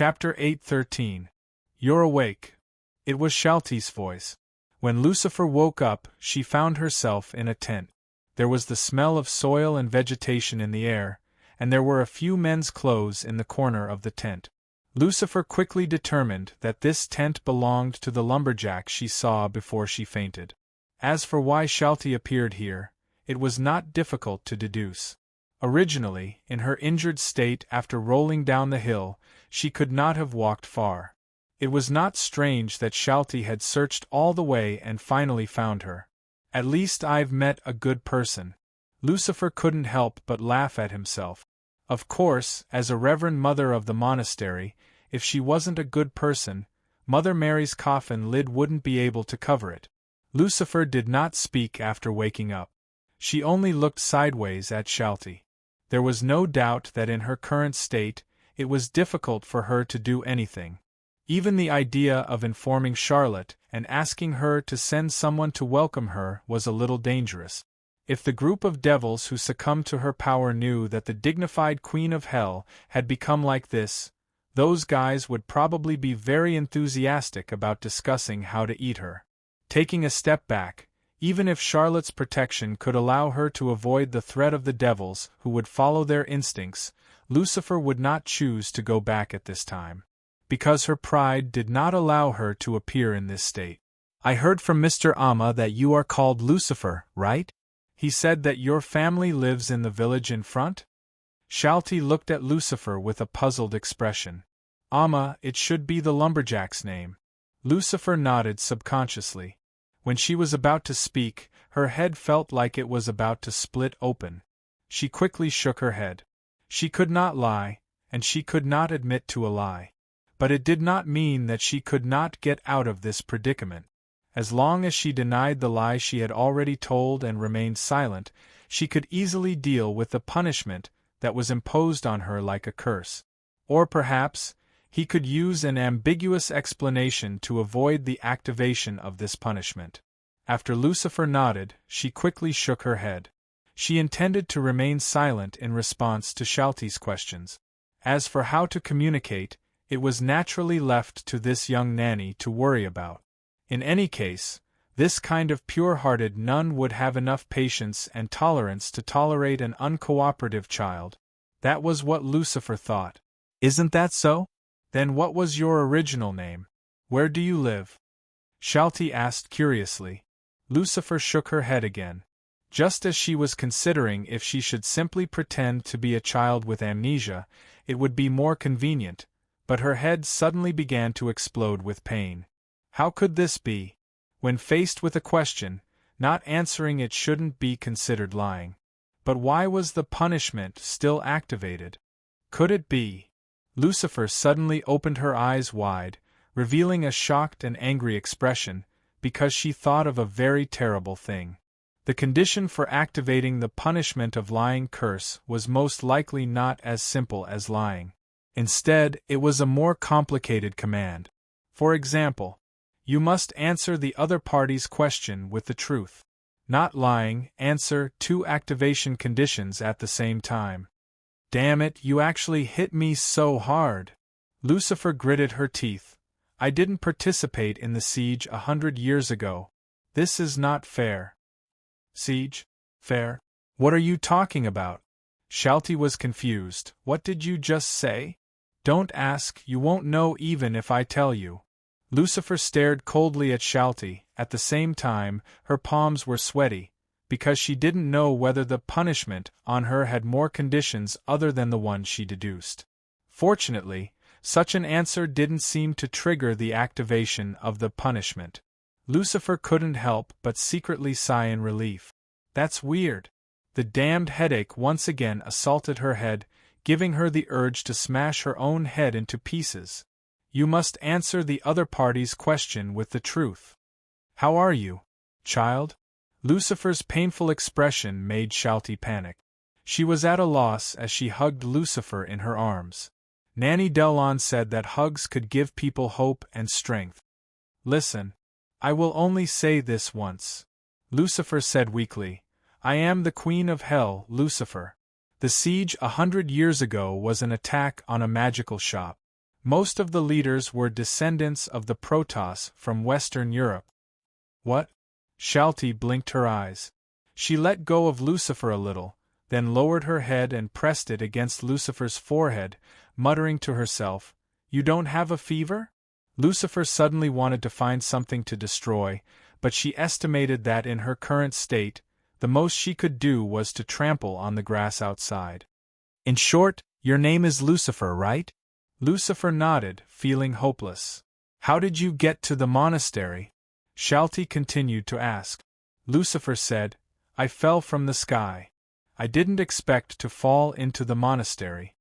Chapter 8:13. You're awake. It was Shalti's voice. When Lucifer woke up, she found herself in a tent. There was the smell of soil and vegetation in the air, and there were a few men's clothes in the corner of the tent. Lucifer quickly determined that this tent belonged to the lumberjack she saw before she fainted. As for why Shalti appeared here, it was not difficult to deduce. Originally, in her injured state after rolling down the hill, she could not have walked far. It was not strange that Shalti had searched all the way and finally found her. At least I've met a good person. Lucifer couldn't help but laugh at himself. Of course, as a reverend mother of the monastery, if she wasn't a good person, Mother Mary's coffin lid wouldn't be able to cover it. Lucifer did not speak after waking up. She only looked sideways at Shalti. There was no doubt that in her current state, it was difficult for her to do anything. Even the idea of informing Charlotte and asking her to send someone to welcome her was a little dangerous. If the group of devils who succumbed to her power knew that the dignified Queen of Hell had become like this, those guys would probably be very enthusiastic about discussing how to eat her. Taking a step back, even if Charlotte's protection could allow her to avoid the threat of the devils who would follow their instincts, Lucifer would not choose to go back at this time, because her pride did not allow her to appear in this state. I heard from Mr. Amma that you are called Lucifer, right? He said that your family lives in the village in front? Shalti looked at Lucifer with a puzzled expression. Amma, it should be the lumberjack's name. Lucifer nodded subconsciously. When she was about to speak, her head felt like it was about to split open. She quickly shook her head. She could not lie, and she could not admit to a lie. But it did not mean that she could not get out of this predicament. As long as she denied the lie she had already told and remained silent, she could easily deal with the punishment that was imposed on her like a curse. Or perhaps, he could use an ambiguous explanation to avoid the activation of this punishment. After Lucifer nodded, she quickly shook her head. She intended to remain silent in response to Shalti's questions. As for how to communicate, it was naturally left to this young nanny to worry about. In any case, this kind of pure-hearted nun would have enough patience and tolerance to tolerate an uncooperative child. That was what Lucifer thought. Isn't that so? Then what was your original name? Where do you live? Shalti asked curiously. Lucifer shook her head again. Just as she was considering if she should simply pretend to be a child with amnesia, it would be more convenient, but her head suddenly began to explode with pain. How could this be? When faced with a question, not answering it shouldn't be considered lying. But why was the punishment still activated? Could it be? Lucifer suddenly opened her eyes wide, revealing a shocked and angry expression, because she thought of a very terrible thing. The condition for activating the punishment of lying curse was most likely not as simple as lying. Instead, it was a more complicated command. For example, you must answer the other party's question with the truth. Not lying, answer 2 activation conditions at the same time. Damn it, you actually hit me so hard. Lucifer gritted her teeth. I didn't participate in the siege 100 years ago. This is not fair. Siege? Fair? What are you talking about? Shalti was confused. What did you just say? Don't ask, you won't know even if I tell you. Lucifer stared coldly at Shalti. At the same time, her palms were sweaty, because she didn't know whether the punishment on her had more conditions other than the one she deduced. Fortunately, such an answer didn't seem to trigger the activation of the punishment. Lucifer couldn't help but secretly sigh in relief. That's weird. The damned headache once again assaulted her head, giving her the urge to smash her own head into pieces. You must answer the other party's question with the truth. How are you, child? Lucifer's painful expression made Shalti panic. She was at a loss as she hugged Lucifer in her arms. Nanny Delon said that hugs could give people hope and strength. Listen, I will only say this once. Lucifer said weakly. I am the Queen of Hell, Lucifer. The siege 100 years ago was an attack on a magical shop. Most of the leaders were descendants of the Protoss from Western Europe. What? Shalty blinked her eyes. She let go of Lucifer a little, then lowered her head and pressed it against Lucifer's forehead, muttering to herself, "You don't have a fever?" Lucifer suddenly wanted to find something to destroy, but she estimated that in her current state, the most she could do was to trample on the grass outside. "In short, your name is Lucifer, right?" Lucifer nodded, feeling hopeless. "How did you get to the monastery?" Shalty continued to ask. Lucifer said, "I fell from the sky. I didn't expect to fall into the monastery."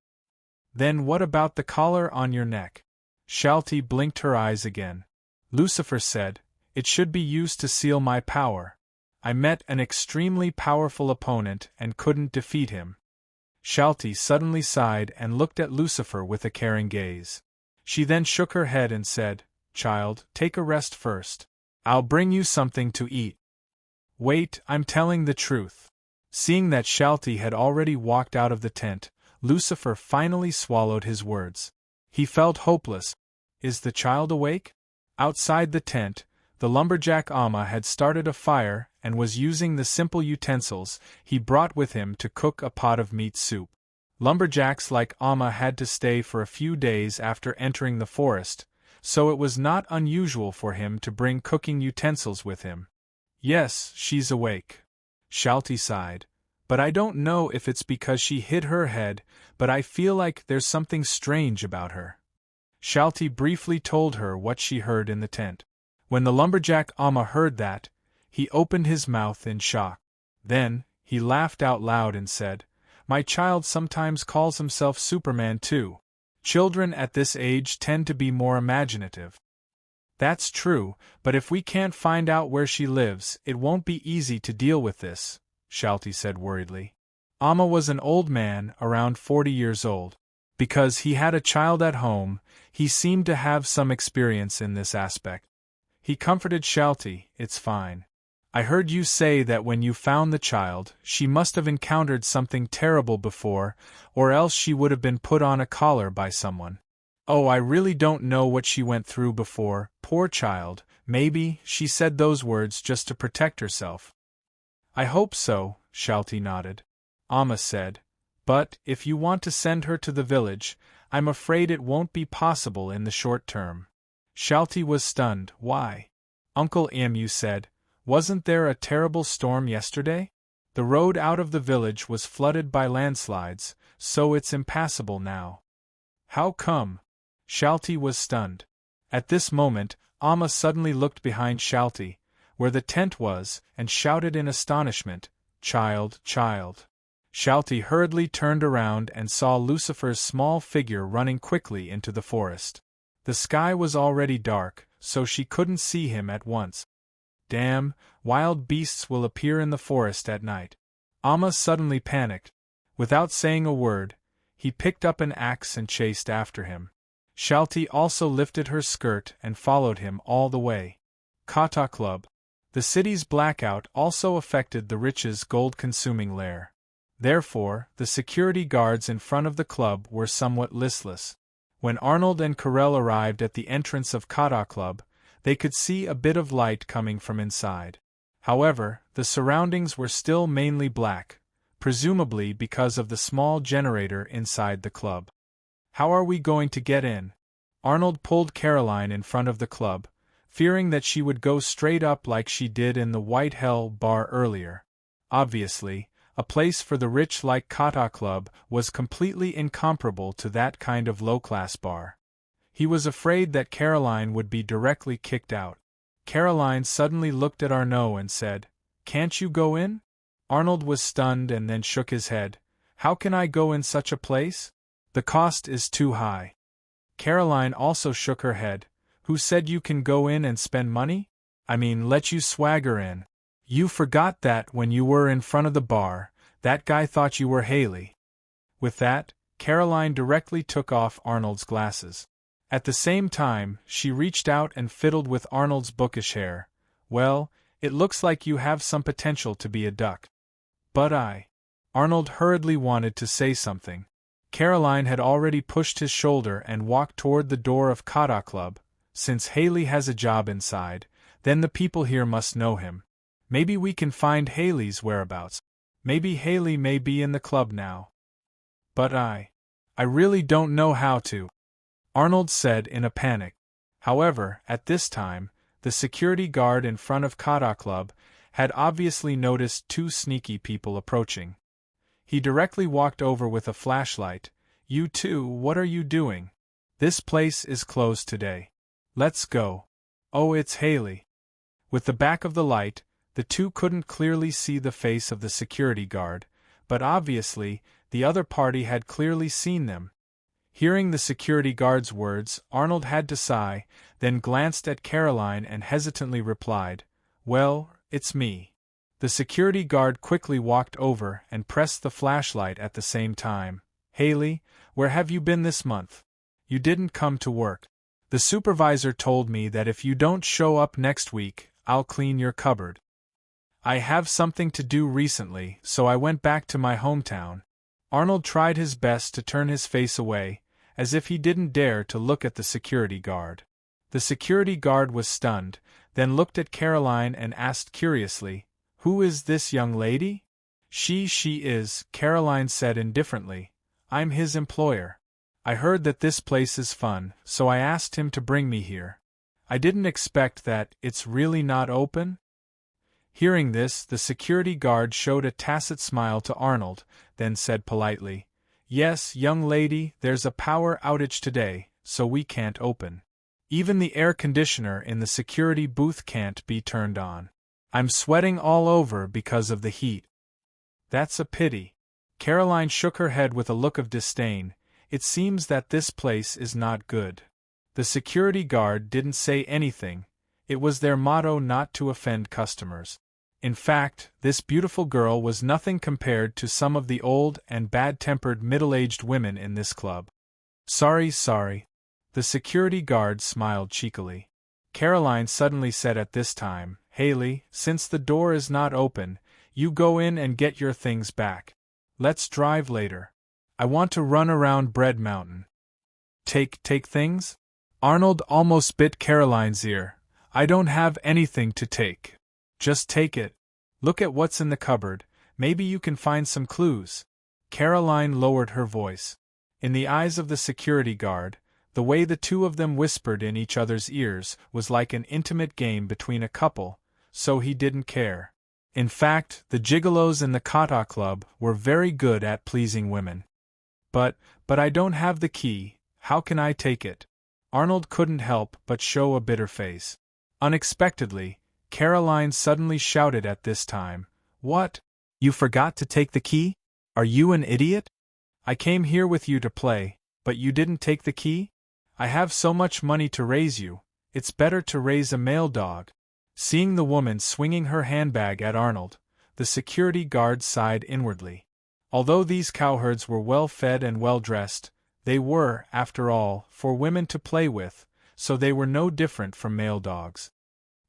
"Then what about the collar on your neck?" Shalty blinked her eyes again. Lucifer said, "It should be used to seal my power. I met an extremely powerful opponent and couldn't defeat him." Shalty suddenly sighed and looked at Lucifer with a caring gaze. She then shook her head and said, "Child, take a rest first. I'll bring you something to eat." "Wait, I'm telling the truth." Seeing that Shalty had already walked out of the tent, Lucifer finally swallowed his words. He felt hopeless. Is the child awake? Outside the tent, the lumberjack Amma had started a fire and was using the simple utensils he brought with him to cook a pot of meat soup. Lumberjacks like Amma had to stay for a few days after entering the forest, so it was not unusual for him to bring cooking utensils with him. "Yes, she's awake." Shalty sighed. "But I don't know if it's because she hid her head, but I feel like there's something strange about her." Shalty briefly told her what she heard in the tent. When the lumberjack Amma heard that, he opened his mouth in shock. Then, he laughed out loud and said, "My child sometimes calls himself Superman too. Children at this age tend to be more imaginative." "That's true, but if we can't find out where she lives, it won't be easy to deal with this," Shalty said worriedly. Amma was an old man, around 40 years old. Because he had a child at home, he seemed to have some experience in this aspect. He comforted Shalty, "It's fine. I heard you say that when you found the child, she must have encountered something terrible before, or else she would have been put on a collar by someone. Oh, I really don't know what she went through before, poor child. Maybe she said those words just to protect herself." "I hope so," Shalty nodded. Amma said, "But, if you want to send her to the village, I'm afraid it won't be possible in the short term." Shalty was stunned. "Why?" Uncle Emu said, "Wasn't there a terrible storm yesterday? The road out of the village was flooded by landslides, so it's impassable now." "How come?" Shalty was stunned. At this moment, Amma suddenly looked behind Shalty, where the tent was, and shouted in astonishment, "Child, child." Shalty hurriedly turned around and saw Lucifer's small figure running quickly into the forest. The sky was already dark, so she couldn't see him at once. Damn, wild beasts will appear in the forest at night. Amma suddenly panicked. Without saying a word, he picked up an axe and chased after him. Shalty also lifted her skirt and followed him all the way. Kata Club. The city's blackout also affected the rich's gold-consuming lair. Therefore, the security guards in front of the club were somewhat listless. When Arnold and Carell arrived at the entrance of Kata Club, they could see a bit of light coming from inside. However, the surroundings were still mainly black, presumably because of the small generator inside the club. "How are we going to get in?" Arnold pulled Caroline in front of the club, fearing that she would go straight up like she did in the White Hell bar earlier. Obviously, a place for the rich like Kata Club was completely incomparable to that kind of low-class bar. He was afraid that Caroline would be directly kicked out. Caroline suddenly looked at Arnaud and said, "Can't you go in?" Arnold was stunned and then shook his head. "How can I go in such a place? The cost is too high." Caroline also shook her head. "Who said you can go in and spend money? I mean, let you swagger in. You forgot that when you were in front of the bar, that guy thought you were Haley." With that, Caroline directly took off Arnold's glasses. At the same time, she reached out and fiddled with Arnold's bookish hair. "Well, it looks like you have some potential to be a duck." "But Arnold hurriedly wanted to say something. Caroline had already pushed his shoulder and walked toward the door of Kata Club. Since Haley has a job inside, then the people here must know him. Maybe we can find Haley's whereabouts. Maybe Haley may be in the club now. But I really don't know how to, Arnold said in a panic. However, at this time, the security guard in front of Kata Club had obviously noticed two sneaky people approaching. He directly walked over with a flashlight. "You two, what are you doing? This place is closed today. Let's go." "Oh, it's Haley." With the back of the light, the two couldn't clearly see the face of the security guard, but obviously, the other party had clearly seen them. Hearing the security guard's words, Arnold had to sigh, then glanced at Caroline and hesitantly replied, "Well, it's me." The security guard quickly walked over and pressed the flashlight at the same time. "Haley, where have you been this month? You didn't come to work. The supervisor told me that if you don't show up next week, I'll clean your cupboard. I have something to do recently, so I went back to my hometown." Arnold tried his best to turn his face away, as if he didn't dare to look at the security guard. The security guard was stunned, then looked at Caroline and asked curiously, "Who is this young lady?" She is," Caroline said indifferently. "I'm his employer. I heard that this place is fun, so I asked him to bring me here. I didn't expect that. It's really not open?" Hearing this, the security guard showed a tacit smile to Arnold, then said politely, "Yes, young lady, there's a power outage today, so we can't open. Even the air conditioner in the security booth can't be turned on. I'm sweating all over because of the heat." "That's a pity." Caroline shook her head with a look of disdain. "It seems that this place is not good." The security guard didn't say anything. It was their motto not to offend customers. In fact, this beautiful girl was nothing compared to some of the old and bad-tempered middle-aged women in this club. Sorry. The security guard smiled cheekily. Caroline suddenly said at this time, "Haley, since the door is not open, you go in and get your things back. Let's drive later. I want to run around Bread Mountain." Take things?" Arnold almost bit Caroline's ear. "I don't have anything to take. Just take it. Look at what's in the cupboard, maybe you can find some clues." Caroline lowered her voice. In the eyes of the security guard, the way the two of them whispered in each other's ears was like an intimate game between a couple, so he didn't care. In fact, the gigolos in the Kata Club were very good at pleasing women. But I don't have the key, how can I take it?" Arnold couldn't help but show a bitter face. Unexpectedly, Caroline suddenly shouted at this time, "What? You forgot to take the key? Are you an idiot? I came here with you to play, but you didn't take the key? I have so much money to raise you, it's better to raise a male dog." Seeing the woman swinging her handbag at Arnold, the security guard sighed inwardly. Although these cowherds were well fed and well dressed, they were, after all, for women to play with, so they were no different from male dogs.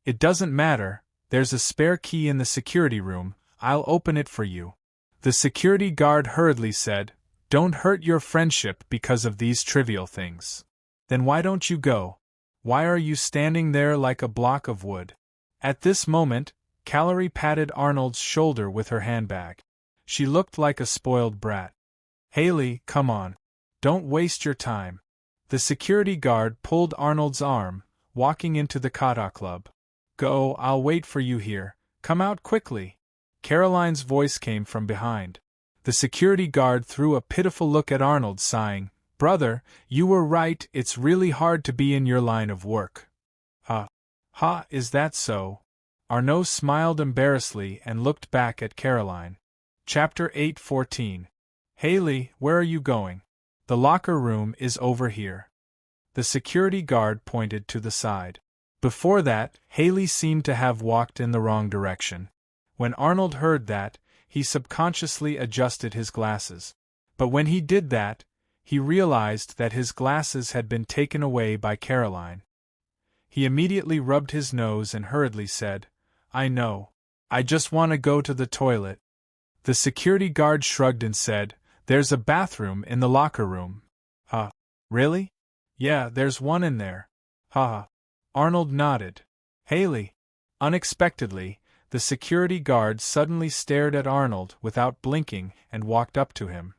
"It doesn't matter, there's a spare key in the security room, I'll open it for you." The security guard hurriedly said, "Don't hurt your friendship because of these trivial things. Then why don't you go? Why are you standing there like a block of wood?" At this moment, Callery patted Arnold's shoulder with her handbag. She looked like a spoiled brat. "Haley, come on. Don't waste your time." The security guard pulled Arnold's arm, walking into the Kata Club. "Go, I'll wait for you here. Come out quickly." Caroline's voice came from behind. The security guard threw a pitiful look at Arnold, sighing, "Brother, you were right, it's really hard to be in your line of work." Ha, is that so?" Arnaud smiled embarrassedly and looked back at Caroline. Chapter 8:14. "Haley, where are you going?" "The locker room is over here." The security guard pointed to the side. Before that, Haley seemed to have walked in the wrong direction. When Arnold heard that, he subconsciously adjusted his glasses. But when he did that, he realized that his glasses had been taken away by Caroline. He immediately rubbed his nose and hurriedly said, "I know. I just want to go to the toilet." The security guard shrugged and said, There's a bathroom in the locker room. Really? Yeah, there's one in there. Arnold nodded. Haley. Unexpectedly, the security guard suddenly stared at Arnold without blinking and walked up to him.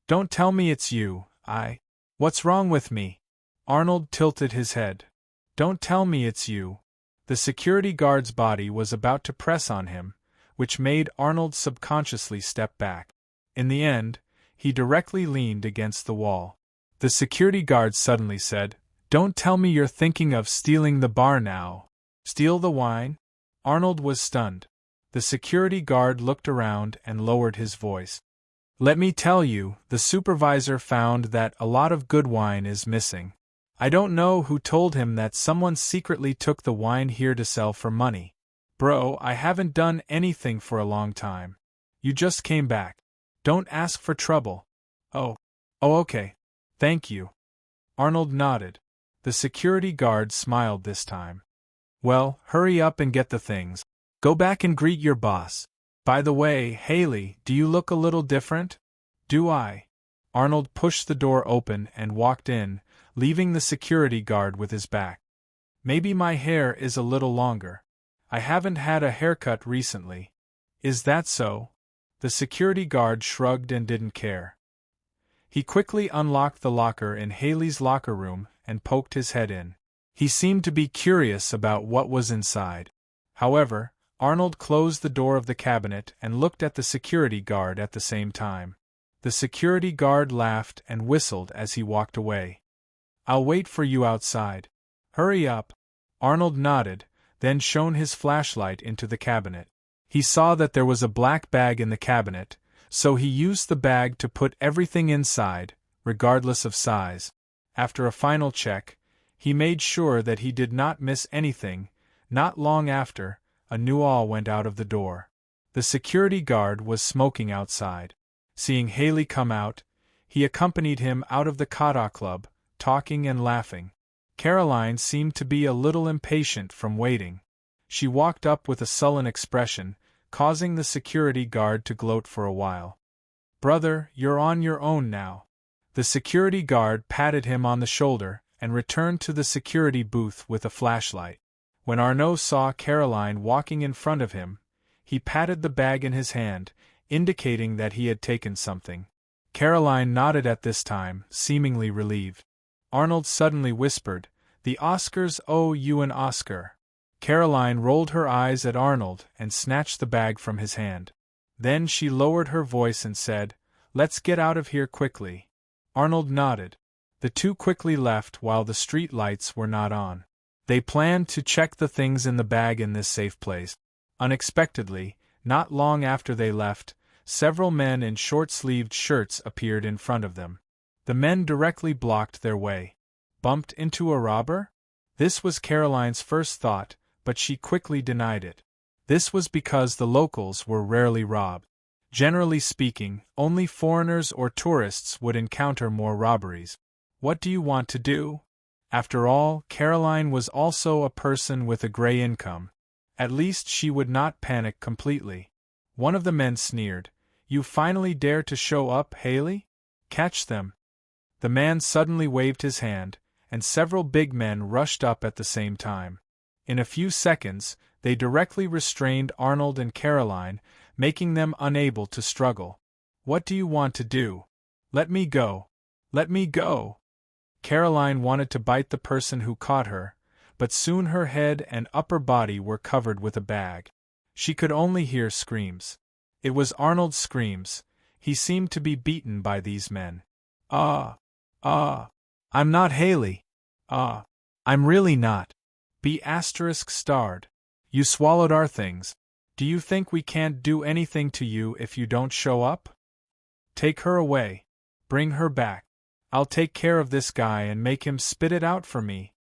Don't tell me it's you, What's wrong with me? Arnold tilted his head. Don't tell me it's you. The security guard's body was about to press on him, which made Arnold subconsciously step back. In the end, he directly leaned against the wall. The security guard suddenly said, Don't tell me you're thinking of stealing the bar now. Steal the wine? Arnold was stunned. The security guard looked around and lowered his voice. Let me tell you, the supervisor found that a lot of good wine is missing. I don't know who told him that someone secretly took the wine here to sell for money. Bro, I haven't done anything for a long time. You just came back. Don't ask for trouble. Oh, okay. Thank you. Arnold nodded. The security guard smiled this time. Well, hurry up and get the things. Go back and greet your boss. By the way, Haley, do you look a little different? Do I? Arnold pushed the door open and walked in, leaving the security guard with his back. Maybe my hair is a little longer. I haven't had a haircut recently. Is that so? The security guard shrugged and didn't care. He quickly unlocked the locker in Haley's locker room and poked his head in. He seemed to be curious about what was inside. However, Arnold closed the door of the cabinet and looked at the security guard at the same time. The security guard laughed and whistled as he walked away. I'll wait for you outside. Hurry up. Arnold nodded, then shone his flashlight into the cabinet. He saw that there was a black bag in the cabinet, so he used the bag to put everything inside, regardless of size. After a final check, he made sure that he did not miss anything. Not long after, a Newall went out of the door. The security guard was smoking outside. Seeing Haley come out, he accompanied him out of the Kata Club, talking and laughing. Caroline seemed to be a little impatient from waiting. She walked up with a sullen expression, causing the security guard to gloat for a while. Brother, you're on your own now. The security guard patted him on the shoulder and returned to the security booth with a flashlight. When Arnaud saw Caroline walking in front of him, he patted the bag in his hand, indicating that he had taken something. Caroline nodded at this time, seemingly relieved. Arnold suddenly whispered, The Oscars owe you an Oscar. Caroline rolled her eyes at Arnold and snatched the bag from his hand. Then she lowered her voice and said, Let's get out of here quickly. Arnold nodded. The two quickly left while the street lights were not on. They planned to check the things in the bag in this safe place. Unexpectedly, not long after they left, several men in short-sleeved shirts appeared in front of them. The men directly blocked their way. Bumped into a robber? This was Caroline's first thought, but she quickly denied it. This was because the locals were rarely robbed. Generally speaking, only foreigners or tourists would encounter more robberies. What do you want to do? After all, Caroline was also a person with a gray income. At least she would not panic completely. One of the men sneered, You finally dare to show up, Haley? Catch them. The man suddenly waved his hand, and several big men rushed up at the same time. In a few seconds, they directly restrained Arnold and Caroline, making them unable to struggle. What do you want to do? Let me go. Let me go. Caroline wanted to bite the person who caught her, but soon her head and upper body were covered with a bag. She could only hear screams. It was Arnold's screams. He seemed to be beaten by these men. I'm not Haley. I'm really not. B*****. You swallowed our things. Do you think we can't do anything to you if you don't show up? Take her away. Bring her back. I'll take care of this guy and make him spit it out for me.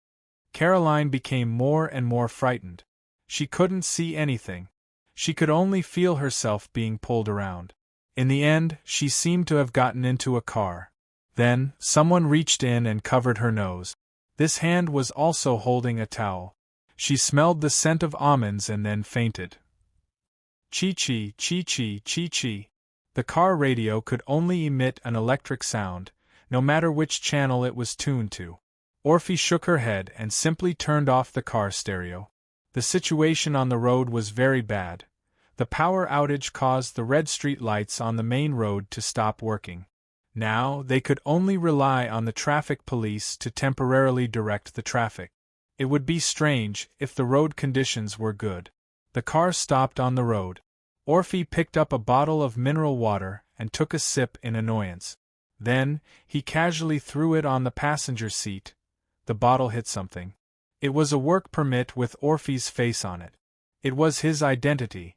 Caroline became more and more frightened. She couldn't see anything. She could only feel herself being pulled around. In the end, she seemed to have gotten into a car. Then, someone reached in and covered her nose. This hand was also holding a towel. She smelled the scent of almonds and then fainted. Chee-chee, chee-chee, chee-chee. The car radio could only emit an electric sound, no matter which channel it was tuned to. Orphe shook her head and simply turned off the car stereo. The situation on the road was very bad. The power outage caused the red street lights on the main road to stop working. Now, they could only rely on the traffic police to temporarily direct the traffic. It would be strange if the road conditions were good. The car stopped on the road. Orphe picked up a bottle of mineral water and took a sip in annoyance. Then, he casually threw it on the passenger seat. The bottle hit something. It was a work permit with Orphe's face on it. It was his identity.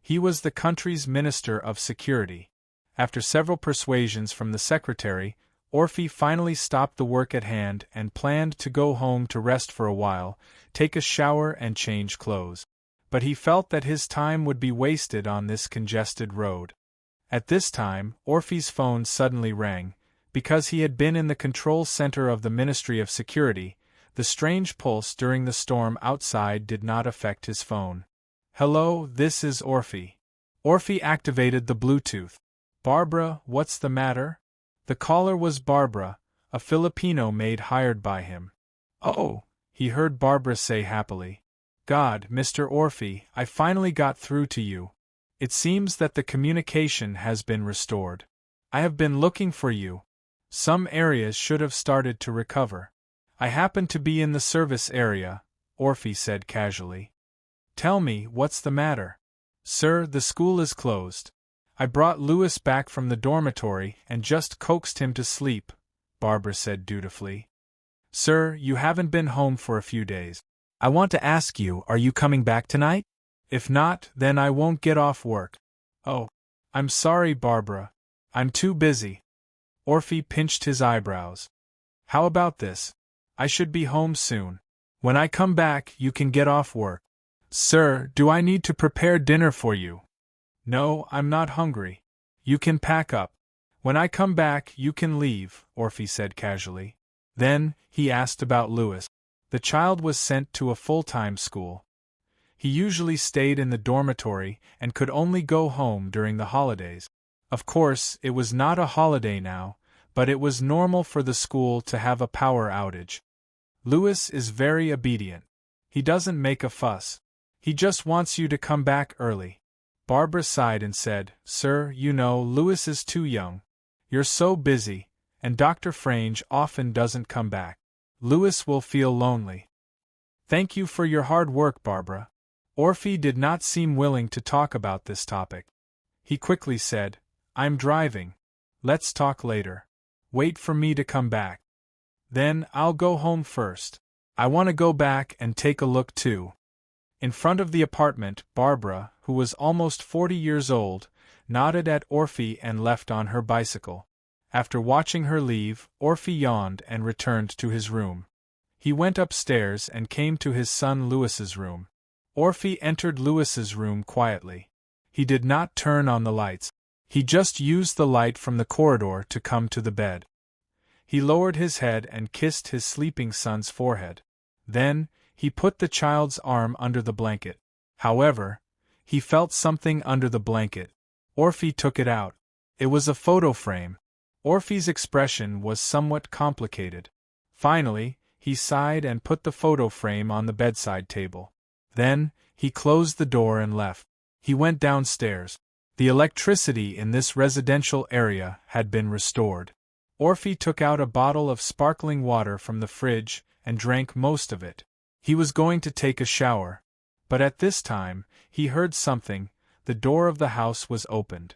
He was the country's Minister of Security. After several persuasions from the secretary, Orphe finally stopped the work at hand and planned to go home to rest for a while, take a shower and change clothes. But he felt that his time would be wasted on this congested road. At this time, Orphe's phone suddenly rang. Because he had been in the control center of the Ministry of Security, the strange pulse during the storm outside did not affect his phone. "Hello, this is Orphe." Orphe activated the Bluetooth. "Barbara, what's the matter?" The caller was Barbara, a Filipino maid hired by him. "Oh," he heard Barbara say happily. "God, Mr. Orphe, I finally got through to you. It seems that the communication has been restored. I have been looking for you. Some areas should have started to recover. I happen to be in the service area," Orphe said casually. "Tell me, what's the matter?" "Sir, the school is closed. I brought Louis back from the dormitory and just coaxed him to sleep," Barbara said dutifully. "Sir, you haven't been home for a few days. I want to ask you, are you coming back tonight? If not, then I won't get off work." "Oh, I'm sorry, Barbara. I'm too busy." Orphe pinched his eyebrows. "How about this? I should be home soon. When I come back, you can get off work." "Sir, do I need to prepare dinner for you?" "No, I'm not hungry. You can pack up. When I come back, you can leave," Orphe said casually. Then, he asked about Louis. The child was sent to a full-time school. He usually stayed in the dormitory and could only go home during the holidays. Of course, it was not a holiday now, but it was normal for the school to have a power outage. Louis is very obedient. He doesn't make a fuss. He just wants you to come back early. Barbara sighed and said, "Sir, you know, Louis is too young. You're so busy, and Dr. Frange often doesn't come back. Louis will feel lonely." "Thank you for your hard work, Barbara." Orphe did not seem willing to talk about this topic. He quickly said, "I'm driving. Let's talk later. Wait for me to come back. Then, I'll go home first. I want to go back and take a look too." In front of the apartment, Barbara, who was almost 40 years old, nodded at Orphe and left on her bicycle. After watching her leave, Orphe yawned and returned to his room. He went upstairs and came to his son Louis's room. Orphe entered Louis's room quietly. He did not turn on the lights. He just used the light from the corridor to come to the bed. He lowered his head and kissed his sleeping son's forehead. Then, he put the child's arm under the blanket. However, he felt something under the blanket. Orphe took it out. It was a photo frame. Orphe's expression was somewhat complicated. Finally, he sighed and put the photo frame on the bedside table. Then, he closed the door and left. He went downstairs. The electricity in this residential area had been restored. Orphe took out a bottle of sparkling water from the fridge and drank most of it. He was going to take a shower. But at this time, he heard something. The door of the house was opened.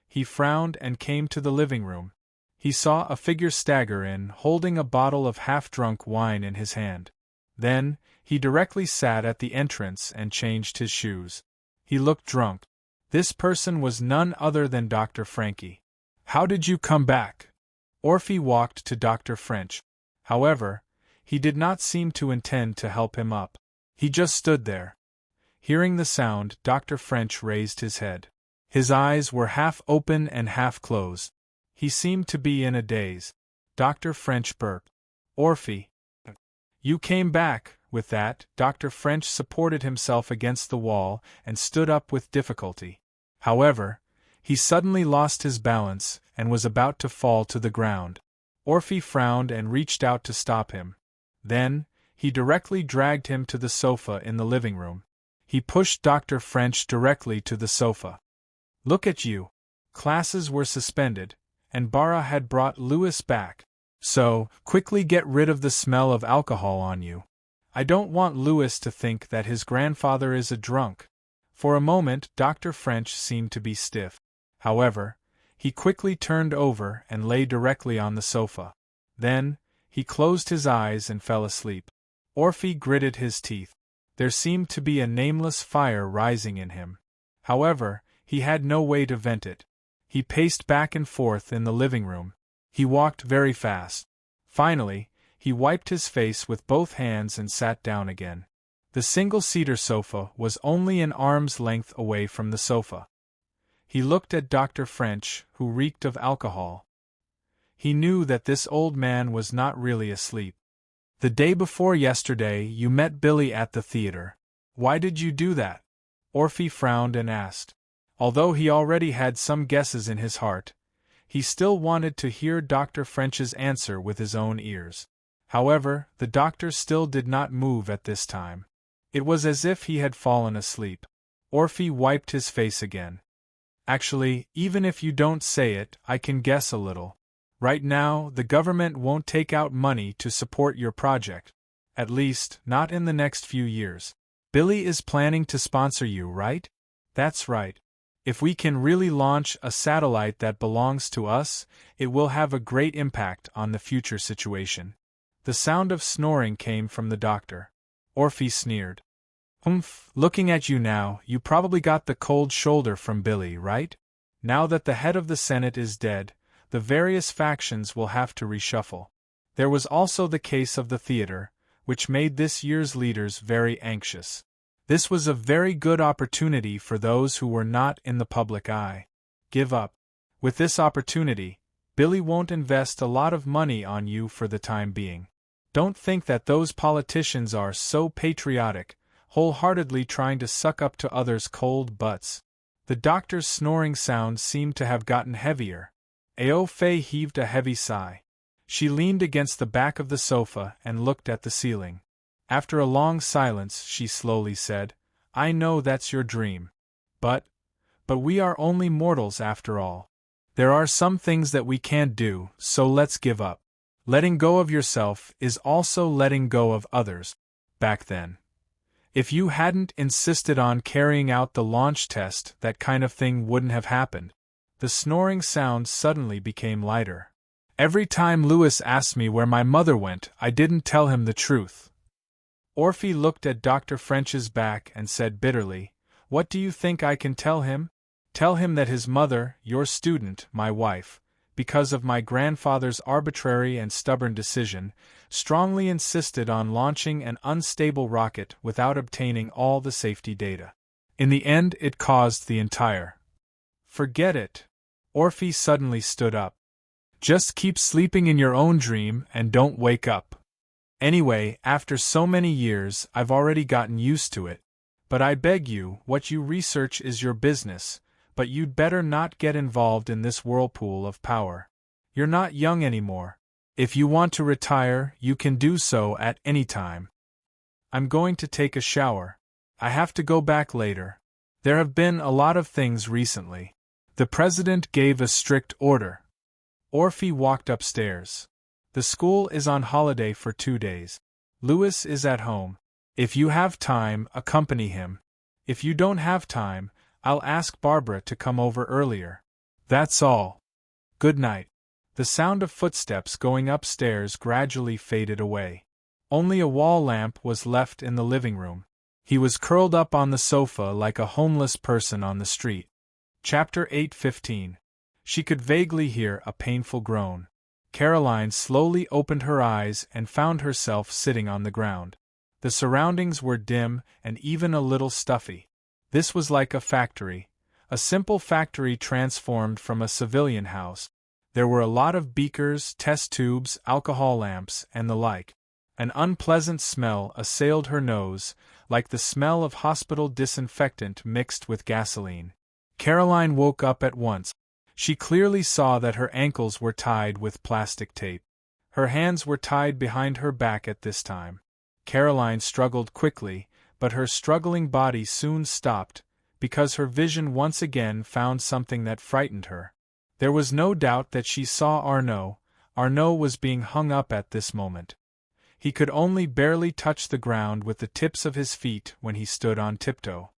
He frowned and came to the living room. He saw a figure stagger in, holding a bottle of half-drunk wine in his hand. Then, he directly sat at the entrance and changed his shoes. He looked drunk. This person was none other than Dr. Frankie. "How did you come back?" Orphe walked to Dr. French. However, he did not seem to intend to help him up. He just stood there. Hearing the sound, Dr. French raised his head. His eyes were half open and half closed. He seemed to be in a daze. Dr. French burped. "Orphe, you came back." With that, Dr. French supported himself against the wall and stood up with difficulty. However, He suddenly lost his balance and was about to fall to the ground. Orphe frowned and reached out to stop him. Then, he directly dragged him to the sofa in the living room. He pushed Dr. French directly to the sofa. Look at you. Classes were suspended, and Bara had brought Louis back. So, quickly get rid of the smell of alcohol on you. I don't want Louis to think that his grandfather is a drunk. For a moment, Dr. French seemed to be stiff. However, he quickly turned over and lay directly on the sofa. Then, he closed his eyes and fell asleep. Orphe gritted his teeth. There seemed to be a nameless fire rising in him. However, he had no way to vent it. He paced back and forth in the living room. He walked very fast. Finally, he wiped his face with both hands and sat down again. The single-seater sofa was only an arm's length away from the sofa. He looked at Dr. French, who reeked of alcohol. He knew that this old man was not really asleep. The day before yesterday, you met Billy at the theater. Why did you do that? Orphe frowned and asked. Although he already had some guesses in his heart, he still wanted to hear Dr. French's answer with his own ears. However, the doctor still did not move at this time. It was as if he had fallen asleep. Orphe wiped his face again. Actually, even if you don't say it, I can guess a little. Right now, the government won't take out money to support your project. At least, not in the next few years. Billy is planning to sponsor you, right? That's right. If we can really launch a satellite that belongs to us, it will have a great impact on the future situation. The sound of snoring came from the doctor. Orphe sneered. Humph, looking at you now, you probably got the cold shoulder from Billy, right? Now that the head of the Senate is dead, the various factions will have to reshuffle. There was also the case of the theater, which made this year's leaders very anxious. This was a very good opportunity for those who were not in the public eye. Give up. With this opportunity, Billy won't invest a lot of money on you for the time being. Don't think that those politicians are so patriotic, wholeheartedly trying to suck up to others' cold butts. The doctor's snoring sound seemed to have gotten heavier. Aofe heaved a heavy sigh. She leaned against the back of the sofa and looked at the ceiling. After a long silence, she slowly said, I know that's your dream. But we are only mortals after all. There are some things that we can't do, so let's give up. Letting go of yourself is also letting go of others. Back then, if you hadn't insisted on carrying out the launch test, that kind of thing wouldn't have happened. The snoring sound suddenly became lighter. Every time Louis asked me where my mother went, I didn't tell him the truth. Orphe looked at Dr. French's back and said bitterly, What do you think I can tell him? Tell him that his mother, your student, my wife, because of my grandfather's arbitrary and stubborn decision, strongly insisted on launching an unstable rocket without obtaining all the safety data. In the end, it caused the entire. Forget it. Orphe suddenly stood up. Just keep sleeping in your own dream and don't wake up. Anyway, after so many years, I've already gotten used to it. But I beg you, what you research is your business, but you'd better not get involved in this whirlpool of power. You're not young anymore. If you want to retire, you can do so at any time. I'm going to take a shower. I have to go back later. There have been a lot of things recently. The president gave a strict order. Orphe walked upstairs. The school is on holiday for 2 days. Louis is at home. If you have time, accompany him. If you don't have time, I'll ask Barbara to come over earlier. That's all. Good night. The sound of footsteps going upstairs gradually faded away. Only a wall lamp was left in the living room. He was curled up on the sofa like a homeless person on the street. Chapter 8:15. She could vaguely hear a painful groan. Caroline slowly opened her eyes and found herself sitting on the ground. The surroundings were dim and even a little stuffy. This was like a factory, a simple factory transformed from a civilian house. There were a lot of beakers, test tubes, alcohol lamps, and the like. An unpleasant smell assailed her nose, like the smell of hospital disinfectant mixed with gasoline. Caroline woke up at once. She clearly saw that her ankles were tied with plastic tape. Her hands were tied behind her back at this time. Caroline struggled quickly, but her struggling body soon stopped, because her vision once again found something that frightened her. There was no doubt that she saw Arnaud. Arnaud was being hung up at this moment. He could only barely touch the ground with the tips of his feet when he stood on tiptoe.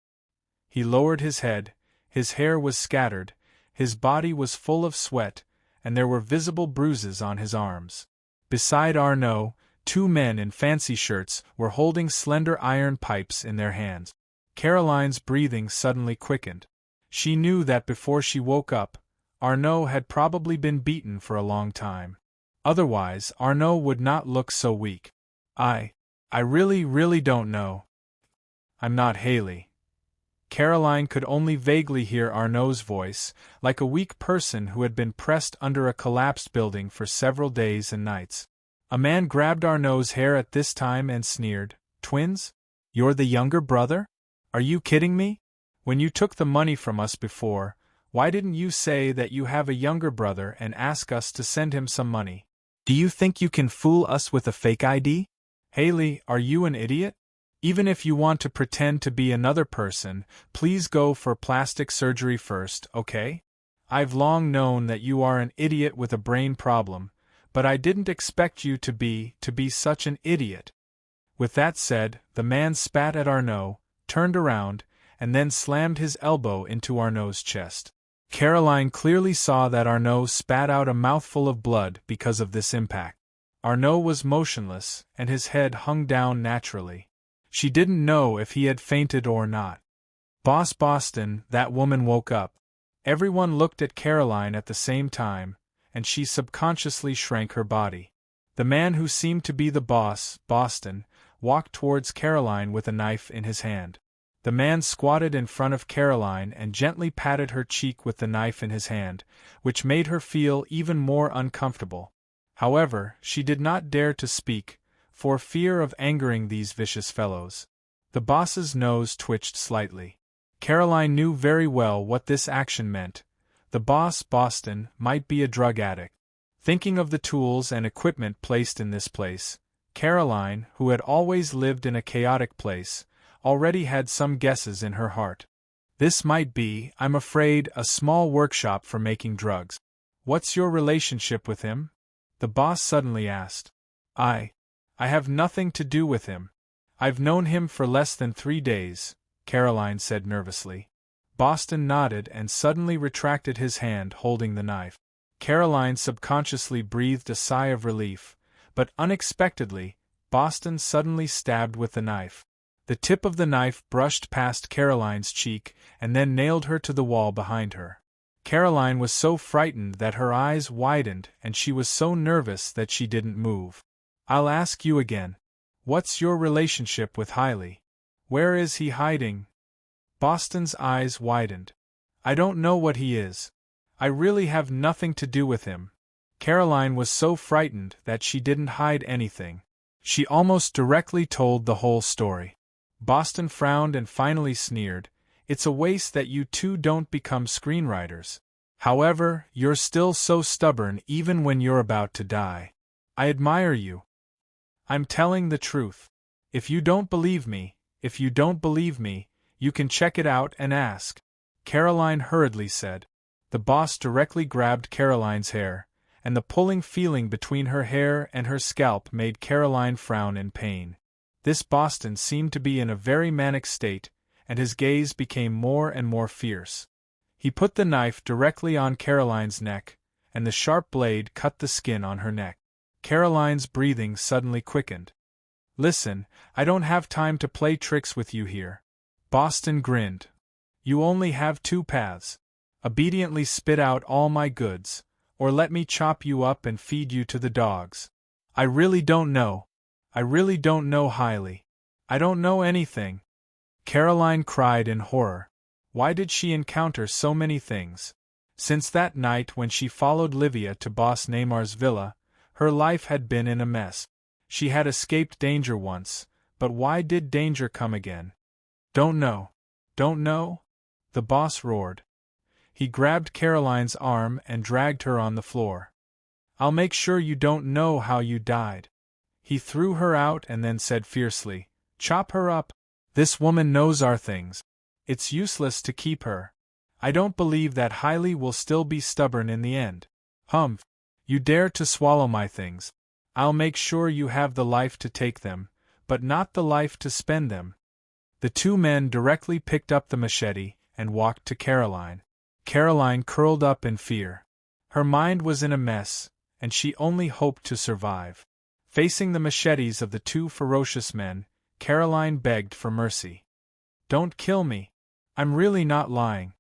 He lowered his head, his hair was scattered, his body was full of sweat, and there were visible bruises on his arms. Beside Arnaud, two men in fancy shirts were holding slender iron pipes in their hands. Caroline's breathing suddenly quickened. She knew that before she woke up, Arnaud had probably been beaten for a long time. Otherwise, Arnaud would not look so weak. I really don't know. I'm not Haley. Caroline could only vaguely hear Arnaud's voice, like a weak person who had been pressed under a collapsed building for several days and nights. A man grabbed Arnaud's hair at this time and sneered, "Twins? You're the younger brother? Are you kidding me? When you took the money from us before, why didn't you say that you have a younger brother and ask us to send him some money? Do you think you can fool us with a fake ID? Haley, are you an idiot? Even if you want to pretend to be another person, please go for plastic surgery first, okay? I've long known that you are an idiot with a brain problem, but I didn't expect you to be such an idiot." With that said, the man spat at Arnaud, turned around, and then slammed his elbow into Arnaud's chest. Caroline clearly saw that Arnaud spat out a mouthful of blood because of this impact. Arnaud was motionless, and his head hung down naturally. She didn't know if he had fainted or not. "Boss Boston," that woman woke up. Everyone looked at Caroline at the same time, and she subconsciously shrank her body. The man who seemed to be the boss, Boston, walked towards Caroline with a knife in his hand. The man squatted in front of Caroline and gently patted her cheek with the knife in his hand, which made her feel even more uncomfortable. However, she did not dare to speak, for fear of angering these vicious fellows. The boss's nose twitched slightly. Caroline knew very well what this action meant. The boss, Boston, might be a drug addict. Thinking of the tools and equipment placed in this place, Caroline, who had always lived in a chaotic place, already had some guesses in her heart. This might be, I'm afraid, a small workshop for making drugs. "What's your relationship with him?" the boss suddenly asked. I have nothing to do with him. I've known him for less than 3 days, Caroline said nervously. Boston nodded and suddenly retracted his hand holding the knife. Caroline subconsciously breathed a sigh of relief, but unexpectedly, Boston suddenly stabbed with the knife. The tip of the knife brushed past Caroline's cheek and then nailed her to the wall behind her. Caroline was so frightened that her eyes widened and she was so nervous that she didn't move. "I'll ask you again. What's your relationship with Hailey? Where is he hiding?" Boston's eyes widened. "I don't know what he is. I really have nothing to do with him." Caroline was so frightened that she didn't hide anything. She almost directly told the whole story. Boston frowned and finally sneered, "It's a waste that you two don't become screenwriters. However, you're still so stubborn even when you're about to die. I admire you. I'm telling the truth. If you don't believe me, you can check it out and ask," Caroline hurriedly said. The boss directly grabbed Caroline's hair, and the pulling feeling between her hair and her scalp made Caroline frown in pain. This Boston seemed to be in a very manic state, and his gaze became more and more fierce. He put the knife directly on Caroline's neck, and the sharp blade cut the skin on her neck. Caroline's breathing suddenly quickened. "Listen, I don't have time to play tricks with you here." Boston grinned. "You only have 2 paths. Obediently spit out all my goods, or let me chop you up and feed you to the dogs." I really don't know, Hailey. I don't know anything." Caroline cried in horror. Why did she encounter so many things? Since that night when she followed Livia to Boss Neymar's villa, her life had been in a mess. She had escaped danger once, but why did danger come again? Don't know? The boss roared. He grabbed Caroline's arm and dragged her on the floor. "I'll make sure you don't know how you died." He threw her out and then said fiercely, "Chop her up. This woman knows our things. It's useless to keep her. I don't believe that Hailey will still be stubborn in the end. Humph! You dare to swallow my things. I'll make sure you have the life to take them, but not the life to spend them." The two men directly picked up the machete and walked to Caroline. Caroline curled up in fear. Her mind was in a mess, and she only hoped to survive. Facing the machetes of the two ferocious men, Caroline begged for mercy. "Don't kill me. I'm really not lying.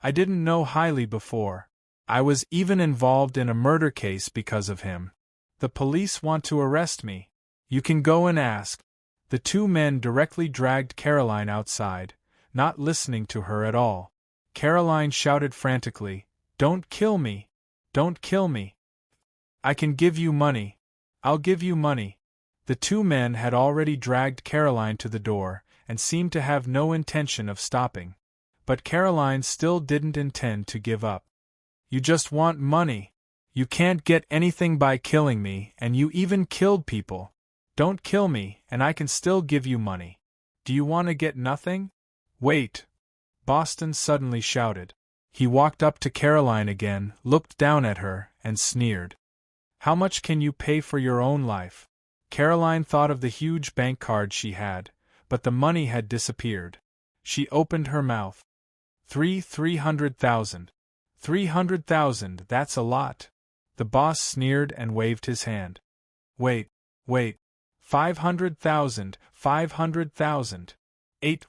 I didn't know Hailey before. I was even involved in a murder case because of him. The police want to arrest me. You can go and ask." The two men directly dragged Caroline outside, not listening to her at all. Caroline shouted frantically, "Don't kill me! Don't kill me! I can give you money. I'll give you money." The two men had already dragged Caroline to the door, and seemed to have no intention of stopping. But Caroline still didn't intend to give up. "You just want money. You can't get anything by killing me, and you even killed people. Don't kill me, and I can still give you money. Do you want to get nothing?" "Wait!" Boston suddenly shouted. He walked up to Caroline again, looked down at her, and sneered. "How much can you pay for your own life?" Caroline thought of the huge bank card she had, but the money had disappeared. She opened her mouth. 300,000. 300,000, that's a lot." The boss sneered and waved his hand. Wait. 500,000, 500,000.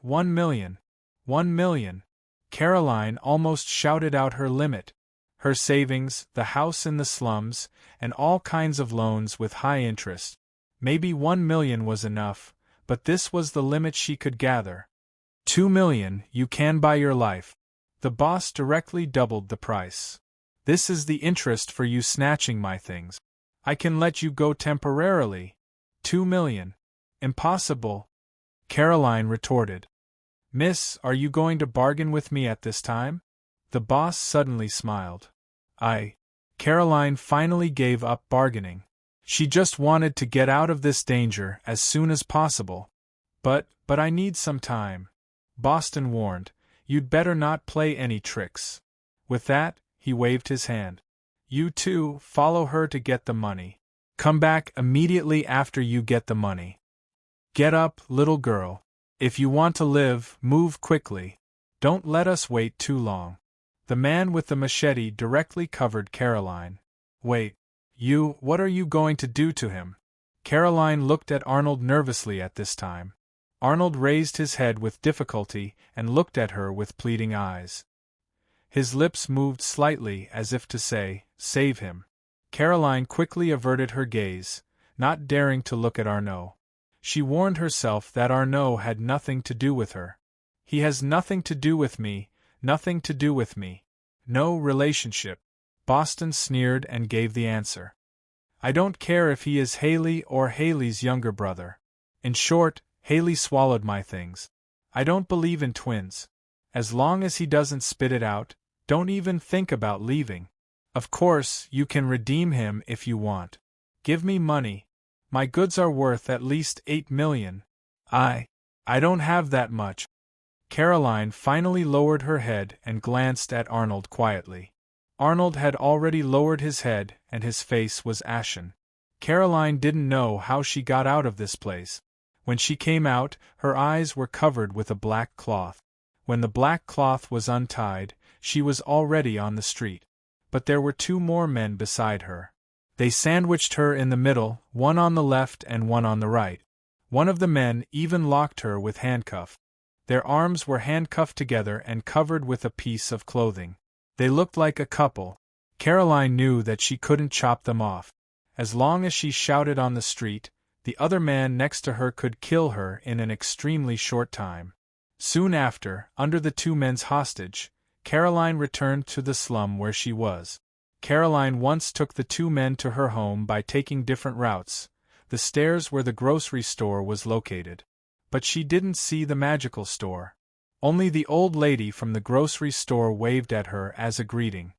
1 million. 1 million. Caroline almost shouted out her limit. Her savings, the house in the slums, and all kinds of loans with high interest. Maybe 1 million was enough, but this was the limit she could gather. 2 million, you can buy your life. The boss directly doubled the price. "This is the interest for you snatching my things. I can let you go temporarily. 2 million. Impossible," Caroline retorted. "Miss, are you going to bargain with me at this time?" The boss suddenly smiled. Caroline finally gave up bargaining. She just wanted to get out of this danger as soon as possible. But I need some time," Boston warned. "You'd better not play any tricks." With that, he waved his hand. "You two, follow her to get the money. Come back immediately after you get the money. Get up, little girl. If you want to live, move quickly. Don't let us wait too long." The man with the machete directly covered Caroline. "Wait. What are you going to do to him?" Caroline looked at Arnold nervously at this time. Arnold raised his head with difficulty and looked at her with pleading eyes. His lips moved slightly as if to say, "Save him." Caroline quickly averted her gaze, not daring to look at Arnaud. She warned herself that Arnaud had nothing to do with her. "He has nothing to do with me, nothing to do with me. No relationship." Boston sneered and gave the answer. "I don't care if he is Hailey or Hailey's younger brother. In short, Hailey swallowed my things. I don't believe in twins. As long as he doesn't spit it out, don't even think about leaving. Of course, you can redeem him if you want. Give me money. My goods are worth at least 8 million. I don't have that much." Caroline finally lowered her head and glanced at Arnold quietly. Arnold had already lowered his head and his face was ashen. Caroline didn't know how she got out of this place. When she came out, her eyes were covered with a black cloth. When the black cloth was untied, she was already on the street. But there were 2 more men beside her. They sandwiched her in the middle, one on the left and one on the right. One of the men even locked her with handcuffs. Their arms were handcuffed together and covered with a piece of clothing. They looked like a couple. Caroline knew that she couldn't chop them off. As long as she shouted on the street, the other man next to her could kill her in an extremely short time. Soon after, under the 2 men's hostage, Caroline returned to the slum where she was. Caroline once took the 2 men to her home by taking different routes, the stairs where the grocery store was located. But she didn't see the magical store. Only the old lady from the grocery store waved at her as a greeting.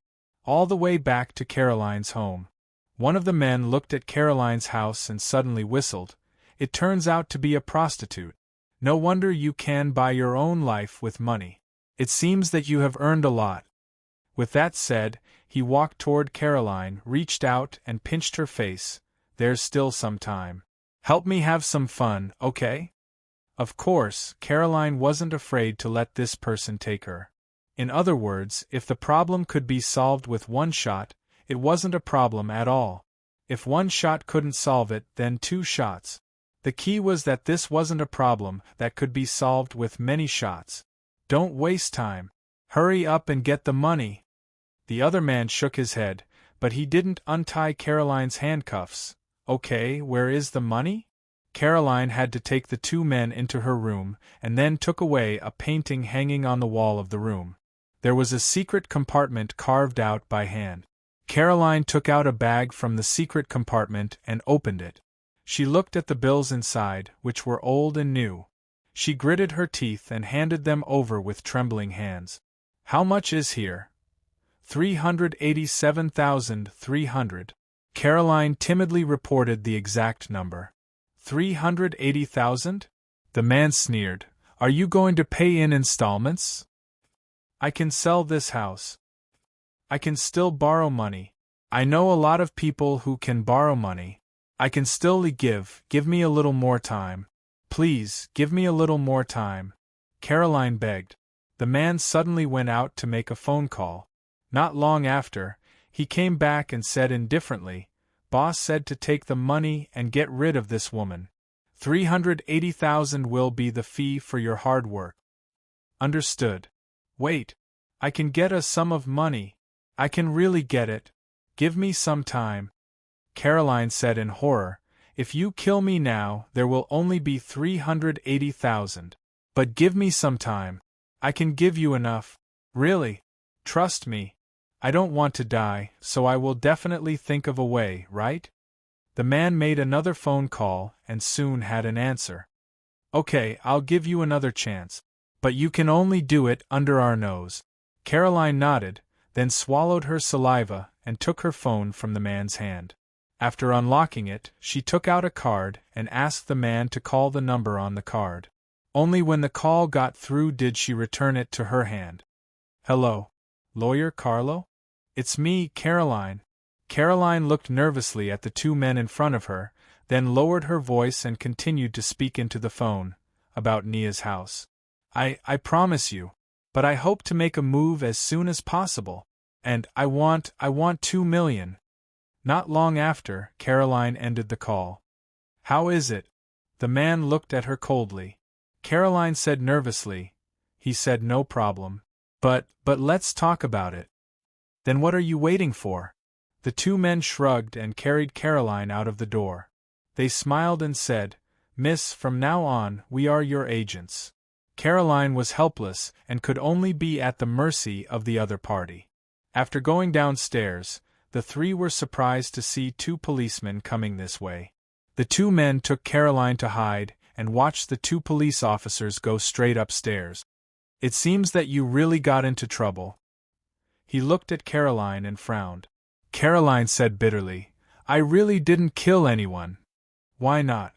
All the way back to Caroline's home. One of the men looked at Caroline's house and suddenly whistled. It turns out to be a prostitute. No wonder you can buy your own life with money. It seems that you have earned a lot. With that said, he walked toward Caroline, reached out and pinched her face. There's still some time. Help me have some fun, okay? Of course, Caroline wasn't afraid to let this person take her. In other words, if the problem could be solved with one shot, it wasn't a problem at all. If one shot couldn't solve it, then 2 shots. The key was that this wasn't a problem that could be solved with many shots. Don't waste time. Hurry up and get the money. The other man shook his head, but he didn't untie Caroline's handcuffs. Okay, where is the money? Caroline had to take the 2 men into her room, and then took away a painting hanging on the wall of the room. There was a secret compartment carved out by hand. Caroline took out a bag from the secret compartment and opened it. She looked at the bills inside, which were old and new. She gritted her teeth and handed them over with trembling hands. How much is here? 387,300. Caroline timidly reported the exact number. 380,000? The man sneered. Are you going to pay in installments? I can sell this house. I can still borrow money. I know a lot of people who can borrow money. I can still give me a little more time. Please, give me a little more time. Caroline begged. The man suddenly went out to make a phone call. Not long after, he came back and said indifferently, Boss said to take the money and get rid of this woman. 380,000 will be the fee for your hard work. Understood. Wait. I can get a sum of money. I can really get it. Give me some time. Caroline said in horror, If you kill me now, there will only be 380,000. But give me some time. I can give you enough. Really. Trust me. I don't want to die, so I will definitely think of a way, right? The man made another phone call and soon had an answer. Okay, I'll give you another chance. But you can only do it under our nose. Caroline nodded, then swallowed her saliva and took her phone from the man's hand. After unlocking it, she took out a card and asked the man to call the number on the card. Only when the call got through did she return it to her hand. Hello? Lawyer Carlo? It's me, Caroline. Caroline looked nervously at the 2 men in front of her, then lowered her voice and continued to speak into the phone, about Nia's house. I promise you. But I hope to make a move as soon as possible. And I want 2 million. Not long after, Caroline ended the call. How is it? The man looked at her coldly. Caroline said nervously. He said no problem. But let's talk about it. Then what are you waiting for? The 2 men shrugged and carried Caroline out of the door. They smiled and said, Miss, from now on, we are your agents. Caroline was helpless and could only be at the mercy of the other party. After going downstairs, the 3 were surprised to see 2 policemen coming this way. The 2 men took Caroline to hide and watched the 2 police officers go straight upstairs. It seems that you really got into trouble. He looked at Caroline and frowned. Caroline said bitterly, I really didn't kill anyone. Why not?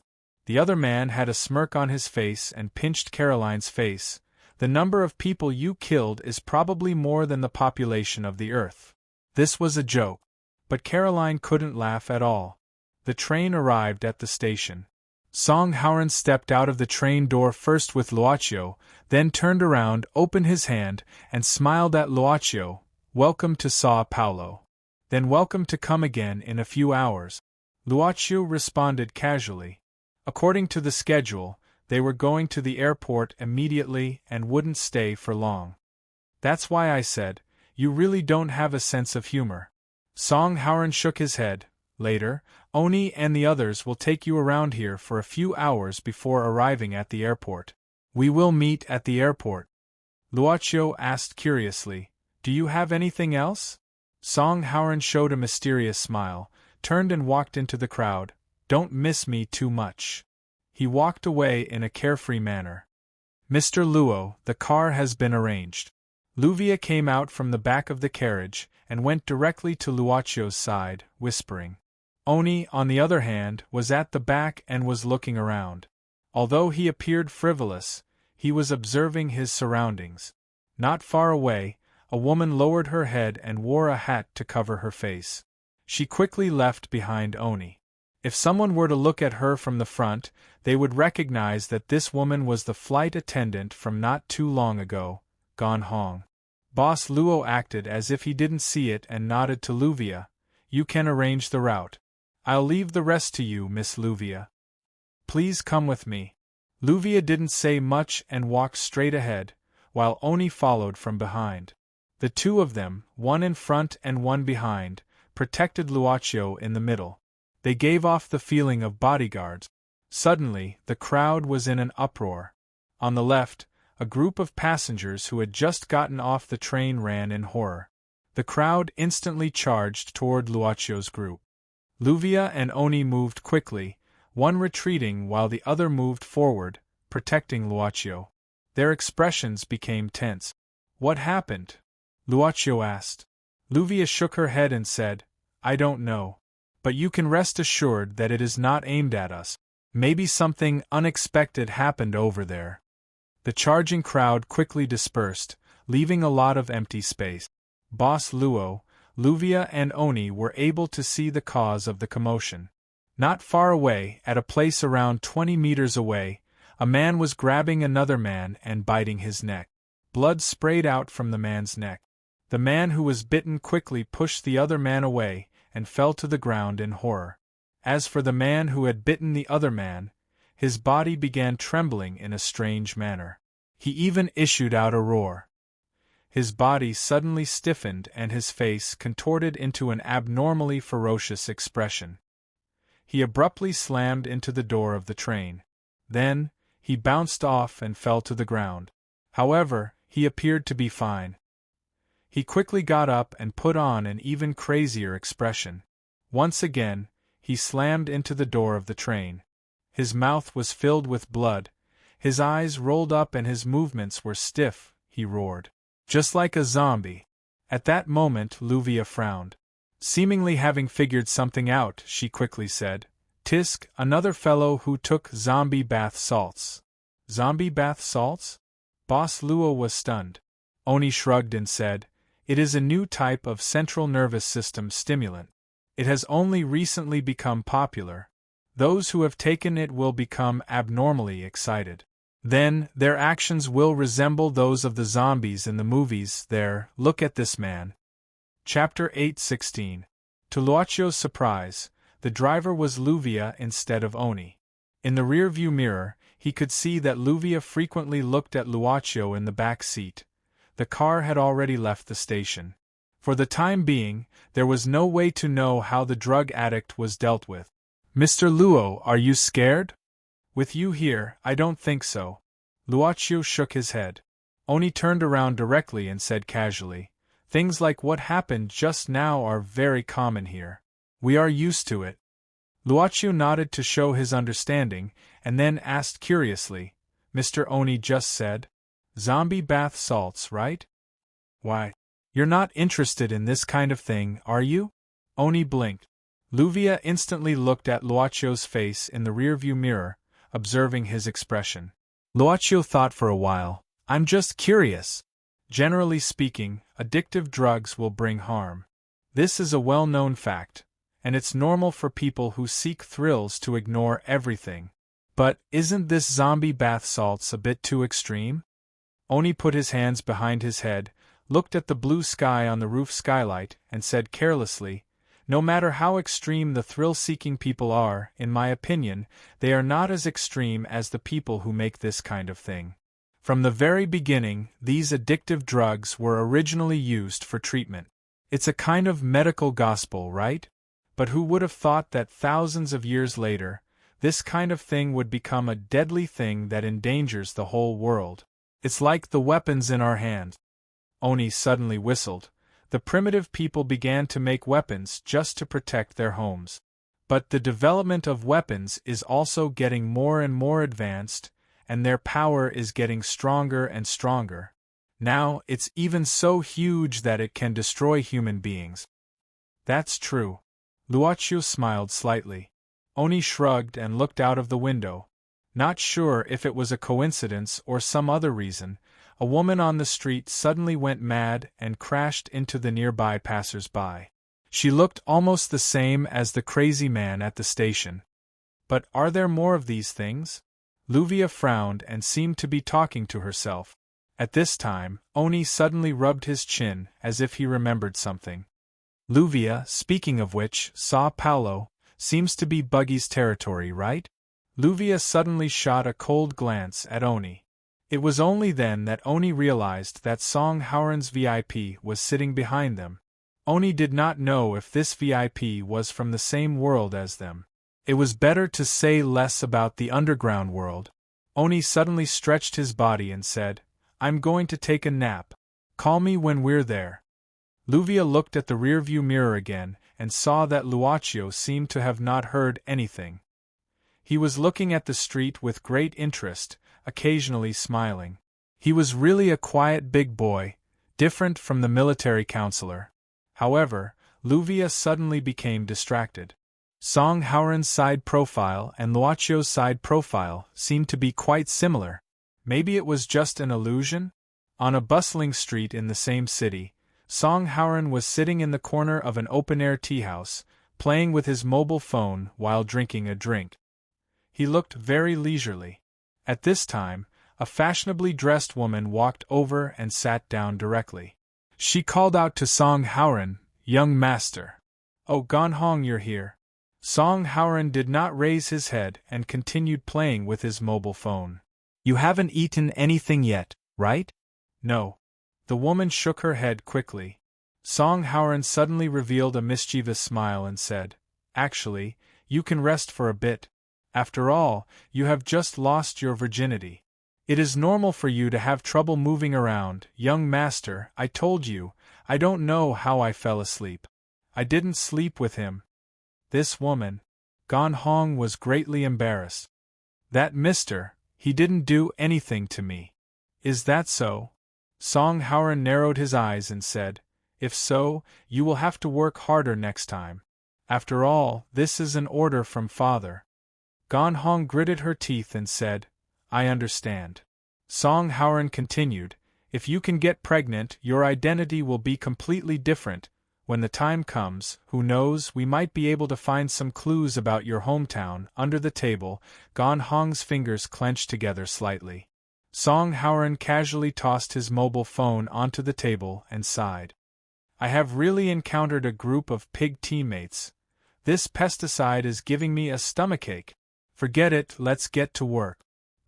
The other man had a smirk on his face and pinched Caroline's face. The number of people you killed is probably more than the population of the earth. This was a joke. But Caroline couldn't laugh at all. The train arrived at the station. Song Howren stepped out of the train door first with Luaccio, then turned around, opened his hand, and smiled at Luaccio. Welcome to Sao Paulo. Then welcome to come again in a few hours. Luaccio responded casually. According to the schedule, they were going to the airport immediately and wouldn't stay for long. That's why I said, you really don't have a sense of humor. Song Howren shook his head. Later, Oni and the others will take you around here for a few hours before arriving at the airport. We will meet at the airport. Luaccio asked curiously, Do you have anything else? Song Howren showed a mysterious smile, turned and walked into the crowd. Don't miss me too much. He walked away in a carefree manner. Mr. Luo, the car has been arranged. Luvia came out from the back of the carriage and went directly to Luocchio's side, whispering. Oni, on the other hand, was at the back and was looking around. Although he appeared frivolous, he was observing his surroundings. Not far away, a woman lowered her head and wore a hat to cover her face. She quickly left behind Oni. If someone were to look at her from the front, they would recognize that this woman was the flight attendant from not too long ago, Gone Hong. Boss Luo acted as if he didn't see it and nodded to Luvia. You can arrange the route. I'll leave the rest to you, Miss Luvia. Please come with me. Luvia didn't say much and walked straight ahead, while Oni followed from behind. The two of them, one in front and one behind, protected Luocchio in the middle. They gave off the feeling of bodyguards. Suddenly, the crowd was in an uproar. On the left, a group of passengers who had just gotten off the train ran in horror. The crowd instantly charged toward Luoccio's group. Luvia and Oni moved quickly, one retreating while the other moved forward, protecting Luocchio. Their expressions became tense. What happened? Luocchio asked. Luvia shook her head and said, I don't know. But you can rest assured that it is not aimed at us. Maybe something unexpected happened over there. The charging crowd quickly dispersed, leaving a lot of empty space. Boss Luo, Luvia and Oni were able to see the cause of the commotion. Not far away, at a place around 20 meters away, a man was grabbing another man and biting his neck. Blood sprayed out from the man's neck. The man who was bitten quickly pushed the other man away and fell to the ground in horror. As for the man who had bitten the other man, his body began trembling in a strange manner. He even issued out a roar. His body suddenly stiffened and his face contorted into an abnormally ferocious expression. He abruptly slammed into the door of the train. Then, he bounced off and fell to the ground. However, he appeared to be fine. He quickly got up and put on an even crazier expression. Once again, he slammed into the door of the train. His mouth was filled with blood, his eyes rolled up and his movements were stiff. He roared. Just like a zombie. At that moment, Luvia frowned. Seemingly having figured something out, she quickly said, Tisk, another fellow who took zombie bath salts. Zombie bath salts? Boss Luo was stunned. Oni shrugged and said, It is a new type of central nervous system stimulant. It has only recently become popular. Those who have taken it will become abnormally excited. Then, their actions will resemble those of the zombies in the movies. Look at this man. Chapter 8:16. To Luoccio's surprise, the driver was Luvia instead of Oni. In the rear-view mirror, he could see that Luvia frequently looked at Luocchio in the back seat. The car had already left the station. For the time being, there was no way to know how the drug addict was dealt with. Mr. Luo, are you scared? With you here, I don't think so. Luocchio shook his head. Oni turned around directly and said casually, Things like what happened just now are very common here. We are used to it. Luocchio nodded to show his understanding, and then asked curiously, Mr. Oni just said, zombie bath salts, right? Why? You're not interested in this kind of thing, are you? Oni blinked. Luvia instantly looked at Luoccio's face in the rearview mirror, observing his expression. Luocchio thought for a while. I'm just curious. Generally speaking, addictive drugs will bring harm. This is a well-known fact, and it's normal for people who seek thrills to ignore everything. But isn't this zombie bath salts a bit too extreme? Oni put his hands behind his head, looked at the blue sky on the roof skylight, and said carelessly, No matter how extreme the thrill-seeking people are, in my opinion, they are not as extreme as the people who make this kind of thing. From the very beginning, these addictive drugs were originally used for treatment. It's a kind of medical gospel, right? But who would have thought that thousands of years later, this kind of thing would become a deadly thing that endangers the whole world? It's like the weapons in our hands. Oni suddenly whistled. The primitive people began to make weapons just to protect their homes. But the development of weapons is also getting more and more advanced, and their power is getting stronger and stronger. Now, it's even so huge that it can destroy human beings. That's true. Luocio smiled slightly. Oni shrugged and looked out of the window. Not sure if it was a coincidence or some other reason, a woman on the street suddenly went mad and crashed into the nearby passers-by. She looked almost the same as the crazy man at the station. But are there more of these things? Luvia frowned and seemed to be talking to herself. At this time, Oni suddenly rubbed his chin as if he remembered something. Luvia, speaking of which, Sao Paulo seems to be Buggy's territory, right? Luvia suddenly shot a cold glance at Oni. It was only then that Oni realized that Song Howren's VIP was sitting behind them. Oni did not know if this VIP was from the same world as them. It was better to say less about the underground world. Oni suddenly stretched his body and said, "I'm going to take a nap. Call me when we're there." Luvia looked at the rearview mirror again and saw that Luocio seemed to have not heard anything. He was looking at the street with great interest, occasionally smiling. He was really a quiet big boy, different from the military counselor. However, Luvia suddenly became distracted. Song Howren's side profile and Luocio's side profile seemed to be quite similar. Maybe it was just an illusion? On a bustling street in the same city, Song Howren was sitting in the corner of an open-air teahouse, playing with his mobile phone while drinking a drink. He looked very leisurely. At this time, a fashionably dressed woman walked over and sat down directly. She called out to Song Howren, "Young master." "Oh, Gonhong, you're here." Song Howren did not raise his head and continued playing with his mobile phone. "You haven't eaten anything yet, right?" "No." The woman shook her head quickly. Song Howren suddenly revealed a mischievous smile and said, "Actually, you can rest for a bit. After all, you have just lost your virginity. It is normal for you to have trouble moving around, young master. I told you, I don't know how I fell asleep. I didn't sleep with him." This woman. Gonhong was greatly embarrassed. "That mister, he didn't do anything to me." "Is that so?" Song Howren narrowed his eyes and said, "If so, you will have to work harder next time. After all, this is an order from father." Gonhong gritted her teeth and said, "I understand." Song Howren continued, "If you can get pregnant, your identity will be completely different. When the time comes, who knows, we might be able to find some clues about your hometown." Under the table, Gonhong's fingers clenched together slightly. Song Howren casually tossed his mobile phone onto the table and sighed. "I have really encountered a group of pig teammates. This pesticide is giving me a stomachache. Forget it, let's get to work.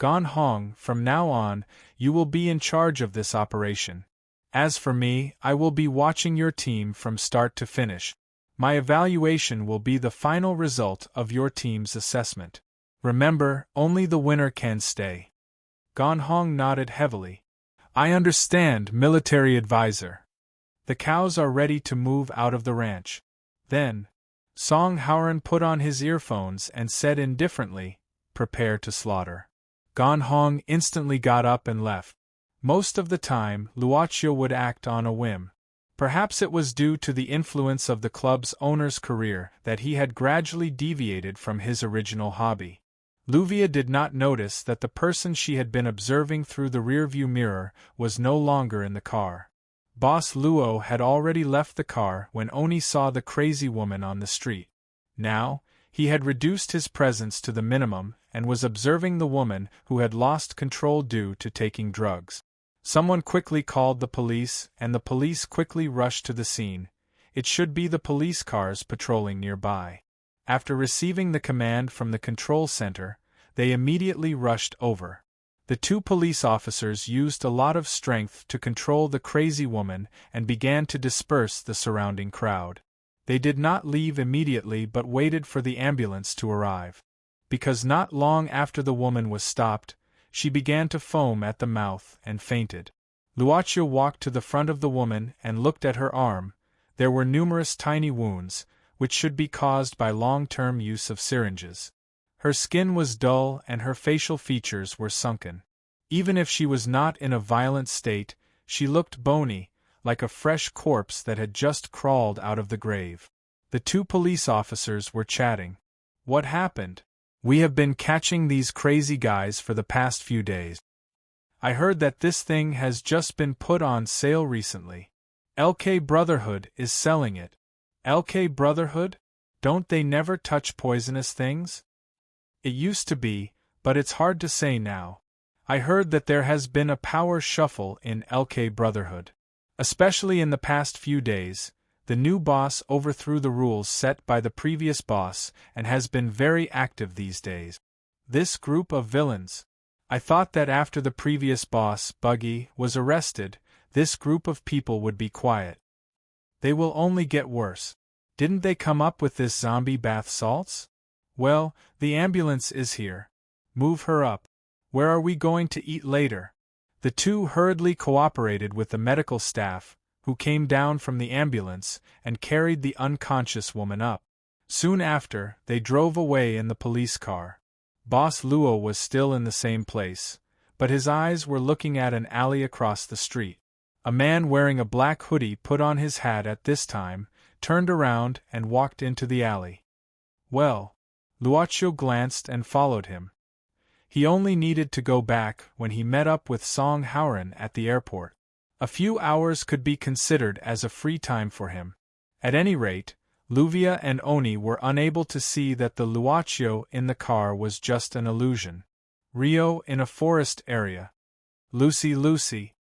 Gonhong, from now on, you will be in charge of this operation. As for me, I will be watching your team from start to finish. My evaluation will be the final result of your team's assessment. Remember, only the winner can stay." Gonhong nodded heavily. "I understand, military advisor. The cows are ready to move out of the ranch." Then, Song Howren put on his earphones and said indifferently, "Prepare to slaughter." Gonhong instantly got up and left. Most of the time, Luocio would act on a whim. Perhaps it was due to the influence of the club's owner's career that he had gradually deviated from his original hobby. Luvia did not notice that the person she had been observing through the rearview mirror was no longer in the car. Boss Luo had already left the car when Oni saw the crazy woman on the street. Now, he had reduced his presence to the minimum and was observing the woman who had lost control due to taking drugs. Someone quickly called the police, and the police quickly rushed to the scene. It should be the police cars patrolling nearby. After receiving the command from the control center, they immediately rushed over. The two police officers used a lot of strength to control the crazy woman and began to disperse the surrounding crowd. They did not leave immediately but waited for the ambulance to arrive. Because not long after the woman was stopped, she began to foam at the mouth and fainted. Luocio walked to the front of the woman and looked at her arm. There were numerous tiny wounds, which should be caused by long-term use of syringes. Her skin was dull and her facial features were sunken. Even if she was not in a violent state, she looked bony, like a fresh corpse that had just crawled out of the grave. The two police officers were chatting. "What happened?" "We have been catching these crazy guys for the past few days. I heard that this thing has just been put on sale recently. LK Brotherhood is selling it." "LK Brotherhood? Don't they never touch poisonous things?" "It used to be, but it's hard to say now. I heard that there has been a power shuffle in LK Brotherhood. Especially in the past few days, the new boss overthrew the rules set by the previous boss and has been very active these days. This group of villains. I thought that after the previous boss, Buggy, was arrested, this group of people would be quiet. They will only get worse. Didn't they come up with this zombie bath salts? Well, the ambulance is here. Move her up. Where are we going to eat later?" The two hurriedly cooperated with the medical staff, who came down from the ambulance and carried the unconscious woman up. Soon after, they drove away in the police car. Boss Luo was still in the same place, but his eyes were looking at an alley across the street. A man wearing a black hoodie put on his hat at this time, turned around and walked into the alley. "Well," Luocho glanced and followed him. He only needed to go back when he met up with Song Haoran at the airport. A few hours could be considered as a free time for him. At any rate, Luvia and Oni were unable to see that the Luocho in the car was just an illusion. Rio in a forest area. Lucy.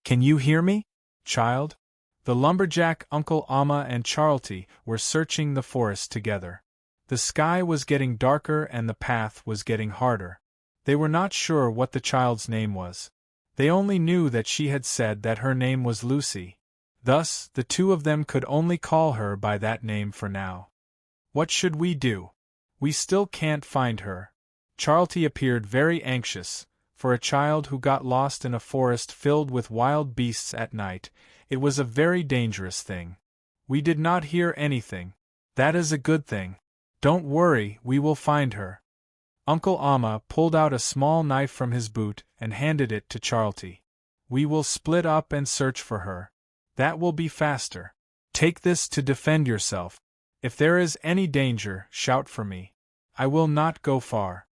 "Can you hear me, child?" The lumberjack Uncle Amma and Charlty were searching the forest together. The sky was getting darker and the path was getting harder. They were not sure what the child's name was. They only knew that she had said that her name was Lucy. Thus, the two of them could only call her by that name for now. "What should we do? We still can't find her." Charlty appeared very anxious. For a child who got lost in a forest filled with wild beasts at night, it was a very dangerous thing. "We did not hear anything. That is a good thing. Don't worry, we will find her." Uncle Amma pulled out a small knife from his boot and handed it to Charlty. "We will split up and search for her. That will be faster. Take this to defend yourself. If there is any danger, shout for me. I will not go far.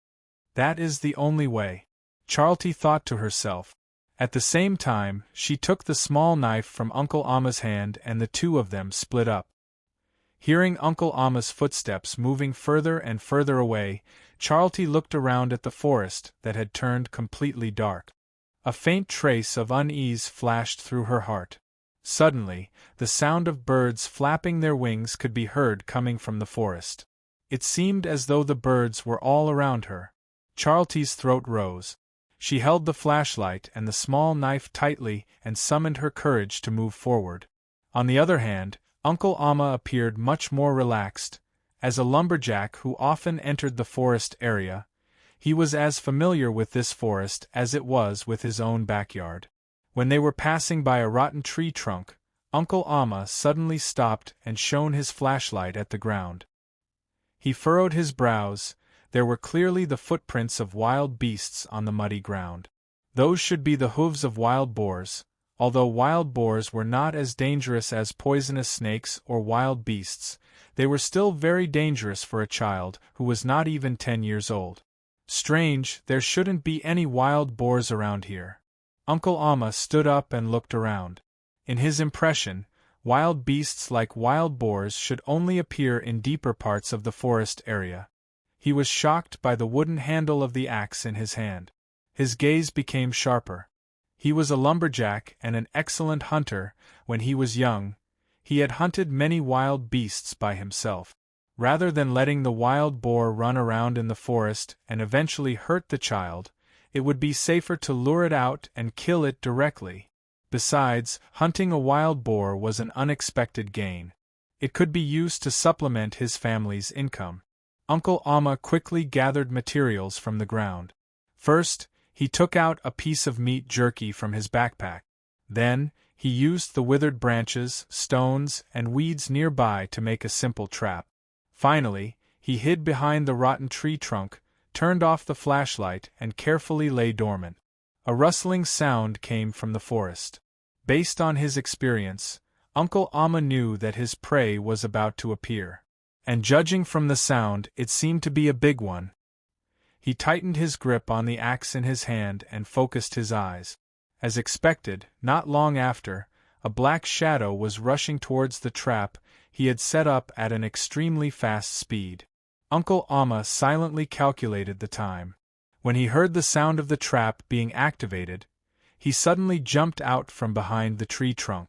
That is the only way," Charlty thought to herself. At the same time, she took the small knife from Uncle Amma's hand and the two of them split up. Hearing Uncle Amma's footsteps moving further and further away, Charlty looked around at the forest that had turned completely dark. A faint trace of unease flashed through her heart. Suddenly, the sound of birds flapping their wings could be heard coming from the forest. It seemed as though the birds were all around her. Charlty's throat rose. She held the flashlight and the small knife tightly and summoned her courage to move forward. On the other hand, Uncle Amma appeared much more relaxed. As a lumberjack who often entered the forest area, he was as familiar with this forest as it was with his own backyard. When they were passing by a rotten tree trunk, Uncle Amma suddenly stopped and shone his flashlight at the ground. He furrowed his brows. There were clearly the footprints of wild beasts on the muddy ground. Those should be the hooves of wild boars. Although wild boars were not as dangerous as poisonous snakes or wild beasts, they were still very dangerous for a child who was not even 10 years old. Strange, there shouldn't be any wild boars around here. Uncle Amma stood up and looked around. In his impression, wild beasts like wild boars should only appear in deeper parts of the forest area. He was shocked by the wooden handle of the axe in his hand. His gaze became sharper. He was a lumberjack and an excellent hunter. When he was young, he had hunted many wild beasts by himself. Rather than letting the wild boar run around in the forest and eventually hurt the child, it would be safer to lure it out and kill it directly. Besides, hunting a wild boar was an unexpected gain. It could be used to supplement his family's income. Uncle Amma quickly gathered materials from the ground. First, he took out a piece of meat jerky from his backpack. Then, he used the withered branches, stones, and weeds nearby to make a simple trap. Finally, He hid behind the rotten tree trunk, turned off the flashlight, and carefully lay dormant. A rustling sound came from the forest. Based on his experience, Uncle Amma knew that his prey was about to appear. And judging from the sound, it seemed to be a big one. He tightened his grip on the axe in his hand and focused his eyes. As expected, not long after, a black shadow was rushing towards the trap he had set up at an extremely fast speed. Uncle Amma silently calculated the time. When he heard the sound of the trap being activated, he suddenly jumped out from behind the tree trunk.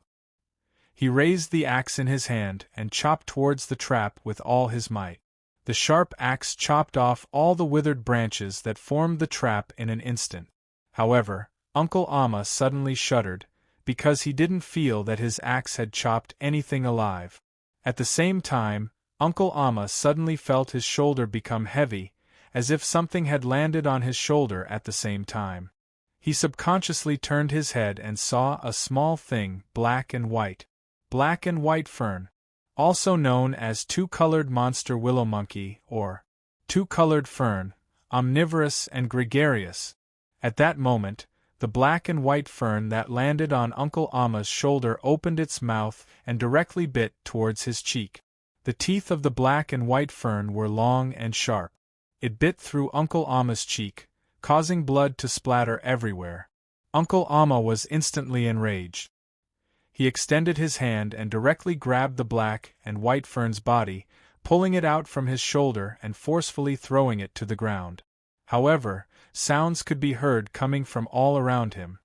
He raised the axe in his hand and chopped towards the trap with all his might. The sharp axe chopped off all the withered branches that formed the trap in an instant. However, Uncle Amma suddenly shuddered, because he didn't feel that his axe had chopped anything alive. At the same time, Uncle Amma suddenly felt his shoulder become heavy, as if something had landed on his shoulder at the same time. He subconsciously turned his head and saw a small thing, black and white. Black and white fern, also known as two-colored monster willow monkey or two-colored fern, omnivorous and gregarious. At that moment, the black and white fern that landed on Uncle Amma's shoulder opened its mouth and directly bit towards his cheek. The teeth of the black and white fern were long and sharp. It bit through Uncle Amma's cheek, causing blood to splatter everywhere. Uncle Amma was instantly enraged. He extended his hand and directly grabbed the black and white fern's body, pulling it out from his shoulder and forcefully throwing it to the ground. However, sounds could be heard coming from all around him.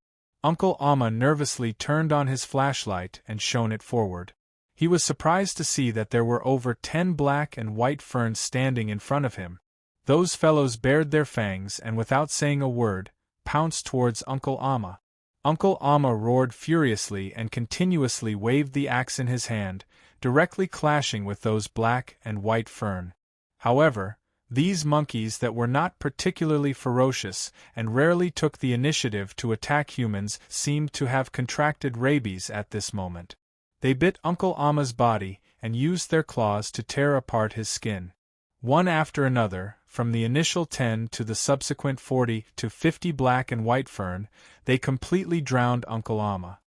Uncle Amma nervously turned on his flashlight and shone it forward. He was surprised to see that there were over 10 black and white ferns standing in front of him. Those fellows bared their fangs and without saying a word, pounced towards Uncle Amma. Uncle Amma roared furiously and continuously waved the axe in his hand, directly clashing with those black and white fern. However, these monkeys that were not particularly ferocious and rarely took the initiative to attack humans seemed to have contracted rabies at this moment. They bit Uncle Amma's body and used their claws to tear apart his skin. One after another, from the initial 10 to the subsequent 40 to 50 black and white fern, they completely drowned Uncle Amma.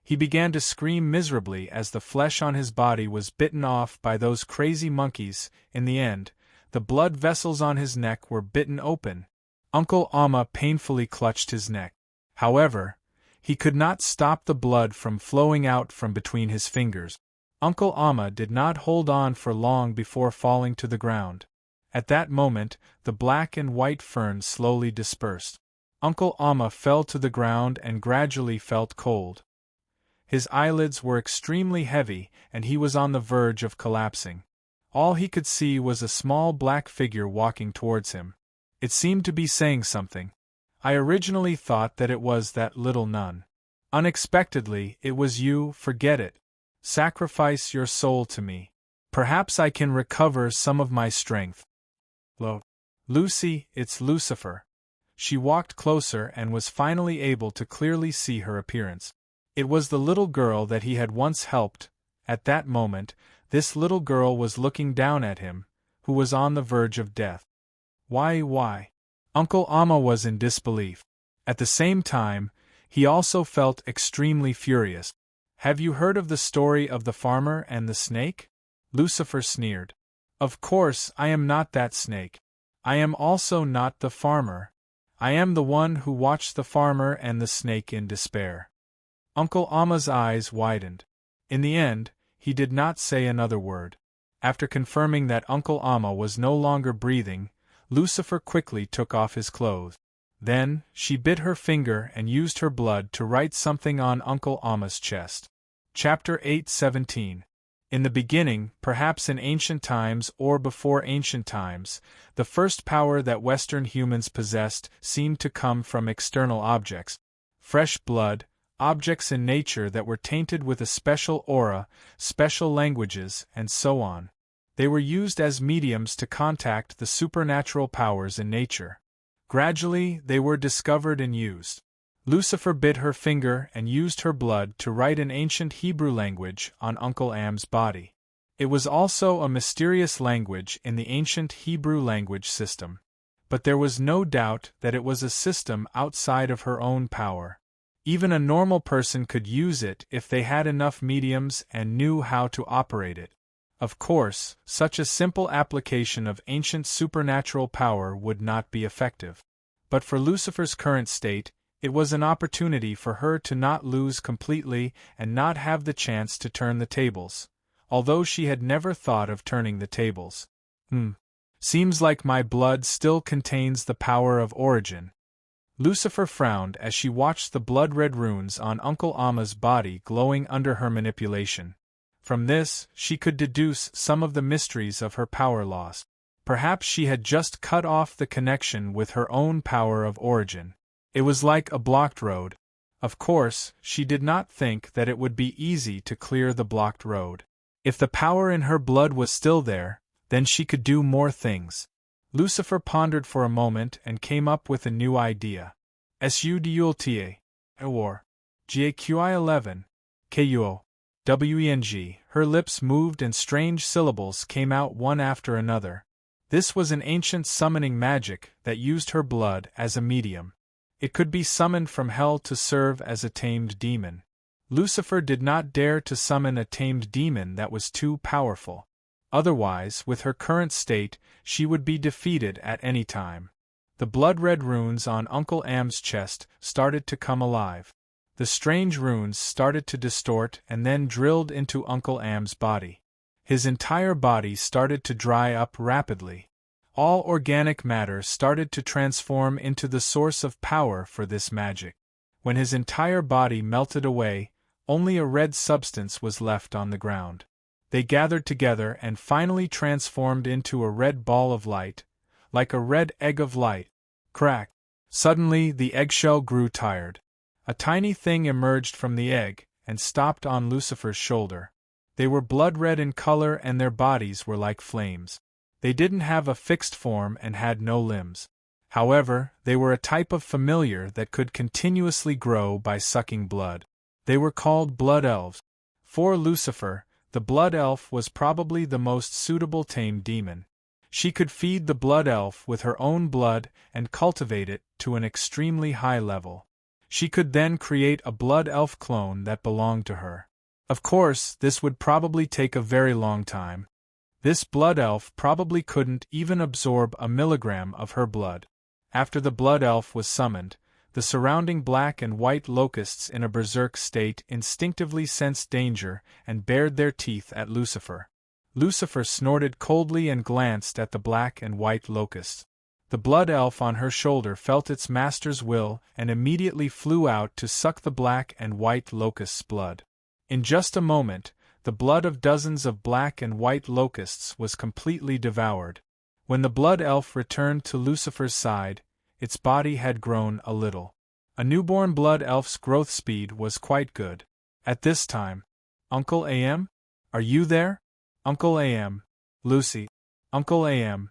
He began to scream miserably as the flesh on his body was bitten off by those crazy monkeys. In the end, the blood vessels on his neck were bitten open. Uncle Amma painfully clutched his neck. However, he could not stop the blood from flowing out from between his fingers. Uncle Amma did not hold on for long before falling to the ground. At that moment, the black and white fern slowly dispersed. Uncle Amma fell to the ground and gradually felt cold. His eyelids were extremely heavy and he was on the verge of collapsing. All he could see was a small black figure walking towards him. It seemed to be saying something. I originally thought that it was that little nun. Unexpectedly, it was you. Forget it. Sacrifice your soul to me. Perhaps I can recover some of my strength. Lucy, it's Lucifer. She walked closer and was finally able to clearly see her appearance. It was the little girl that he had once helped. At that moment, this little girl was looking down at him, who was on the verge of death. Why? Uncle Amma was in disbelief. At the same time, he also felt extremely furious. Have you heard of the story of the farmer and the snake? Lucifer sneered. Of course, I am not that snake. I am also not the farmer. I am the one who watched the farmer and the snake in despair. Uncle Amma's eyes widened. In the end, he did not say another word. After confirming that Uncle Amma was no longer breathing, Lucifer quickly took off his clothes. Then, she bit her finger and used her blood to write something on Uncle Amma's chest. Chapter 8:17. In the beginning, perhaps in ancient times or before ancient times, the first power that Western humans possessed seemed to come from external objects. Fresh blood, objects in nature that were tainted with a special aura, special languages, and so on. They were used as mediums to contact the supernatural powers in nature. Gradually, they were discovered and used. Lucifer bit her finger and used her blood to write an ancient Hebrew language on Uncle Am's body. It was also a mysterious language in the ancient Hebrew language system. But there was no doubt that it was a system outside of her own power. Even a normal person could use it if they had enough mediums and knew how to operate it. Of course, such a simple application of ancient supernatural power would not be effective. But for Lucifer's current state, it was an opportunity for her to not lose completely and not have the chance to turn the tables, although she had never thought of turning the tables. Seems like my blood still contains the power of origin. Lucifer frowned as she watched the blood-red runes on Uncle Amma's body glowing under her manipulation. From this, she could deduce some of the mysteries of her power loss. Perhaps she had just cut off the connection with her own power of origin. It was like a blocked road. Of course, she did not think that it would be easy to clear the blocked road. If the power in her blood was still there, then she could do more things. Lucifer pondered for a moment and came up with a new idea. Sudulta, or Gaqi11, Kuo, Weng. Her lips moved and strange syllables came out one after another. This was an ancient summoning magic that used her blood as a medium. It could be summoned from hell to serve as a tamed demon. Lucifer did not dare to summon a tamed demon that was too powerful. Otherwise, with her current state, she would be defeated at any time. The blood-red runes on Uncle Am's chest started to come alive. The strange runes started to distort and then drilled into Uncle Am's body. His entire body started to dry up rapidly. All organic matter started to transform into the source of power for this magic. When his entire body melted away, only a red substance was left on the ground. They gathered together and finally transformed into a red ball of light, like a red egg of light. Crack! Suddenly the eggshell grew tired. A tiny thing emerged from the egg and stopped on Lucifer's shoulder. They were blood-red in color and their bodies were like flames. They didn't have a fixed form and had no limbs. However, they were a type of familiar that could continuously grow by sucking blood. They were called blood elves. For Lucifer, the blood elf was probably the most suitable tame demon. She could feed the blood elf with her own blood and cultivate it to an extremely high level. She could then create a blood elf clone that belonged to her. Of course, this would probably take a very long time. This blood elf probably couldn't even absorb a milligram of her blood. After the blood elf was summoned, the surrounding black and white locusts in a berserk state instinctively sensed danger and bared their teeth at Lucifer. Lucifer snorted coldly and glanced at the black and white locusts. The blood elf on her shoulder felt its master's will and immediately flew out to suck the black and white locust's blood. In just a moment, the blood of dozens of black and white locusts was completely devoured. When the blood elf returned to Lucifer's side, its body had grown a little. A newborn blood elf's growth speed was quite good. At this time, Uncle Am? Are you there? Uncle Am. Lucy. Uncle Am.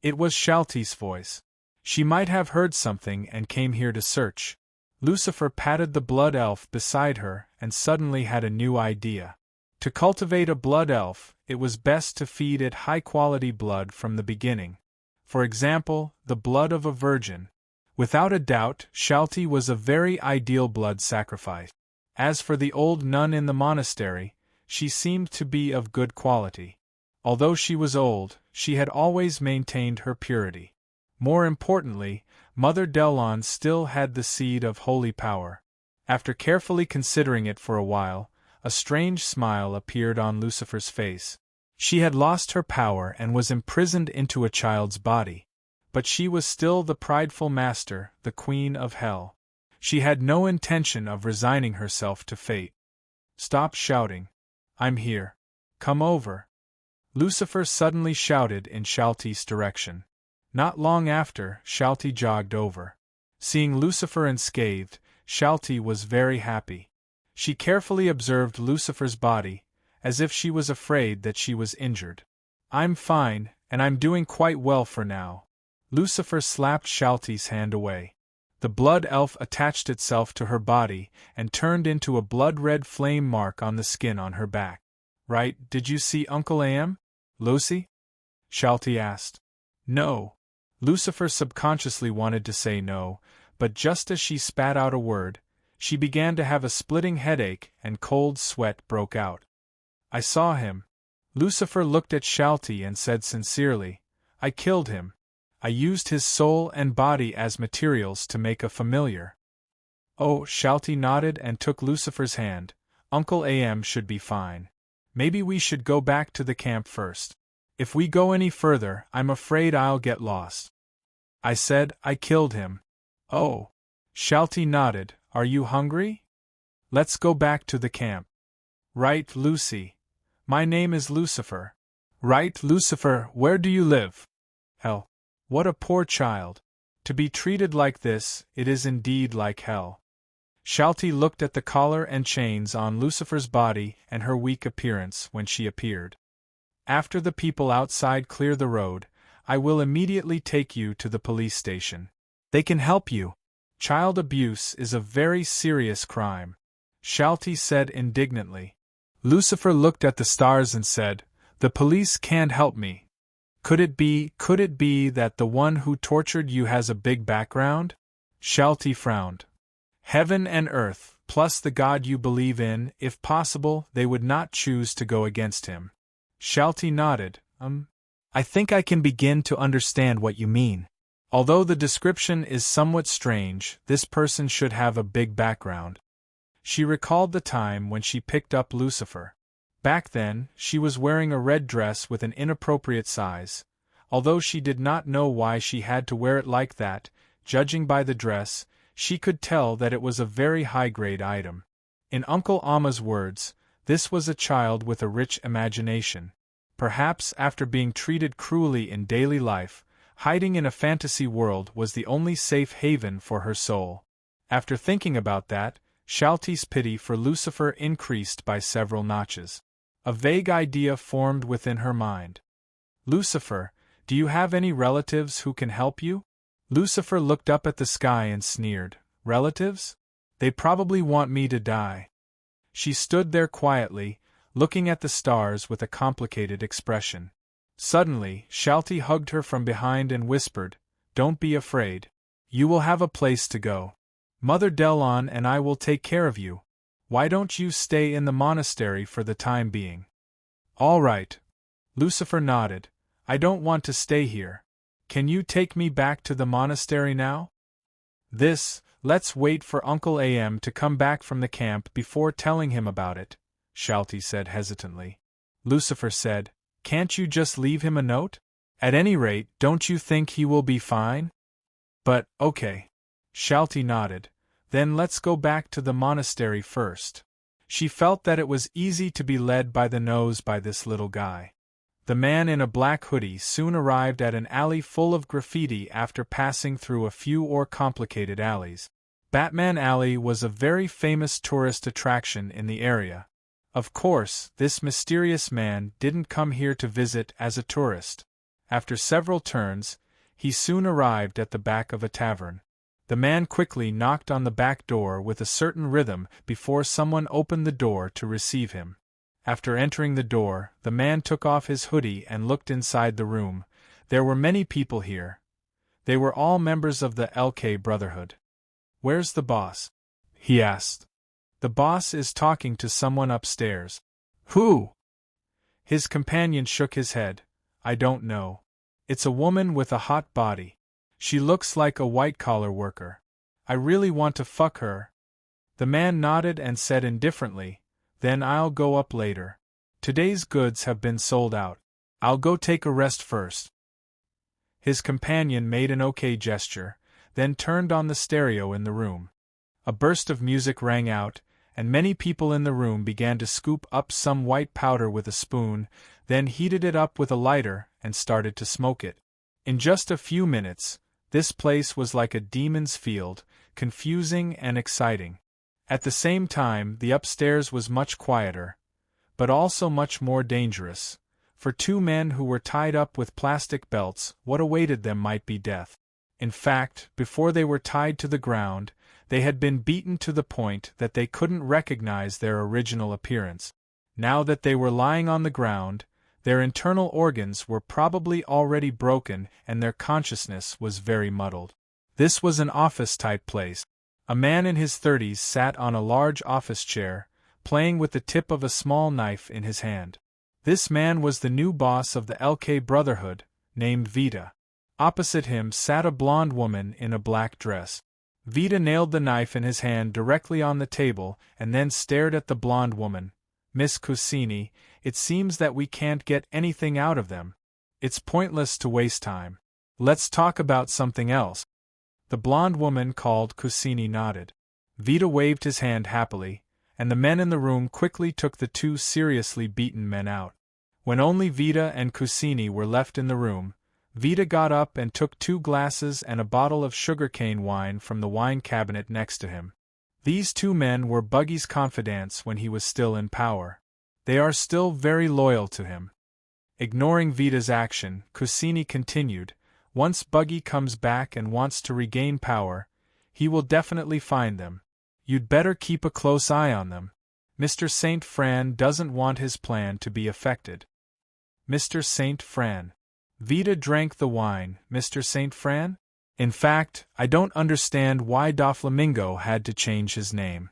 It was Shalti's voice. She might have heard something and came here to search. Lucifer patted the blood elf beside her and suddenly had a new idea. To cultivate a blood elf, it was best to feed it high-quality blood from the beginning. For example, the blood of a virgin. Without a doubt, Shalti was a very ideal blood sacrifice. As for the old nun in the monastery, she seemed to be of good quality. Although she was old, she had always maintained her purity. More importantly, Mother Delon still had the seed of holy power. After carefully considering it for a while, a strange smile appeared on Lucifer's face. She had lost her power and was imprisoned into a child's body. But she was still the prideful master, the queen of hell. She had no intention of resigning herself to fate. Stop shouting. I'm here. Come over. Lucifer suddenly shouted in Shalti's direction. Not long after, Shalti jogged over. Seeing Lucifer unscathed, Shalti was very happy. She carefully observed Lucifer's body, as if she was afraid that she was injured. I'm fine, and I'm doing quite well for now. Lucifer slapped Shalti's hand away. The blood elf attached itself to her body and turned into a blood-red flame mark on the skin on her back. right? Did you see Uncle Am, Lucy? Shalty asked. No. Lucifer subconsciously wanted to say no, but just as she spat out a word, she began to have a splitting headache and cold sweat broke out. I saw him. Lucifer looked at Shalty and said sincerely, I killed him. I used his soul and body as materials to make a familiar. Oh, Shalty nodded and took Lucifer's hand. Uncle Am should be fine. Maybe we should go back to the camp first. If we go any further, I'm afraid I'll get lost. I said, I killed him. Oh. Shalty nodded. Are you hungry? Let's go back to the camp. Right, Lucy. My name is Lucifer. Right, Lucifer, where do you live? Hell. What a poor child. To be treated like this, it is indeed like hell. Shalty looked at the collar and chains on Lucifer's body and her weak appearance when she appeared. After the people outside clear the road, I will immediately take you to the police station. They can help you. Child abuse is a very serious crime, Shalty said indignantly. Lucifer looked at the stars and said, The police can't help me. Could it be that the one who tortured you has a big background? Shalty frowned. Heaven and earth, plus the God you believe in, if possible, they would not choose to go against him. Shalty nodded. I think I can begin to understand what you mean. Although the description is somewhat strange, this person should have a big background. She recalled the time when she picked up Lucifer. Back then, she was wearing a red dress with an inappropriate size. Although she did not know why she had to wear it like that, judging by the dress, she could tell that it was a very high-grade item. In Uncle Amma's words, this was a child with a rich imagination. Perhaps after being treated cruelly in daily life, hiding in a fantasy world was the only safe haven for her soul. After thinking about that, Shalty's pity for Lucifer increased by several notches. A vague idea formed within her mind. Lucifer, do you have any relatives who can help you? Lucifer looked up at the sky and sneered. Relatives? They probably want me to die. She stood there quietly, looking at the stars with a complicated expression. Suddenly, Shalty hugged her from behind and whispered, Don't be afraid. You will have a place to go. Mother Delon and I will take care of you. Why don't you stay in the monastery for the time being? All right. Lucifer nodded. I don't want to stay here. Can you take me back to the monastery now? Let's wait for Uncle Am to come back from the camp before telling him about it, Shalty said hesitantly. Lucifer said, Can't you just leave him a note? At any rate, don't you think he will be fine? But, okay. Shalty nodded. Then let's go back to the monastery first. She felt that it was easy to be led by the nose by this little guy. The man in a black hoodie soon arrived at an alley full of graffiti after passing through a few more complicated alleys. Batman Alley was a very famous tourist attraction in the area. Of course, this mysterious man didn't come here to visit as a tourist. After several turns, he soon arrived at the back of a tavern. The man quickly knocked on the back door with a certain rhythm before someone opened the door to receive him. After entering the door, the man took off his hoodie and looked inside the room. There were many people here. They were all members of the LK Brotherhood. Where's the boss? He asked. The boss is talking to someone upstairs. Who? His companion shook his head. I don't know. It's a woman with a hot body. She looks like a white-collar worker. I really want to fuck her. The man nodded and said indifferently, Then I'll go up later. Today's goods have been sold out. I'll go take a rest first. His companion made an okay gesture, then turned on the stereo in the room. A burst of music rang out, and many people in the room began to scoop up some white powder with a spoon, then heated it up with a lighter and started to smoke it. In just a few minutes, this place was like a demon's field, confusing and exciting. At the same time, the upstairs was much quieter, but also much more dangerous. For two men who were tied up with plastic belts, what awaited them might be death. In fact, before they were tied to the ground, they had been beaten to the point that they couldn't recognize their original appearance. Now that they were lying on the ground, their internal organs were probably already broken and their consciousness was very muddled. This was an office-type place. A man in his 30s sat on a large office chair, playing with the tip of a small knife in his hand. This man was the new boss of the LK Brotherhood, named Vita. Opposite him sat a blonde woman in a black dress. Vita nailed the knife in his hand directly on the table and then stared at the blonde woman. "Miss Cucini, it seems that we can't get anything out of them. It's pointless to waste time. Let's talk about something else." The blonde woman called Cucini nodded. Vita waved his hand happily, and the men in the room quickly took the two seriously beaten men out. When only Vita and Cucini were left in the room, Vita got up and took 2 glasses and a bottle of sugarcane wine from the wine cabinet next to him. These 2 men were Buggy's confidants when he was still in power. They are still very loyal to him. Ignoring Vita's action, Cucini continued, "Once Buggy comes back and wants to regain power, he will definitely find them. You'd better keep a close eye on them. Mr. Saint Fran doesn't want his plan to be affected." Mr. Saint Fran. Vita drank the wine. Mr. Saint Fran? In fact, I don't understand why Doflamingo had to change his name.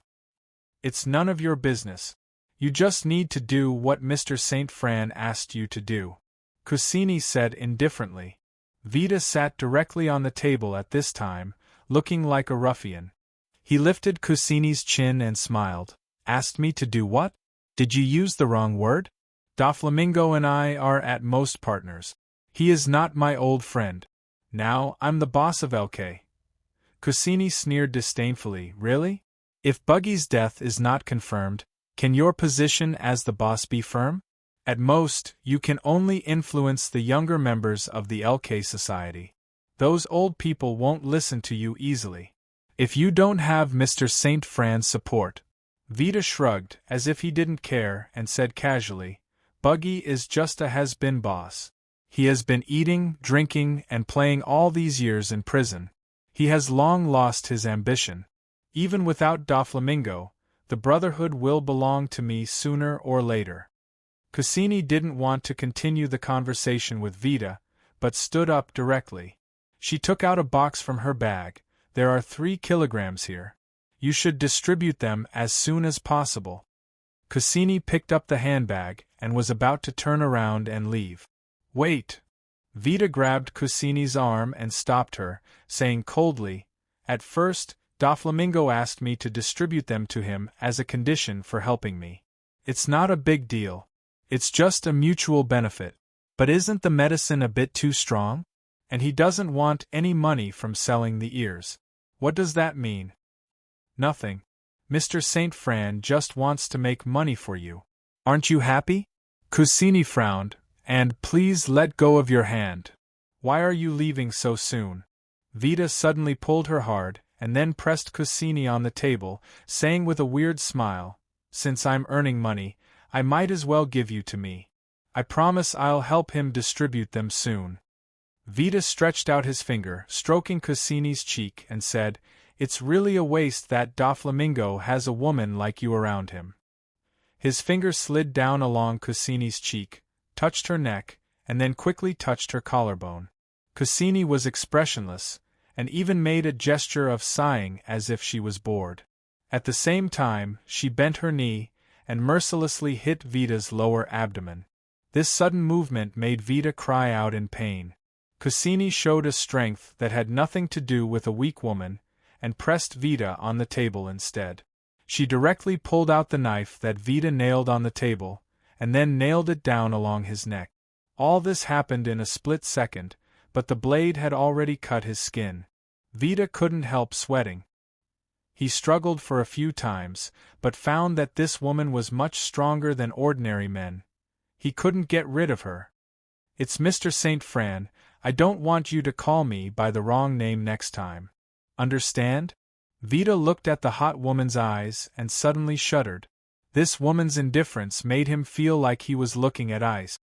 It's none of your business. You just need to do what Mr. Saint Fran asked you to do, Cucini said indifferently. Vita sat directly on the table at this time, looking like a ruffian. He lifted Cucini's chin and smiled. "Asked me to do what? Did you use the wrong word? Doflamingo and I are at most partners. He is not my old friend. Now, I'm the boss of LK. Cucini sneered disdainfully. "Really? If Buggy's death is not confirmed, can your position as the boss be firm? At most, you can only influence the younger members of the LK society. Those old people won't listen to you easily. If you don't have Mr. Saint Fran's support." Vita shrugged, as if he didn't care, and said casually, "Buggy is just a has-been boss. He has been eating, drinking, and playing all these years in prison. He has long lost his ambition. Even without Doflamingo, the Brotherhood will belong to me sooner or later." Cucini didn't want to continue the conversation with Vita, but stood up directly. She took out a box from her bag. "There are 3 kilograms here. You should distribute them as soon as possible." Cucini picked up the handbag and was about to turn around and leave. "Wait!" Vita grabbed Cucini's arm and stopped her, saying coldly, "At first, Doflamingo asked me to distribute them to him as a condition for helping me. It's not a big deal. It's just a mutual benefit. But isn't the medicine a bit too strong? And he doesn't want any money from selling the ears. What does that mean?" "Nothing. Mr. Saint Fran just wants to make money for you. Aren't you happy?" Cucini frowned. "And please let go of your hand. Why are you leaving so soon?" Vita suddenly pulled her hard, and then pressed Cucini on the table, saying with a weird smile, "Since I'm earning money, I might as well give you to me. I promise I'll help him distribute them soon." Vita stretched out his finger, stroking Cucini's cheek, and said, "It's really a waste that Doflamingo has a woman like you around him." His finger slid down along Cucini's cheek, touched her neck, and then quickly touched her collarbone. Cucini was expressionless, and even made a gesture of sighing as if she was bored. At the same time, she bent her knee, and mercilessly hit Vita's lower abdomen. This sudden movement made Vita cry out in pain. Cucini showed a strength that had nothing to do with a weak woman, and pressed Vita on the table instead. She directly pulled out the knife that Vita nailed on the table, and then nailed it down along his neck. All this happened in a split second, but the blade had already cut his skin. Vita couldn't help sweating. He struggled for a few times, but found that this woman was much stronger than ordinary men. He couldn't get rid of her. "It's Mr. Saint Fran, I don't want you to call me by the wrong name next time. Understand?" Vita looked at the hot woman's eyes and suddenly shuddered. This woman's indifference made him feel like he was looking at ice.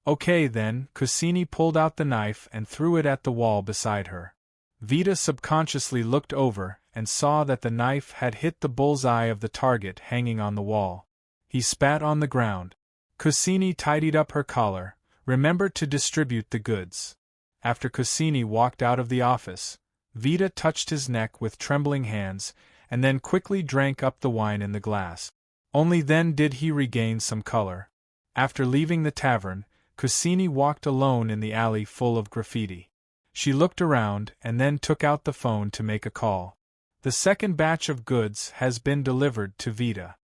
"Okay then." Cucini pulled out the knife and threw it at the wall beside her. Vita subconsciously looked over and saw that the knife had hit the bull's eye of the target hanging on the wall. He spat on the ground. Cassini tidied up her collar. Remember to distribute the goods. After Cassini walked out of the office, Vita touched his neck with trembling hands, and then quickly drank up the wine in the glass. Only then did he regain some color. After leaving the tavern, Cassini walked alone in the alley full of graffiti. She looked around and then took out the phone to make a call. The second batch of goods has been delivered to Vita.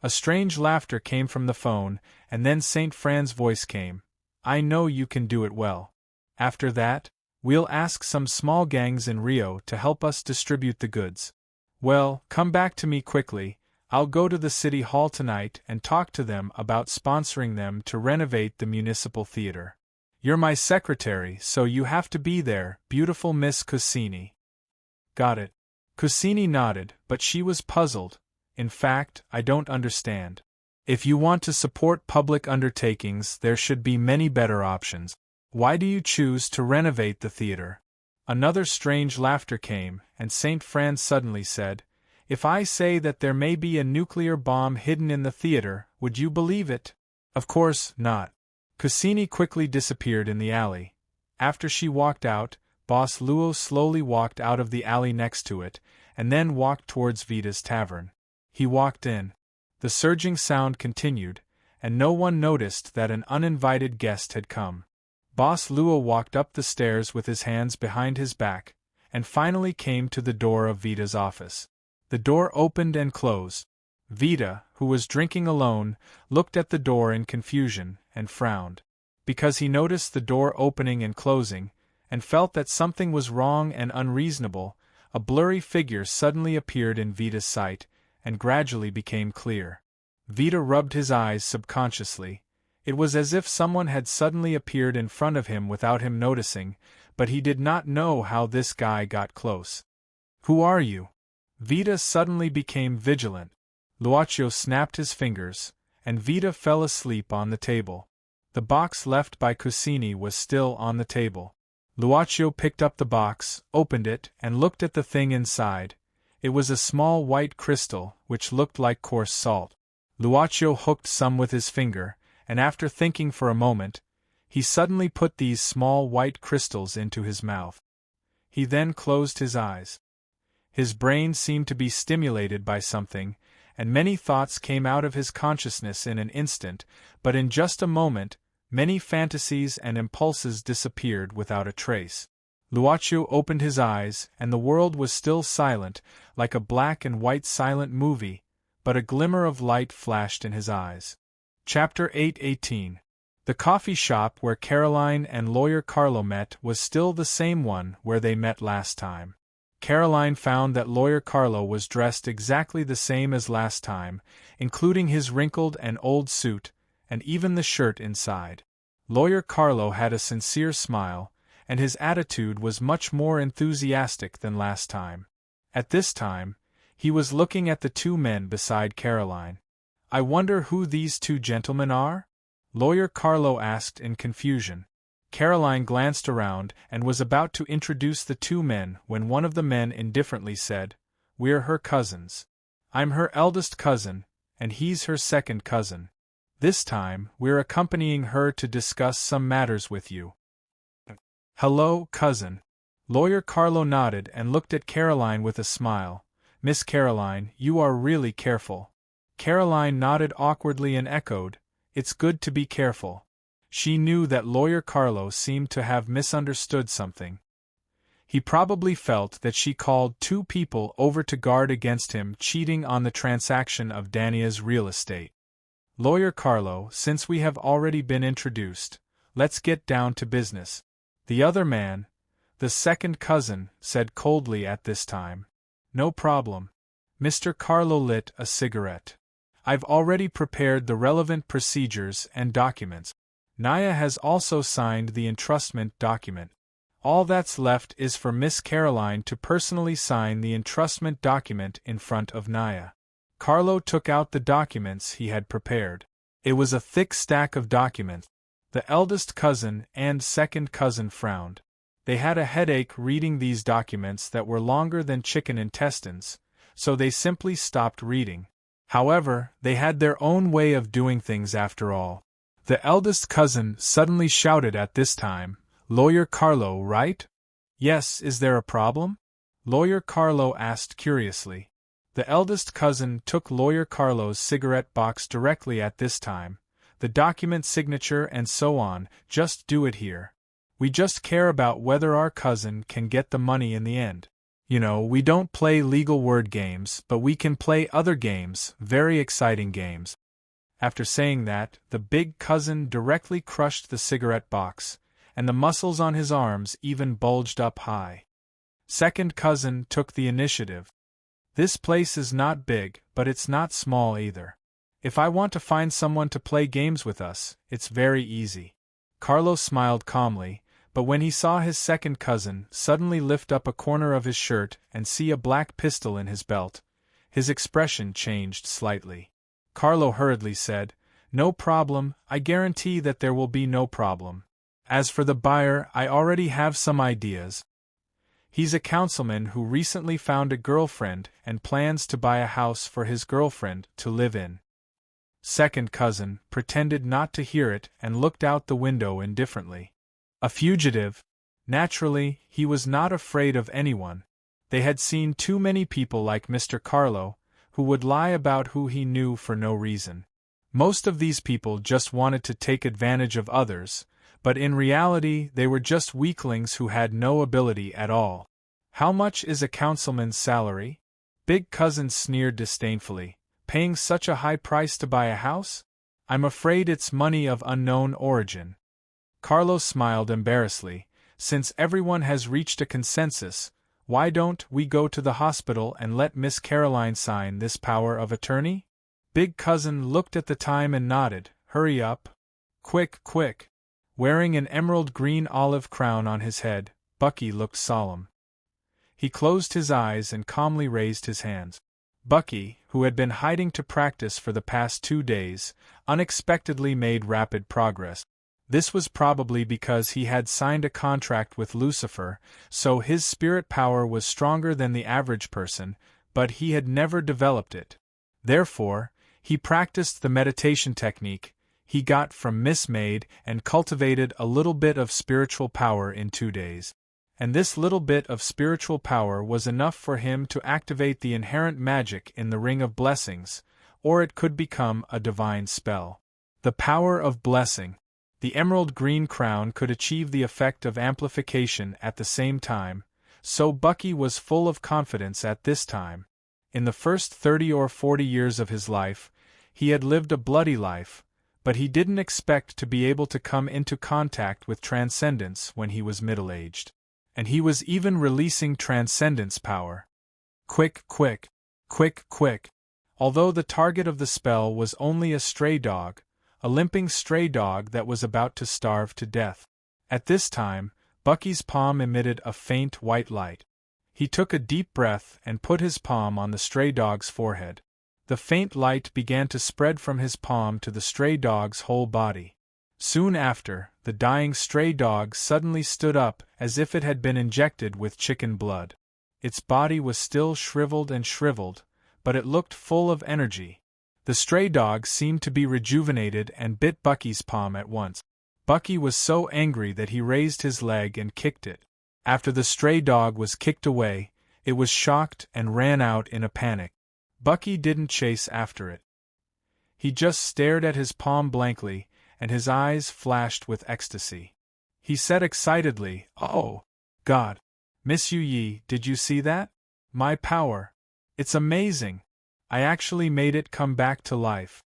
A strange laughter came from the phone, and then St. Fran's voice came. I know you can do it well. After that, we'll ask some small gangs in Rio to help us distribute the goods. Well, come back to me quickly. I'll go to the city hall tonight and talk to them about sponsoring them to renovate the municipal theater. You're my secretary, so you have to be there, beautiful Miss Cassini. Got it. Cassini nodded, but she was puzzled. In fact, I don't understand. If you want to support public undertakings, there should be many better options. Why do you choose to renovate the theater? Another strange laughter came, and St. Fran suddenly said, If I say that there may be a nuclear bomb hidden in the theater, would you believe it? Of course not. Cassini quickly disappeared in the alley. After she walked out, Boss Luo slowly walked out of the alley next to it, and then walked towards Vita's tavern. He walked in. The surging sound continued, and no one noticed that an uninvited guest had come. Boss Luo walked up the stairs with his hands behind his back, and finally came to the door of Vita's office. The door opened and closed. Vita, who was drinking alone, looked at the door in confusion, and frowned. Because he noticed the door opening and closing, and felt that something was wrong and unreasonable, a blurry figure suddenly appeared in Vita's sight, and gradually became clear. Vita rubbed his eyes subconsciously. It was as if someone had suddenly appeared in front of him without him noticing, but he did not know how this guy got close. Who are you? Vita suddenly became vigilant. Luaccio snapped his fingers, and Vita fell asleep on the table. The box left by Cassini was still on the table. Luaccio picked up the box, opened it, and looked at the thing inside. It was a small white crystal, which looked like coarse salt. Luaccio hooked some with his finger, and after thinking for a moment, he suddenly put these small white crystals into his mouth. He then closed his eyes. His brain seemed to be stimulated by something, and many thoughts came out of his consciousness in an instant, but in just a moment, many fantasies and impulses disappeared without a trace. Luaccio opened his eyes, and the world was still silent, like a black and white silent movie, but a glimmer of light flashed in his eyes. Chapter 8:18. The coffee shop where Caroline and lawyer Carlo met was still the same one where they met last time. Caroline found that lawyer Carlo was dressed exactly the same as last time, including his wrinkled and old suit, and even the shirt inside. Lawyer Carlo had a sincere smile, and his attitude was much more enthusiastic than last time. At this time, he was looking at the two men beside Caroline. I wonder who these two gentlemen are? Lawyer Carlo asked in confusion. Caroline glanced around and was about to introduce the two men when one of the men indifferently said, We're her cousins. I'm her eldest cousin, and he's her second cousin. This time, we're accompanying her to discuss some matters with you. Hello, cousin. Lawyer Carlo nodded and looked at Caroline with a smile. Miss Caroline, you are really careful. Caroline nodded awkwardly and echoed, It's good to be careful. She knew that lawyer Carlo seemed to have misunderstood something. He probably felt that she called two people over to guard against him cheating on the transaction of Dania's real estate. Lawyer Carlo, since we have already been introduced, let's get down to business. The other man, the second cousin, said coldly at this time. No problem. Mr. Carlo lit a cigarette. I've already prepared the relevant procedures and documents. Naya has also signed the entrustment document. All that's left is for Miss Caroline to personally sign the entrustment document in front of Naya. Carlo took out the documents he had prepared. It was a thick stack of documents. The eldest cousin and second cousin frowned. They had a headache reading these documents that were longer than chicken intestines, so they simply stopped reading. However, they had their own way of doing things after all. The eldest cousin suddenly shouted at this time, "Lawyer Carlo, right?" "Yes, is there a problem?" Lawyer Carlo asked curiously. The eldest cousin took Lawyer Carlo's cigarette box directly at this time. "The document signature and so on, just do it here. We just care about whether our cousin can get the money in the end. You know, we don't play legal word games, but we can play other games, very exciting games." After saying that, the big cousin directly crushed the cigarette box, and the muscles on his arms even bulged up high. Second cousin took the initiative. "This place is not big, but it's not small either. If I want to find someone to play games with us, it's very easy." Carlo smiled calmly, but when he saw his second cousin suddenly lift up a corner of his shirt and see a black pistol in his belt, his expression changed slightly. Carlo hurriedly said, "No problem, I guarantee that there will be no problem. As for the buyer, I already have some ideas. He's a councilman who recently found a girlfriend and plans to buy a house for his girlfriend to live in." Second cousin pretended not to hear it and looked out the window indifferently. A fugitive? Naturally, he was not afraid of anyone. They had seen too many people like Mr. Carlo, who would lie about who he knew for no reason. Most of these people just wanted to take advantage of others, but in reality they were just weaklings who had no ability at all. "How much is a councilman's salary?" Big cousin sneered disdainfully. "Paying such a high price to buy a house? I'm afraid it's money of unknown origin." Carlo smiled embarrassedly. "Since everyone has reached a consensus, why don't we go to the hospital and let Miss Caroline sign this power of attorney?" Big cousin looked at the time and nodded. "Hurry up. Quick, quick." Wearing an emerald green olive crown on his head, Bucky looked solemn. He closed his eyes and calmly raised his hands. Bucky, who had been hiding to practice for the past 2 days, unexpectedly made rapid progress. This was probably because he had signed a contract with Lucifer, so his spirit power was stronger than the average person, but he had never developed it. Therefore, he practiced the meditation technique he got from Miss Maid and cultivated a little bit of spiritual power in 2 days. And this little bit of spiritual power was enough for him to activate the inherent magic in the Ring of Blessings, or it could become a divine spell. The power of blessing. The emerald green crown could achieve the effect of amplification at the same time, so Bucky was full of confidence at this time. In the first 30 or 40 years of his life, he had lived a bloody life, but he didn't expect to be able to come into contact with transcendence when he was middle-aged. And he was even releasing transcendence power. Quick, quick, quick, quick. Although the target of the spell was only a stray dog, a limping stray dog that was about to starve to death. At this time, Bucky's palm emitted a faint white light. He took a deep breath and put his palm on the stray dog's forehead. The faint light began to spread from his palm to the stray dog's whole body. Soon after, the dying stray dog suddenly stood up as if it had been injected with chicken blood. Its body was still shriveled, but it looked full of energy. The stray dog seemed to be rejuvenated and bit Bucky's palm at once. Bucky was so angry that he raised his leg and kicked it. After the stray dog was kicked away, it was shocked and ran out in a panic. Bucky didn't chase after it. He just stared at his palm blankly, and his eyes flashed with ecstasy. He said excitedly, "Oh, God! Miss Yu, did you see that? My power! It's amazing! I actually made it come back to life.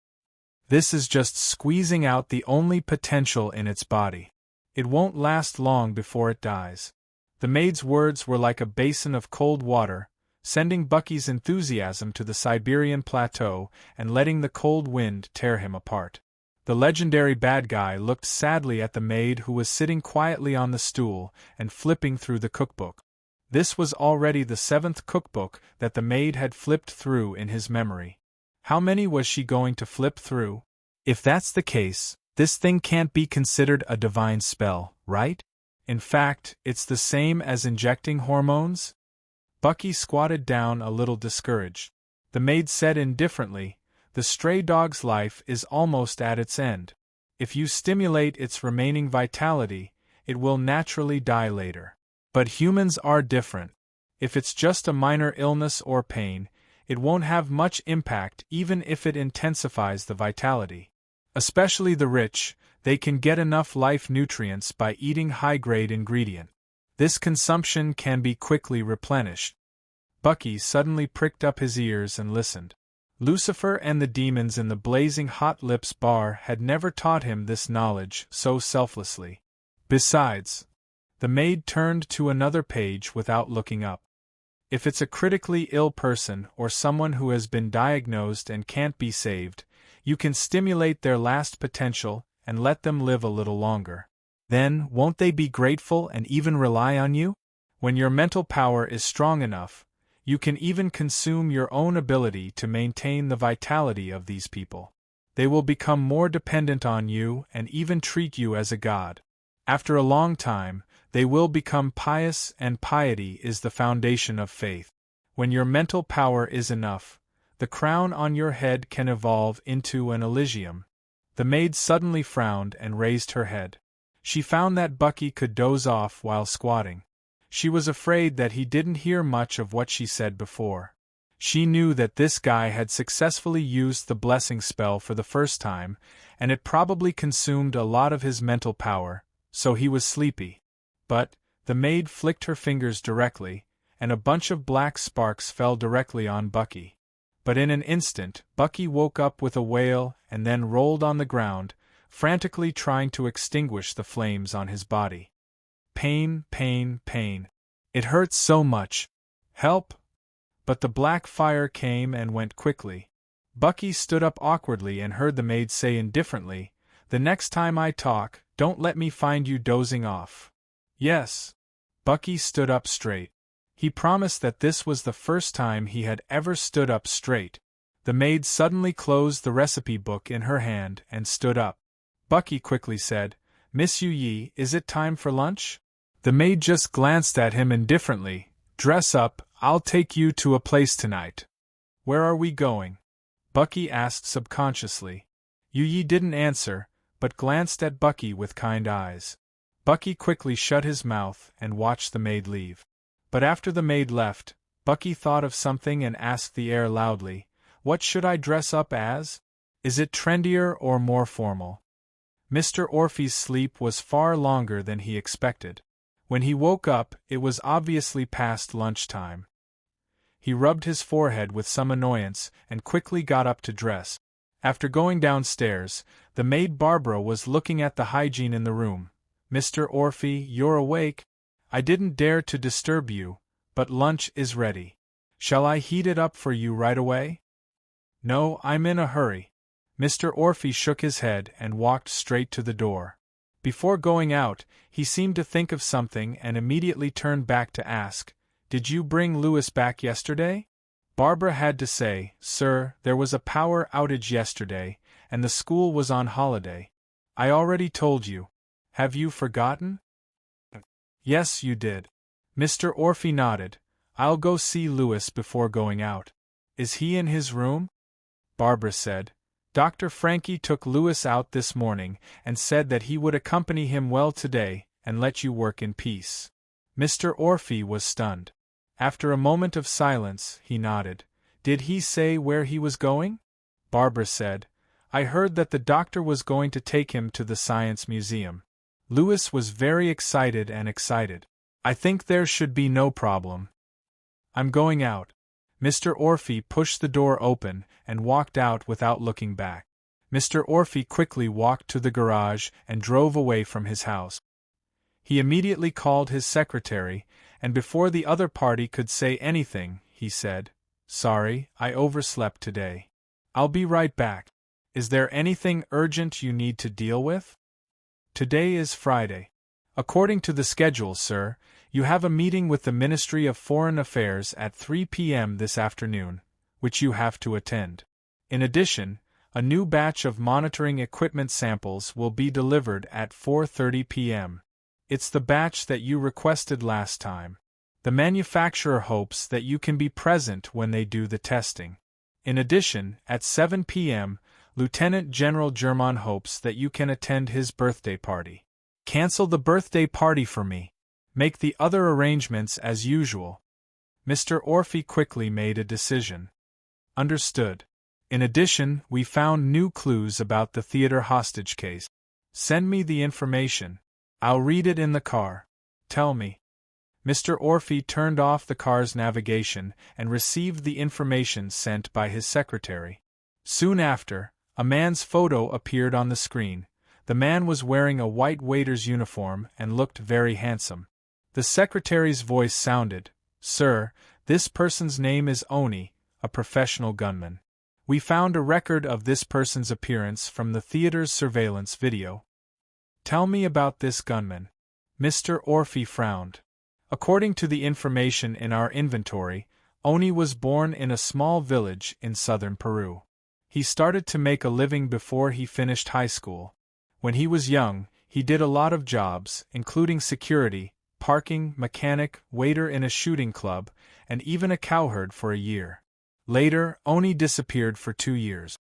This is just squeezing out the only potential in its body. It won't last long before it dies." The maid's words were like a basin of cold water, sending Bucky's enthusiasm to the Siberian plateau and letting the cold wind tear him apart. The legendary bad guy looked sadly at the maid who was sitting quietly on the stool and flipping through the cookbook. This was already the 7th cookbook that the maid had flipped through in his memory. How many was she going to flip through? If that's the case, this thing can't be considered a divine spell, right? In fact, it's the same as injecting hormones? Bucky squatted down a little discouraged. The maid said indifferently, The stray dog's life is almost at its end. If you stimulate its remaining vitality, it will naturally die later. But humans are different. If it's just a minor illness or pain, it won't have much impact even if it intensifies the vitality. Especially the rich, they can get enough life nutrients by eating high-grade ingredient. This consumption can be quickly replenished. Bucky suddenly pricked up his ears and listened. Lucifer and the demons in the Blazing Hot Lips bar had never taught him this knowledge so selflessly. Besides, the maid turned to another page without looking up. If it's a critically ill person or someone who has been diagnosed and can't be saved, you can stimulate their last potential and let them live a little longer. Then, won't they be grateful and even rely on you? When your mental power is strong enough, you can even consume your own ability to maintain the vitality of these people. They will become more dependent on you and even treat you as a god. After a long time, they will become pious, and piety is the foundation of faith. When your mental power is enough, the crown on your head can evolve into an Elysium. The maid suddenly frowned and raised her head. She found that Bucky could doze off while squatting. She was afraid that he didn't hear much of what she said before. She knew that this guy had successfully used the blessing spell for the first time, and it probably consumed a lot of his mental power, so he was sleepy. But, the maid flicked her fingers directly, and a bunch of black sparks fell directly on Bucky. But in an instant, Bucky woke up with a wail and then rolled on the ground, frantically trying to extinguish the flames on his body. Pain, pain, pain. It hurts so much. Help! But the black fire came and went quickly. Bucky stood up awkwardly and heard the maid say indifferently, "The next time I talk, don't let me find you dozing off." "Yes." Bucky stood up straight. He promised that this was the first time he had ever stood up straight. The maid suddenly closed the recipe book in her hand and stood up. Bucky quickly said, "Miss Yu Yi, is it time for lunch?" The maid just glanced at him indifferently. "Dress up, I'll take you to a place tonight." "Where are we going?" Bucky asked subconsciously. Yu Yi didn't answer, but glanced at Bucky with kind eyes. Bucky quickly shut his mouth and watched the maid leave. But after the maid left, Bucky thought of something and asked the air loudly, "What should I dress up as? Is it trendier or more formal?" Mr. Orphe's sleep was far longer than he expected. When he woke up, it was obviously past lunchtime. He rubbed his forehead with some annoyance and quickly got up to dress. After going downstairs, the maid Barbara was looking at the hygiene in the room. "Mr. Orphe, you're awake? I didn't dare to disturb you, but lunch is ready. Shall I heat it up for you right away?" "No, I'm in a hurry." Mr. Orphe shook his head and walked straight to the door. Before going out, he seemed to think of something and immediately turned back to ask, "Did you bring Louis back yesterday?" Barbara had to say, "Sir, there was a power outage yesterday, and the school was on holiday. I already told you. Have you forgotten?" "Yes, you did." Mr. Orphe nodded. "I'll go see Louis before going out." "Is he in his room?" Barbara said. "Dr. Frankie took Louis out this morning and said that he would accompany him well today and let you work in peace." Mr. Orphe was stunned. After a moment of silence, he nodded. "Did he say where he was going?" Barbara said, "I heard that the doctor was going to take him to the Science Museum." Louis was very excited and excited. "I think there should be no problem. I'm going out." Mr. Orphe pushed the door open and walked out without looking back. Mr. Orphe quickly walked to the garage and drove away from his house. He immediately called his secretary, and before the other party could say anything, he said, "Sorry, I overslept today. I'll be right back. Is there anything urgent you need to deal with?" "Today is Friday. According to the schedule, sir, you have a meeting with the Ministry of Foreign Affairs at 3 p.m. this afternoon, which you have to attend. In addition, a new batch of monitoring equipment samples will be delivered at 4:30 p.m. It's the batch that you requested last time. The manufacturer hopes that you can be present when they do the testing. In addition, at 7 p.m., Lieutenant General Germon hopes that you can attend his birthday party. Cancel the birthday party for me. Make the other arrangements as usual. Mr. Orphy quickly made a decision. Understood. In addition, we found new clues about the theater hostage case. Send me the information. I'll read it in the car. Tell me. Mr. Orphy turned off the car's navigation and received the information sent by his secretary. Soon after, a man's photo appeared on the screen. The man was wearing a white waiter's uniform and looked very handsome. The secretary's voice sounded, "Sir, this person's name is Oni, a professional gunman. We found a record of this person's appearance from the theater's surveillance video." Tell me about this gunman. Mr. Orphy frowned. According to the information in our inventory, Oni was born in a small village in southern Peru. He started to make a living before he finished high school. When he was young, he did a lot of jobs, including security, parking, mechanic, waiter in a shooting club, and even a cowherd for a year. Later, Oni disappeared for 2 years.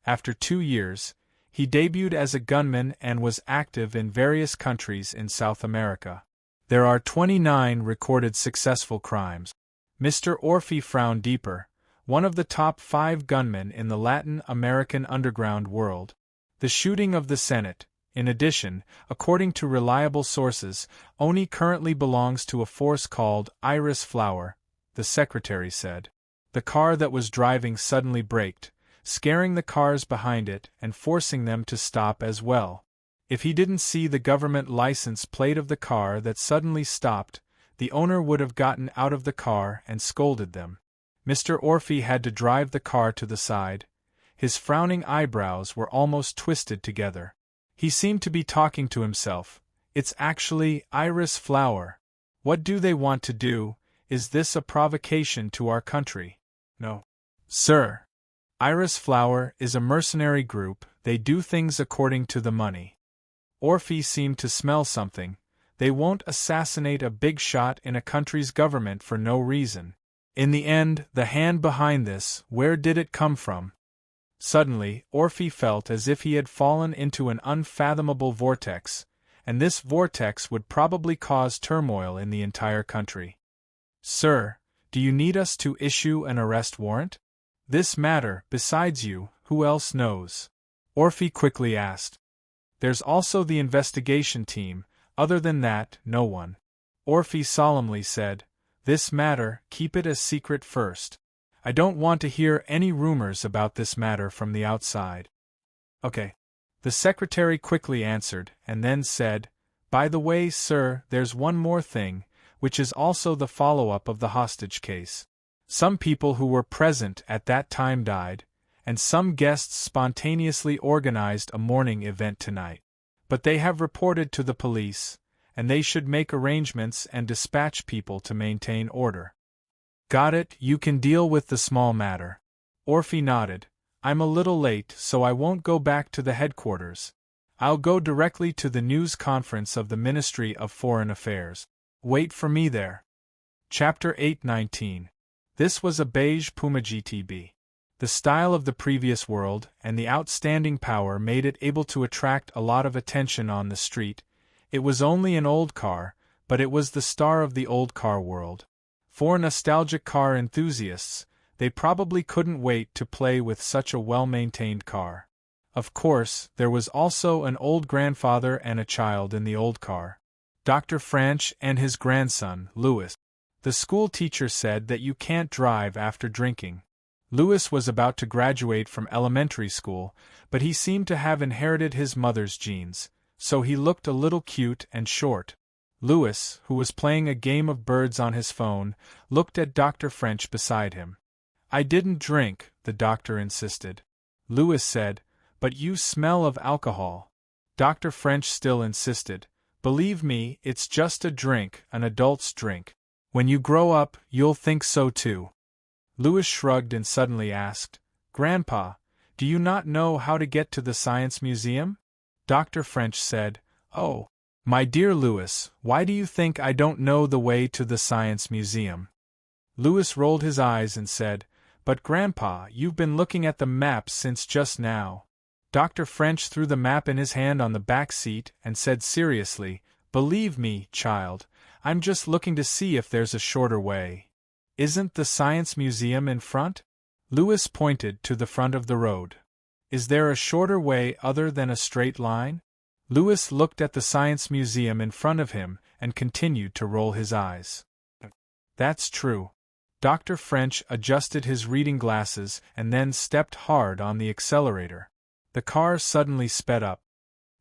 After 2 years, he debuted as a gunman and was active in various countries in South America. There are 29 recorded successful crimes. Mr. Orphy frowned deeper, one of the top 5 gunmen in the Latin American underground world. The shooting of the Senate. In addition, according to reliable sources, Oni currently belongs to a force called Iris Flower, the secretary said. The car that was driving suddenly braked, scaring the cars behind it and forcing them to stop as well. If he didn't see the government license plate of the car that suddenly stopped, the owner would have gotten out of the car and scolded them. Mr. Orphy had to drive the car to the side. His frowning eyebrows were almost twisted together. He seemed to be talking to himself. It's actually Iris Flower. What do they want to do? Is this a provocation to our country? No. Sir. Iris Flower is a mercenary group. They do things according to the money. Orphy seemed to smell something. They won't assassinate a big shot in a country's government for no reason. In the end, the hand behind this, where did it come from? Suddenly, Orphy felt as if he had fallen into an unfathomable vortex, and this vortex would probably cause turmoil in the entire country. Sir, do you need us to issue an arrest warrant? This matter, besides you, who else knows? Orphy quickly asked. There's also the investigation team. Other than that, no one. Orphy solemnly said, This matter, keep it a secret first. I don't want to hear any rumors about this matter from the outside. Okay. The secretary quickly answered, and then said, By the way, sir, there's one more thing, which is also the follow-up of the hostage case. Some people who were present at that time died, and some guests spontaneously organized a mourning event tonight. But they have reported to the police, and they should make arrangements and dispatch people to maintain order. Got it, you can deal with the small matter. Orphy nodded. I'm a little late, so I won't go back to the headquarters. I'll go directly to the news conference of the Ministry of Foreign Affairs. Wait for me there. Chapter 8:19. This was a beige Puma GTB. The style of the previous world and the outstanding power made it able to attract a lot of attention on the street. It was only an old car, but it was the star of the old car world. For nostalgic car enthusiasts, they probably couldn't wait to play with such a well-maintained car. Of course, there was also an old grandfather and a child in the old car. Dr. French and his grandson, Louis. The school teacher said that you can't drive after drinking. Louis was about to graduate from elementary school, but he seemed to have inherited his mother's genes, so he looked a little cute and short. Louis, who was playing a game of birds on his phone, looked at Dr. French beside him. I didn't drink, the doctor insisted. Louis said, but you smell of alcohol. Dr. French still insisted. Believe me, it's just a drink, an adult's drink. When you grow up, you'll think so too. Louis shrugged and suddenly asked, Grandpa, do you not know how to get to the Science Museum? Dr. French said, Oh, my dear Louis, why do you think I don't know the way to the Science Museum? Louis rolled his eyes and said, But Grandpa, you've been looking at the map since just now. Dr. French threw the map in his hand on the back seat and said seriously, "Believe me, child, I'm just looking to see if there's a shorter way. Isn't the Science Museum in front?" Louis pointed to the front of the road. "Is there a shorter way other than a straight line?" Louis looked at the Science Museum in front of him and continued to roll his eyes. "That's true." Dr. French adjusted his reading glasses and then stepped hard on the accelerator. The car suddenly sped up.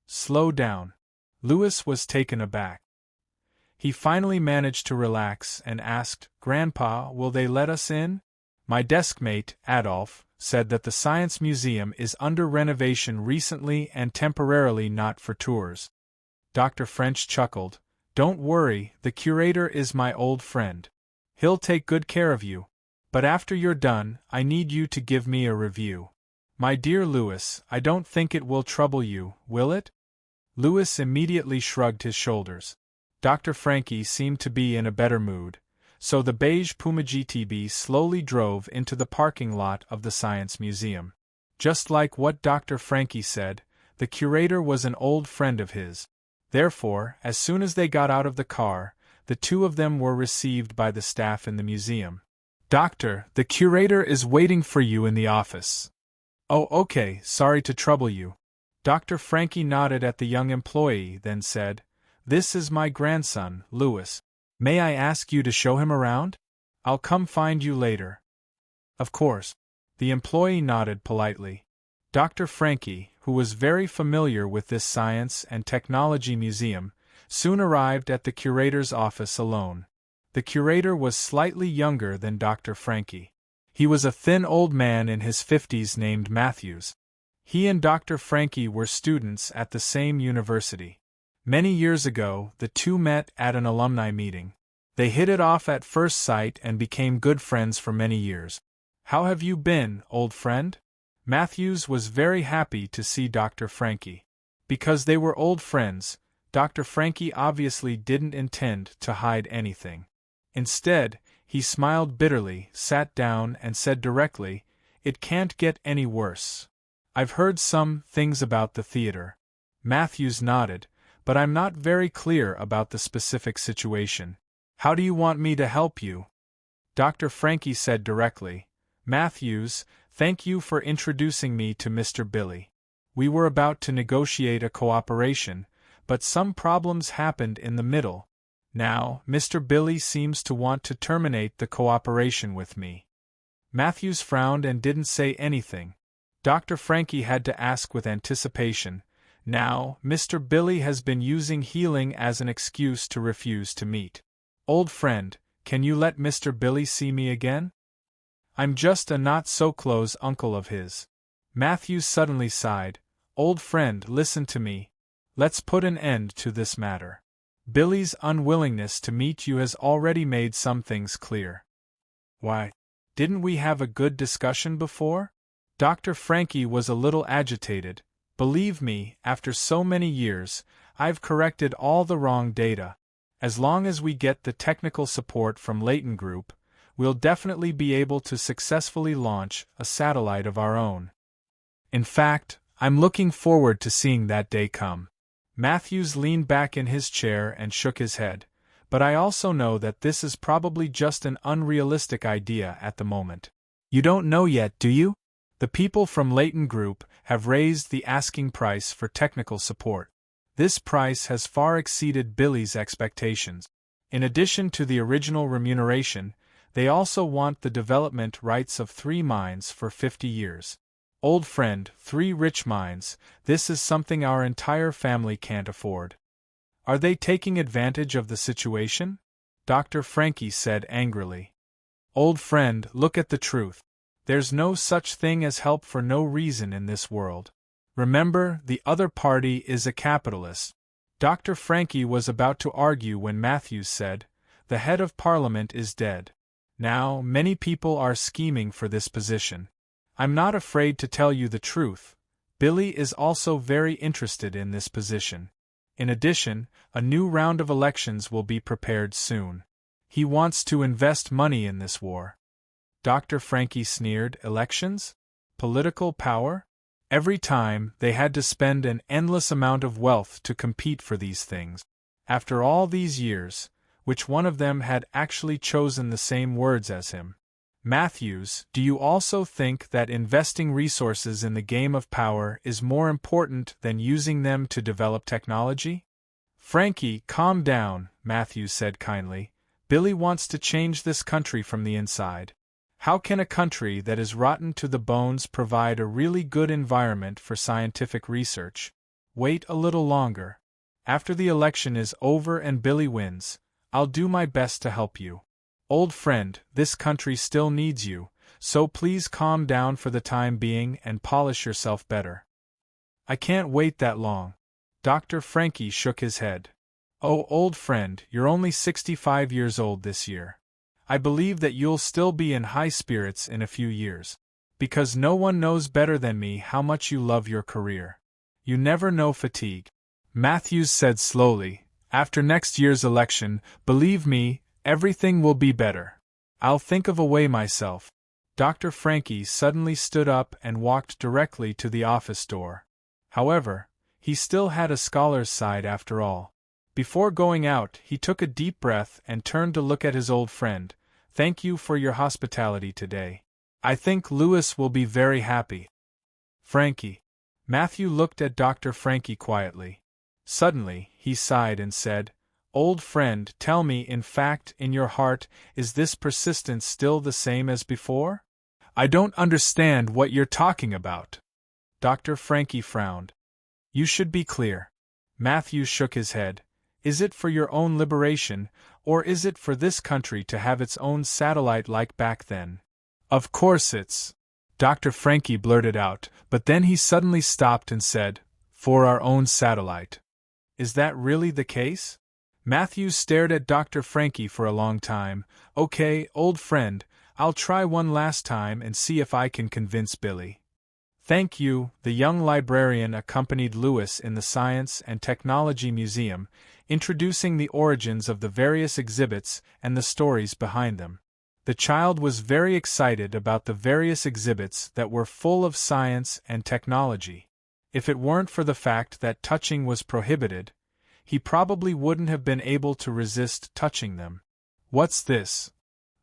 "Slow down." Louis was taken aback. He finally managed to relax and asked, "Grandpa, will they let us in?" "My deskmate, Adolphe, said that the Science Museum is under renovation recently and temporarily not for tours." Dr. French chuckled. "Don't worry, the curator is my old friend. He'll take good care of you. But after you're done, I need you to give me a review." "My dear Louis, I don't think it will trouble you, will it?" Louis immediately shrugged his shoulders. Dr. Frankie seemed to be in a better mood, so the beige Puma GTB slowly drove into the parking lot of the Science Museum. Just like what Dr. Frankie said, the curator was an old friend of his. Therefore, as soon as they got out of the car, the two of them were received by the staff in the museum. "Doctor, the curator is waiting for you in the office." "Oh, okay, sorry to trouble you." Dr. Frankie nodded at the young employee, then said, "This is my grandson, Louis. May I ask you to show him around? I'll come find you later." "Of course." The employee nodded politely. Dr. Frankie, who was very familiar with this science and technology museum, soon arrived at the curator's office alone. The curator was slightly younger than Dr. Frankie. He was a thin old man in his 50s named Matthews. He and Dr. Frankie were students at the same university. Many years ago, the two met at an alumni meeting. They hit it off at first sight and became good friends for many years. "How have you been, old friend?" Matthews was very happy to see Dr. Frankie. Because they were old friends, Dr. Frankie obviously didn't intend to hide anything. Instead, he smiled bitterly, sat down, and said directly, "It can't get any worse. I've heard some things about the theater." Matthews nodded, "But I'm not very clear about the specific situation. How do you want me to help you?" Dr. Frankie said directly, "Matthews, thank you for introducing me to Mr. Billy. We were about to negotiate a cooperation, but some problems happened in the middle. Now, Mr. Billy seems to want to terminate the cooperation with me." Matthews frowned and didn't say anything. Dr. Frankie had to ask with anticipation, "Now, Mr. Billy has been using healing as an excuse to refuse to meet. Old friend, can you let Mr. Billy see me again? I'm just a not-so-close uncle of his." Matthews suddenly sighed. "Old friend, listen to me. Let's put an end to this matter. Billy's unwillingness to meet you has already made some things clear." "Why, didn't we have a good discussion before?" Dr. Frankie was a little agitated. "Believe me, after so many years, I've corrected all the wrong data. As long as we get the technical support from Leighton Group, we'll definitely be able to successfully launch a satellite of our own. In fact, I'm looking forward to seeing that day come." Matthews leaned back in his chair and shook his head. "But I also know that this is probably just an unrealistic idea at the moment. You don't know yet, do you? The people from Leighton Group have raised the asking price for technical support. This price has far exceeded Billy's expectations. In addition to the original remuneration, they also want the development rights of 3 mines for 50 years. Old friend, 3 rich mines, this is something our entire family can't afford." "Are they taking advantage of the situation?" Dr. Frankie said angrily. "Old friend, look at the truth. There's no such thing as help for no reason in this world. Remember, the other party is a capitalist." Dr. Frankie was about to argue when Matthews said, "The head of Parliament is dead. Now, many people are scheming for this position. I'm not afraid to tell you the truth. Billy is also very interested in this position. In addition, a new round of elections will be prepared soon. He wants to invest money in this war." Dr. Frankie sneered. Elections? Political power? Every time, they had to spend an endless amount of wealth to compete for these things. After all these years, which one of them had actually chosen the same words as him? Matthews, do you also think that investing resources in the game of power is more important than using them to develop technology? Frankie, calm down, Matthews said kindly. Billy wants to change this country from the inside. How can a country that is rotten to the bones provide a really good environment for scientific research? Wait a little longer. After the election is over and Billy wins, I'll do my best to help you. Old friend, this country still needs you, so please calm down for the time being and polish yourself better. I can't wait that long. Dr. Frankie shook his head. Oh, old friend, you're only 65 years old this year. I believe that you'll still be in high spirits in a few years. Because no one knows better than me how much you love your career. You never know fatigue. Matthews said slowly, after next year's election, believe me, everything will be better. I'll think of a way myself. Dr. Frankie suddenly stood up and walked directly to the office door. However, he still had a scholar's side after all. Before going out, he took a deep breath and turned to look at his old friend. Thank you for your hospitality today. I think Lewis will be very happy. Frankie. Matthew looked at Dr. Frankie quietly. Suddenly, he sighed and said, Old friend, tell me, in fact, in your heart, is this persistence still the same as before? I don't understand what you're talking about. Dr. Frankie frowned. You should be clear. Matthew shook his head. Is it for your own liberation, or is it for this country to have its own satellite like back then? Of course it's... Dr. Frankie blurted out, but then he suddenly stopped and said, for our own satellite. Is that really the case? Matthews stared at Dr. Frankie for a long time. Okay, old friend, I'll try one last time and see if I can convince Billy. Thank you. The young librarian accompanied Lewis in the Science and Technology Museum, introducing the origins of the various exhibits and the stories behind them. The child was very excited about the various exhibits that were full of science and technology. If it weren't for the fact that touching was prohibited, he probably wouldn't have been able to resist touching them. What's this?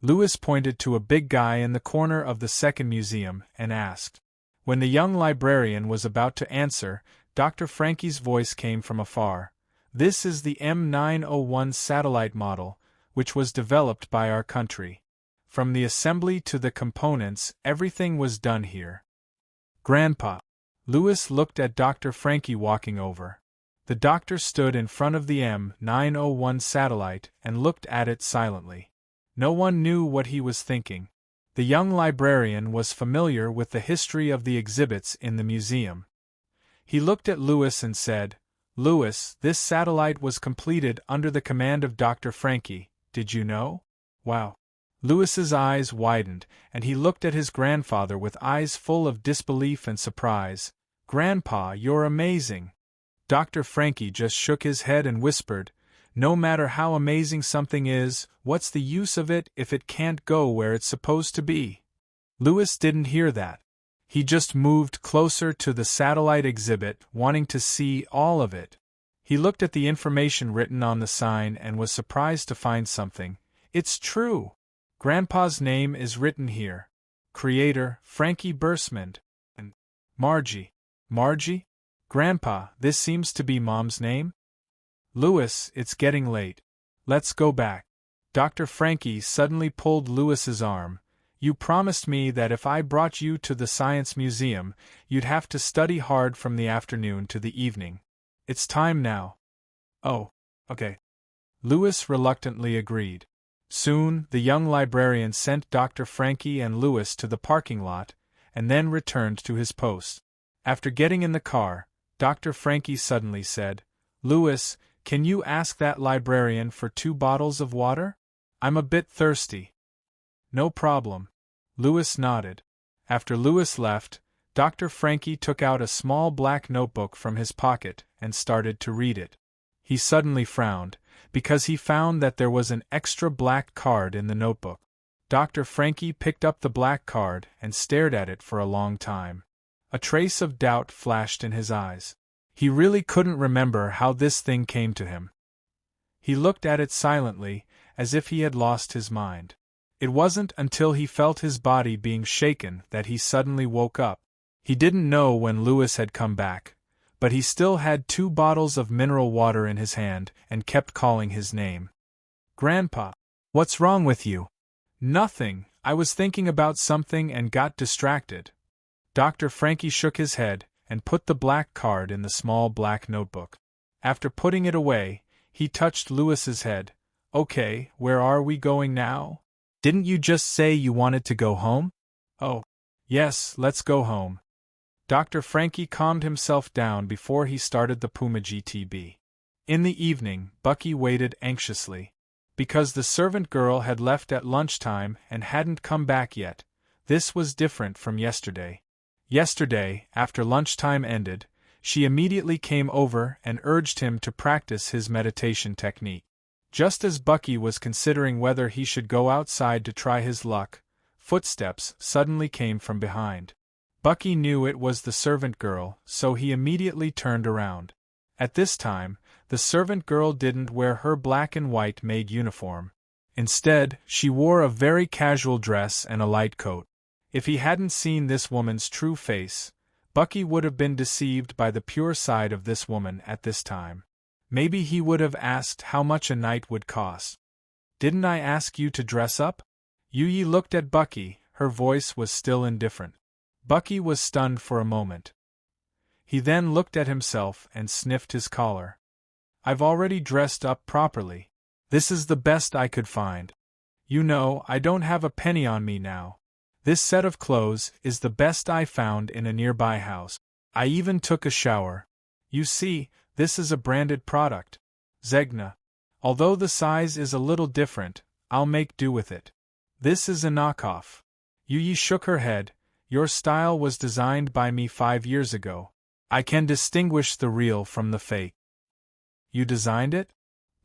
Lewis pointed to a big guy in the corner of the second museum and asked. When the young librarian was about to answer, Dr. Frankie's voice came from afar. This is the M901 satellite model, which was developed by our country. From the assembly to the components, everything was done here. Grandpa. Lewis looked at Dr. Frankie walking over. The doctor stood in front of the M901 satellite and looked at it silently. No one knew what he was thinking. The young librarian was familiar with the history of the exhibits in the museum. He looked at Lewis and said, Lewis, this satellite was completed under the command of Dr. Frankie, did you know? Wow. Lewis's eyes widened, and he looked at his grandfather with eyes full of disbelief and surprise. Grandpa, you're amazing. Dr. Frankie just shook his head and whispered, No matter how amazing something is, what's the use of it if it can't go where it's supposed to be? Lewis didn't hear that. He just moved closer to the satellite exhibit, wanting to see all of it. He looked at the information written on the sign and was surprised to find something. It's true. Grandpa's name is written here. Creator, Frankie Bursmond. And Margie. Margie? Grandpa, this seems to be Mom's name? Lewis, it's getting late. Let's go back. Dr. Frankie suddenly pulled Lewis's arm. You promised me that if I brought you to the Science Museum, you'd have to study hard from the afternoon to the evening. It's time now. Oh, okay. Lewis reluctantly agreed. Soon, the young librarian sent Dr. Frankie and Lewis to the parking lot, and then returned to his post. After getting in the car, Dr. Frankie suddenly said, Lewis, can you ask that librarian for 2 bottles of water? I'm a bit thirsty. No problem. Lewis nodded. After Lewis left, Dr. Frankie took out a small black notebook from his pocket and started to read it. He suddenly frowned, because he found that there was an extra black card in the notebook. Dr. Frankie picked up the black card and stared at it for a long time. A trace of doubt flashed in his eyes. He really couldn't remember how this thing came to him. He looked at it silently, as if he had lost his mind. It wasn't until he felt his body being shaken that he suddenly woke up. He didn't know when Louis had come back, but he still had 2 bottles of mineral water in his hand and kept calling his name. "Grandpa, what's wrong with you?" "Nothing, I was thinking about something and got distracted." Dr. Frankie shook his head and put the black card in the small black notebook. After putting it away, he touched Louis's head. "Okay, where are we going now? Didn't you just say you wanted to go home?" "Oh, yes, let's go home." Dr. Frankie calmed himself down before he started the Puma GTB. In the evening, Bucky waited anxiously. Because the servant girl had left at lunchtime and hadn't come back yet, this was different from yesterday. Yesterday, after lunchtime ended, she immediately came over and urged him to practice his meditation technique. Just as Bucky was considering whether he should go outside to try his luck, footsteps suddenly came from behind. Bucky knew it was the servant girl, so he immediately turned around. At this time, the servant girl didn't wear her black and white maid uniform. Instead, she wore a very casual dress and a light coat. If he hadn't seen this woman's true face, Bucky would have been deceived by the pure side of this woman at this time. Maybe he would have asked how much a night would cost. "Didn't I ask you to dress up?" Yi looked at Bucky, her voice was still indifferent. Bucky was stunned for a moment. He then looked at himself and sniffed his collar. "I've already dressed up properly. This is the best I could find. You know, I don't have a penny on me now. This set of clothes is the best I found in a nearby house. I even took a shower. You see, this is a branded product. Zegna. Although the size is a little different, I'll make do with it. This is a knockoff." Yi shook her head. "Your style was designed by me 5 years ago. I can distinguish the real from the fake." "You designed it?"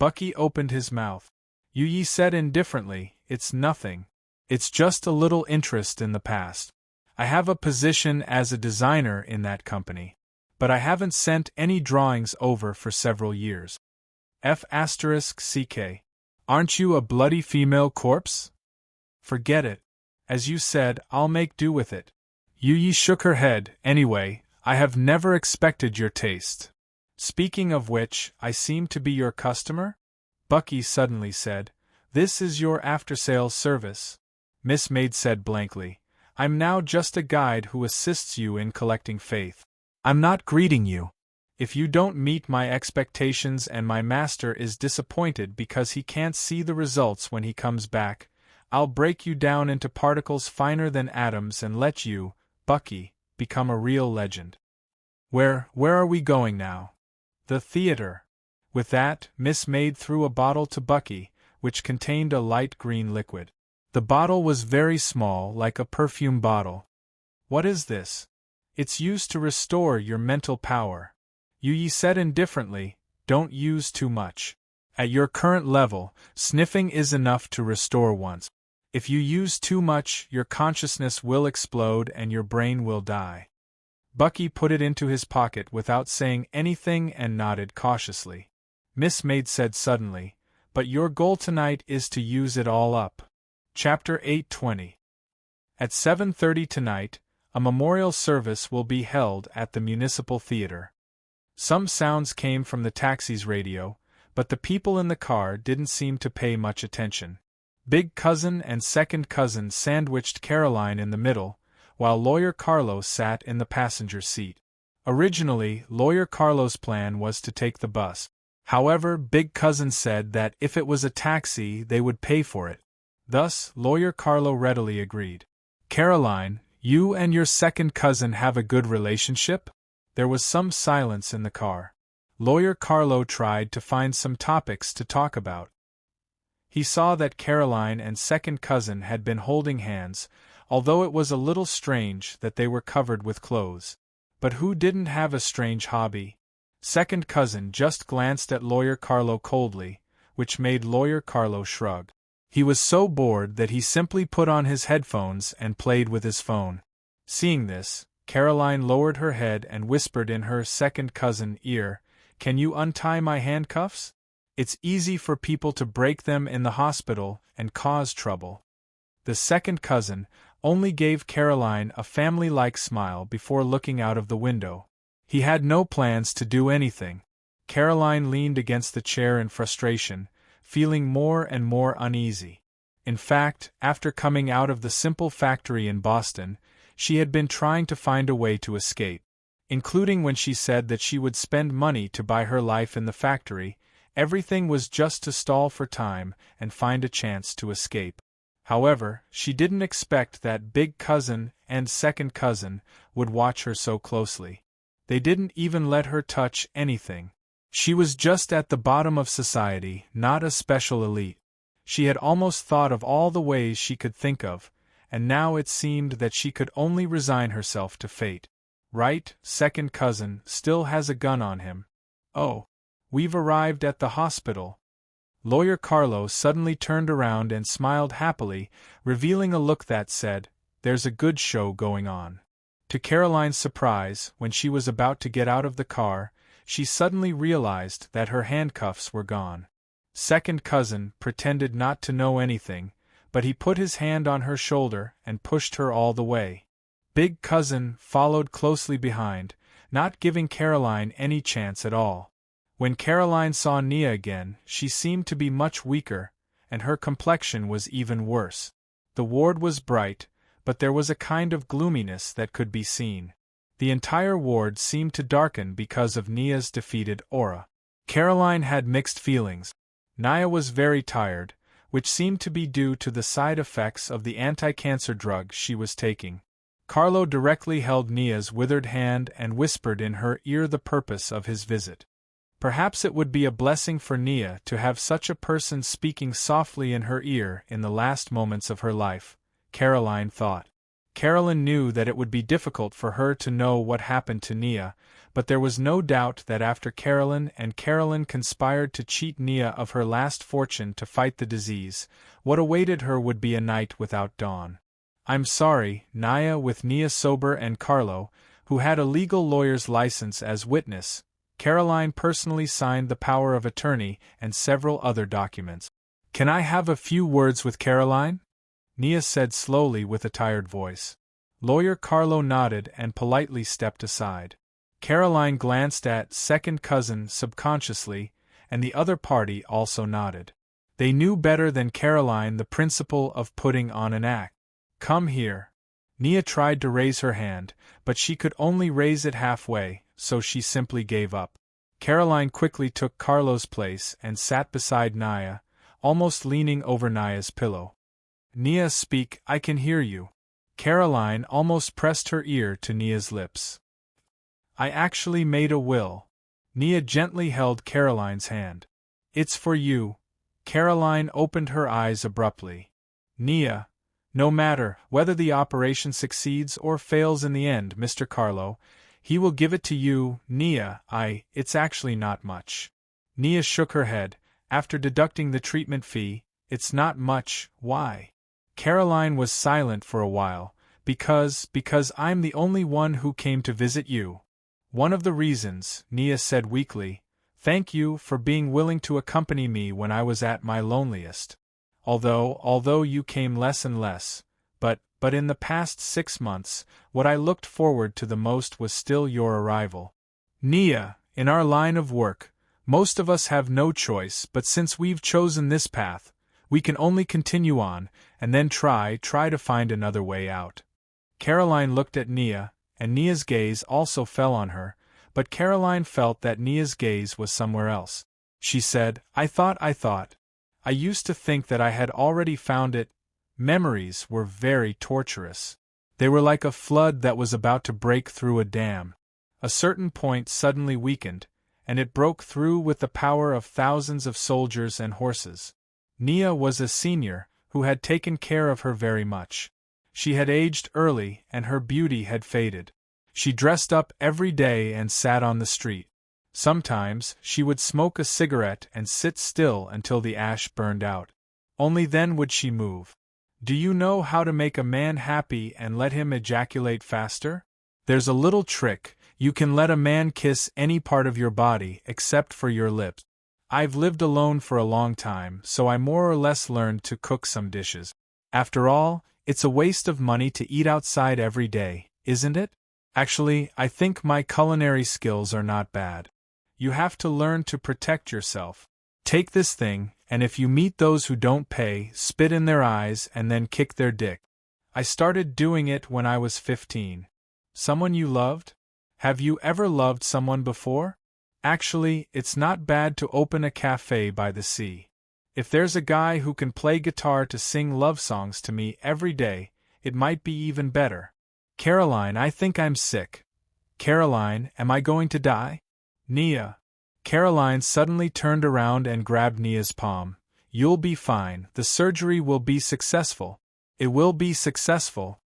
Bucky opened his mouth. Yi said indifferently, "It's nothing. It's just a little interest in the past. I have a position as a designer in that company. But I haven't sent any drawings over for several years." F***CK. Aren't you a bloody female corpse? Forget it. As you said, I'll make do with it. Yi shook her head. "Anyway, I have never expected your taste. Speaking of which, I seem to be your customer?" Bucky suddenly said, "This is your after-sales service." Miss Maid said blankly, "I'm now just a guide who assists you in collecting faith. I'm not greeting you. If you don't meet my expectations and my master is disappointed because he can't see the results when he comes back, I'll break you down into particles finer than atoms and let you, Bucky, become a real legend." Where are we going now?" "The theater." With that, Miss Maid threw a bottle to Bucky, which contained a light green liquid. The bottle was very small, like a perfume bottle. "What is this?" "It's used to restore your mental power." Yi said indifferently, "Don't use too much. At your current level, sniffing is enough to restore once. If you use too much, your consciousness will explode and your brain will die." Bucky put it into his pocket without saying anything and nodded cautiously. Miss Maid said suddenly, "But your goal tonight is to use it all up." Chapter 820. At 7:30 tonight, a memorial service will be held at the Municipal Theater. Some sounds came from the taxi's radio, but the people in the car didn't seem to pay much attention. Big cousin and second cousin sandwiched Caroline in the middle, while Lawyer Carlos sat in the passenger seat. Originally, Lawyer Carlos' plan was to take the bus. However, Big Cousin said that if it was a taxi, they would pay for it. Thus, Lawyer Carlo readily agreed. "Caroline, you and your second cousin have a good relationship?" There was some silence in the car. Lawyer Carlo tried to find some topics to talk about. He saw that Caroline and second cousin had been holding hands, although it was a little strange that they were covered with clothes. But who didn't have a strange hobby? Second cousin just glanced at Lawyer Carlo coldly, which made Lawyer Carlo shrug. He was so bored that he simply put on his headphones and played with his phone. Seeing this, Caroline lowered her head and whispered in her second cousin's ear, "Can you untie my handcuffs? It's easy for people to break them in the hospital and cause trouble." The second cousin only gave Caroline a family-like smile before looking out of the window. He had no plans to do anything. Caroline leaned against the chair in frustration, feeling more and more uneasy. In fact, after coming out of the simple factory in Boston, she had been trying to find a way to escape. Including when she said that she would spend money to buy her life in the factory, everything was just to stall for time and find a chance to escape. However, she didn't expect that big cousin and second cousin would watch her so closely. They didn't even let her touch anything. She was just at the bottom of society, not a special elite. She had almost thought of all the ways she could think of, and now it seemed that she could only resign herself to fate. Right, second cousin still has a gun on him. Oh, we've arrived at the hospital. Lawyer Carlo suddenly turned around and smiled happily, revealing a look that said, "There's a good show going on." To Caroline's surprise, when she was about to get out of the car, she suddenly realized that her handcuffs were gone. Second cousin pretended not to know anything, but he put his hand on her shoulder and pushed her all the way. Big cousin followed closely behind, not giving Caroline any chance at all. When Caroline saw Nia again, she seemed to be much weaker, and her complexion was even worse. The ward was bright, but there was a kind of gloominess that could be seen. The entire ward seemed to darken because of Nia's defeated aura. Caroline had mixed feelings. Nia was very tired, which seemed to be due to the side effects of the anti-cancer drug she was taking. Carlo directly held Nia's withered hand and whispered in her ear the purpose of his visit. Perhaps it would be a blessing for Nia to have such a person speaking softly in her ear in the last moments of her life, Caroline thought. Caroline knew that it would be difficult for her to know what happened to Nia, but there was no doubt that after Caroline conspired to cheat Nia of her last fortune to fight the disease, what awaited her would be a night without dawn. "I'm sorry, Nia," with Nia sober and Carlo, who had a legal lawyer's license as witness. Caroline personally signed the power of attorney and several other documents. "Can I have a few words with Caroline?" Nia said slowly with a tired voice. Lawyer Carlo nodded and politely stepped aside. Caroline glanced at second cousin subconsciously, and the other party also nodded. They knew better than Caroline the principle of putting on an act. "Come here." Nia tried to raise her hand, but she could only raise it halfway, so she simply gave up. Caroline quickly took Carlo's place and sat beside Nia, almost leaning over Nia's pillow. "Nia, speak, I can hear you." Caroline almost pressed her ear to Nia's lips. "I actually made a will." Nia gently held Caroline's hand. "It's for you." Caroline opened her eyes abruptly. "Nia, no matter whether the operation succeeds or fails in the end, Mr. Carlo, he will give it to you." "Nia, it's actually not much." Nia shook her head. "After deducting the treatment fee, it's not much." "Why?" Caroline was silent for a while. Because I'm the only one who came to visit you." "One of the reasons," Nia said weakly. "Thank you for being willing to accompany me when I was at my loneliest. Although you came less and less, but in the past 6 months, what I looked forward to the most was still your arrival. Nia, in our line of work, most of us have no choice, but since we've chosen this path, we can only continue on, and then try to find another way out." Caroline looked at Nia, and Nia's gaze also fell on her, but Caroline felt that Nia's gaze was somewhere else. She said, I thought. I used to think that I had already found it." Memories were very torturous. They were like a flood that was about to break through a dam. A certain point suddenly weakened, and it broke through with the power of thousands of soldiers and horses. Nia was a senior, who had taken care of her very much. She had aged early, and her beauty had faded. She dressed up every day and sat on the street. Sometimes, she would smoke a cigarette and sit still until the ash burned out. Only then would she move. Do you know how to make a man happy and let him ejaculate faster? There's a little trick. You can let a man kiss any part of your body except for your lips. I've lived alone for a long time, so I more or less learned to cook some dishes. After all, it's a waste of money to eat outside every day, isn't it? Actually, I think my culinary skills are not bad. You have to learn to protect yourself. Take this thing, and if you meet those who don't pay, spit in their eyes and then kick their dick. I started doing it when I was 15. Someone you loved? Have you ever loved someone before? Actually, it's not bad to open a cafe by the sea. If there's a guy who can play guitar to sing love songs to me every day, it might be even better. Caroline, I think I'm sick. Caroline, am I going to die? Nia. Caroline suddenly turned around and grabbed Nia's palm. You'll be fine. The surgery will be successful. It will be successful.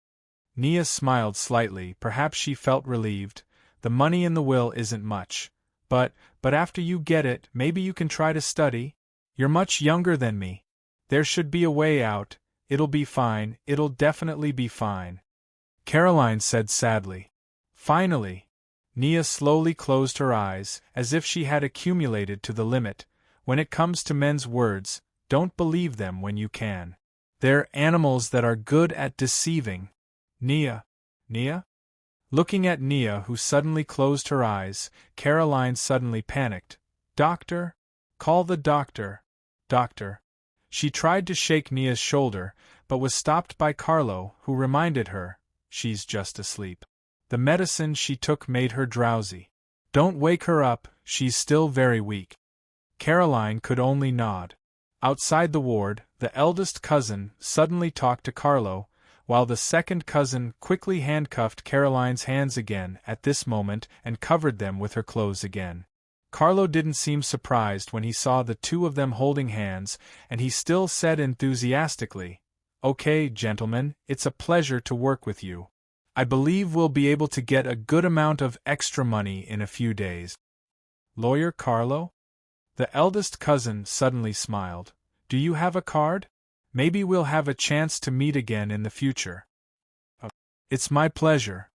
Nia smiled slightly. Perhaps she felt relieved. The money in the will isn't much. But after you get it, maybe you can try to study? You're much younger than me. There should be a way out. It'll be fine. It'll definitely be fine. Caroline said sadly. Finally. Nia slowly closed her eyes, as if she had accumulated to the limit. When it comes to men's words, don't believe them when you can. They're animals that are good at deceiving. Nia. Nia? Looking at Nia, who suddenly closed her eyes, Caroline suddenly panicked. Doctor? Call the doctor. Doctor. She tried to shake Nia's shoulder, but was stopped by Carlo, who reminded her, she's just asleep. The medicine she took made her drowsy. Don't wake her up, she's still very weak. Caroline could only nod. Outside the ward, the eldest cousin suddenly talked to Carlo, while the second cousin quickly handcuffed Caroline's hands again at this moment and covered them with her clothes again. Carlo didn't seem surprised when he saw the two of them holding hands, and he still said enthusiastically, "Okay, gentlemen, it's a pleasure to work with you. I believe we'll be able to get a good amount of extra money in a few days." Lawyer Carlo? The eldest cousin suddenly smiled. Do you have a card? Maybe we'll have a chance to meet again in the future. It's my pleasure.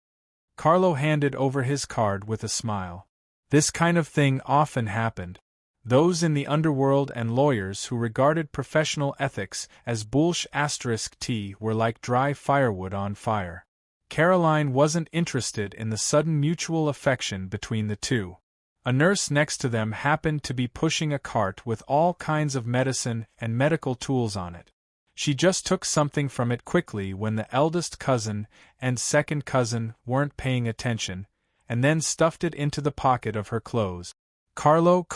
Carlo handed over his card with a smile. This kind of thing often happened. Those in the underworld and lawyers who regarded professional ethics as bullsh*t were like dry firewood on fire. Caroline wasn't interested in the sudden mutual affection between the two. A nurse next to them happened to be pushing a cart with all kinds of medicine and medical tools on it. She just took something from it quickly when the eldest cousin and second cousin weren't paying attention, and then stuffed it into the pocket of her clothes. Carlo,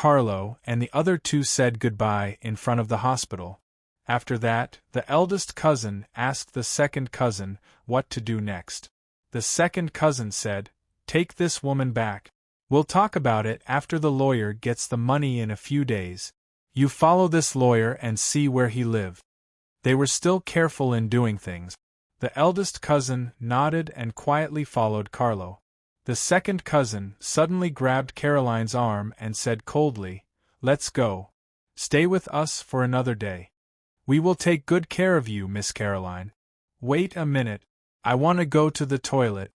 and the other two said goodbye in front of the hospital. After that, the eldest cousin asked the second cousin what to do next. The second cousin said, "Take this woman back. We'll talk about it after the lawyer gets the money in a few days. You follow this lawyer and see where he lives." They were still careful in doing things. The eldest cousin nodded and quietly followed Carlo. The second cousin suddenly grabbed Caroline's arm and said coldly, "Let's go. Stay with us for another day. We will take good care of you, Miss Caroline." "Wait a minute. I want to go to the toilet."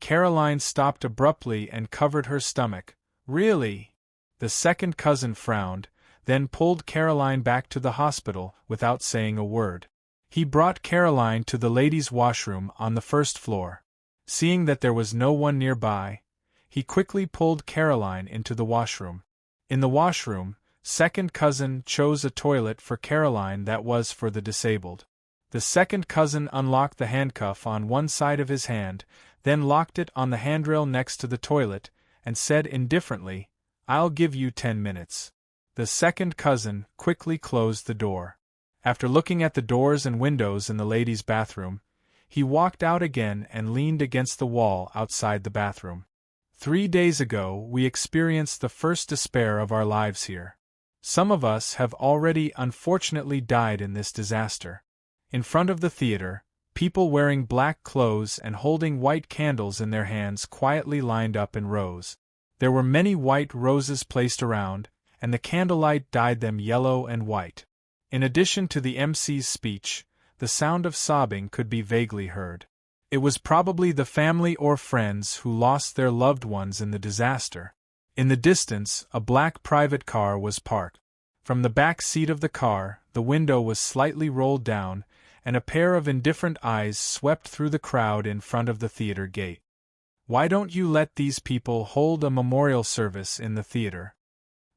Caroline stopped abruptly and covered her stomach. "Really?" The second cousin frowned, then pulled Caroline back to the hospital without saying a word. He brought Caroline to the ladies' washroom on the first floor. Seeing that there was no one nearby, he quickly pulled Caroline into the washroom. In the washroom, second cousin chose a toilet for Caroline that was for the disabled. The second cousin unlocked the handcuff on one side of his hand, then locked it on the handrail next to the toilet, and said indifferently, "I'll give you 10 minutes." The second cousin quickly closed the door. After looking at the doors and windows in the ladies' bathroom, he walked out again and leaned against the wall outside the bathroom. 3 days ago we experienced the first despair of our lives here. Some of us have already unfortunately died in this disaster. In front of the theater, people wearing black clothes and holding white candles in their hands quietly lined up in rows. There were many white roses placed around, and the candlelight dyed them yellow and white. In addition to the MC's speech, the sound of sobbing could be vaguely heard. It was probably the family or friends who lost their loved ones in the disaster. In the distance, a black private car was parked. From the back seat of the car, the window was slightly rolled down, and a pair of indifferent eyes swept through the crowd in front of the theater gate. "Why don't you let these people hold a memorial service in the theater?"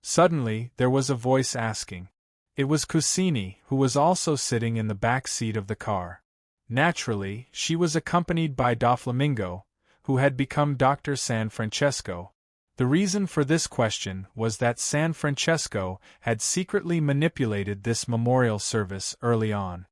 Suddenly, there was a voice asking. It was Cucini, who was also sitting in the back seat of the car. Naturally, she was accompanied by Doflamingo, who had become Dr. San Francesco. The reason for this question was that San Francesco had secretly manipulated this memorial service early on.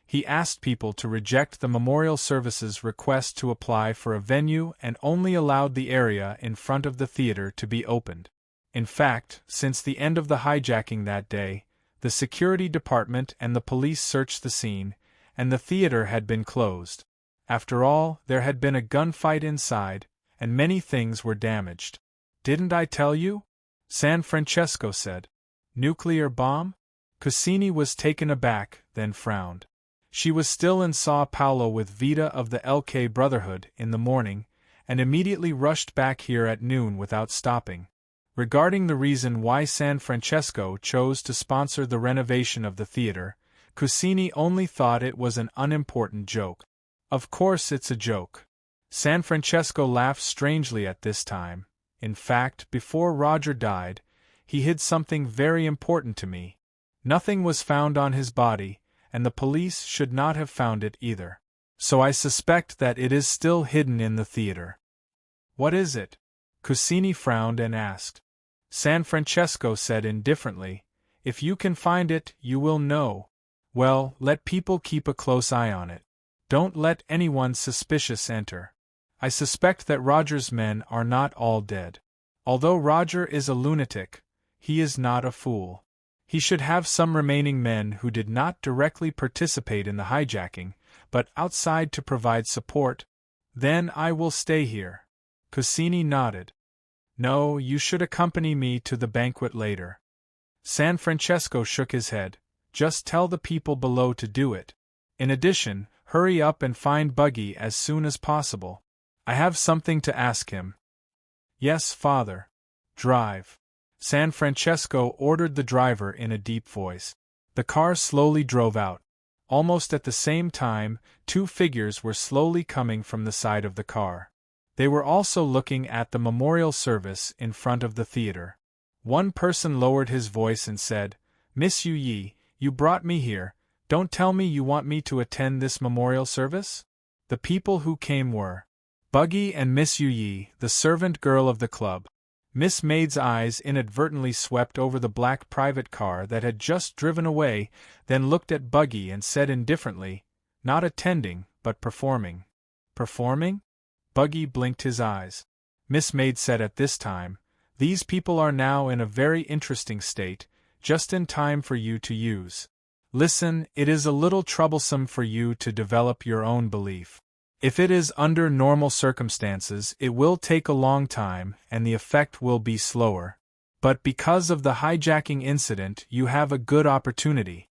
He asked people to reject the memorial service's request to apply for a venue and only allowed the area in front of the theater to be opened. In fact, since the end of the hijacking that day, the security department and the police searched the scene, and the theater had been closed. After all, there had been a gunfight inside, and many things were damaged. "Didn't I tell you?" San Francesco said. "Nuclear bomb?" Cucini was taken aback, then frowned. She was still in Sao Paulo with Vita of the LK Brotherhood in the morning, and immediately rushed back here at noon without stopping. Regarding the reason why San Francesco chose to sponsor the renovation of the theater, Cucini only thought it was an unimportant joke. "Of course it's a joke." San Francesco laughed strangely at this time. "In fact, before Roger died, he hid something very important to me. Nothing was found on his body, and the police should not have found it either. So I suspect that it is still hidden in the theater." "What is it?" Cucini frowned and asked. San Francesco said indifferently, "If you can find it, you will know. Well, let people keep a close eye on it. Don't let anyone suspicious enter. I suspect that Roger's men are not all dead. Although Roger is a lunatic, he is not a fool. He should have some remaining men who did not directly participate in the hijacking, but outside to provide support. Then I will stay here." Cucini nodded. "No, you should accompany me to the banquet later." San Francesco shook his head. "Just tell the people below to do it. In addition, hurry up and find Buggy as soon as possible. I have something to ask him." "Yes, father." "Drive." San Francesco ordered the driver in a deep voice. The car slowly drove out. Almost at the same time, two figures were slowly coming from the side of the car. They were also looking at the memorial service in front of the theater. One person lowered his voice and said, "Miss Yu Yi, you brought me here. Don't tell me you want me to attend this memorial service?" The people who came were Buggy and Miss Yu Yi, the servant girl of the club. Miss Maid's eyes inadvertently swept over the black private car that had just driven away, then looked at Buggy and said indifferently, "Not attending, but performing." "Performing?" Buggy blinked his eyes. Miss Maid said at this time, "These people are now in a very interesting state, just in time for you to use. Listen, it is a little troublesome for you to develop your own belief. If it is under normal circumstances, it will take a long time and the effect will be slower. But because of the hijacking incident, you have a good opportunity."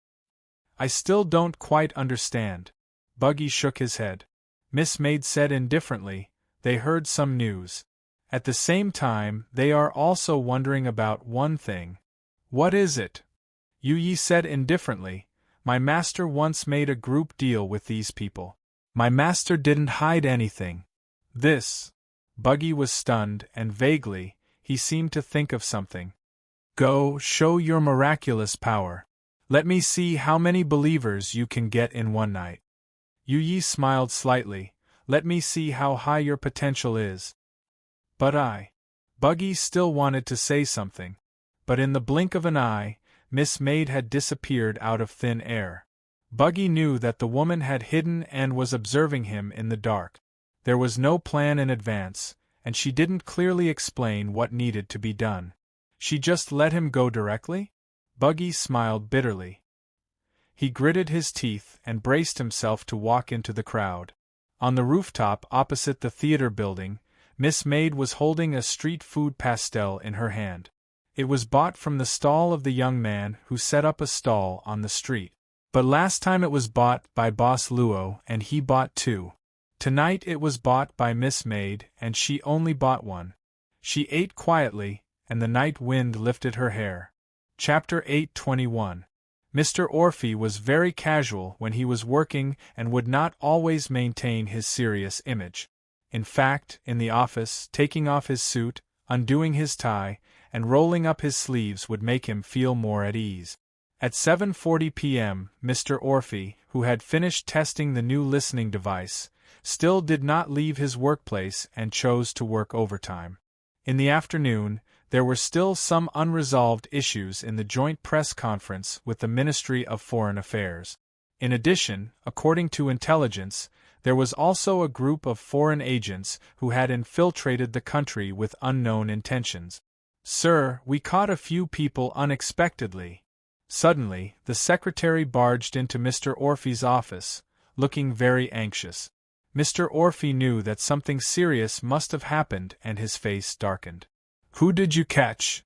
"I still don't quite understand." Buggy shook his head. Miss Maid said indifferently, "They heard some news. At the same time, they are also wondering about one thing." "What is it?" Yu Yi said indifferently, "My master once made a group deal with these people. My master didn't hide anything." "This." Buggy was stunned, and vaguely, he seemed to think of something. "Go, show your miraculous power. Let me see how many believers you can get in one night." Yu Yi smiled slightly. "Let me see how high your potential is." "But I..." Buggy still wanted to say something. But in the blink of an eye, Miss Maid had disappeared out of thin air. Buggy knew that the woman had hidden and was observing him in the dark. There was no plan in advance, and she didn't clearly explain what needed to be done. She just let him go directly? Buggy smiled bitterly. He gritted his teeth and braced himself to walk into the crowd. On the rooftop opposite the theater building, Miss Maid was holding a street food pastel in her hand. It was bought from the stall of the young man who set up a stall on the street. But last time it was bought by Boss Luo, and he bought two. Tonight it was bought by Miss Maid, and she only bought one. She ate quietly, and the night wind lifted her hair. Chapter 8:21. Mr. Orphy was very casual when he was working and would not always maintain his serious image. In fact, in the office, taking off his suit, undoing his tie, and rolling up his sleeves would make him feel more at ease. At 7:40 p.m., Mr. Orphy, who had finished testing the new listening device, still did not leave his workplace and chose to work overtime. In the afternoon, there were still some unresolved issues in the joint press conference with the Ministry of Foreign Affairs. In addition, according to intelligence, there was also a group of foreign agents who had infiltrated the country with unknown intentions. "Sir, we caught a few people unexpectedly." Suddenly, the secretary barged into Mr. Orphy's office, looking very anxious. Mr. Orphy knew that something serious must have happened and his face darkened. "Who did you catch?"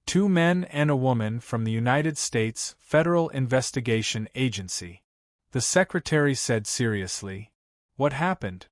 "Two men and a woman from the United States Federal Investigation Agency," the secretary said seriously. "What happened?"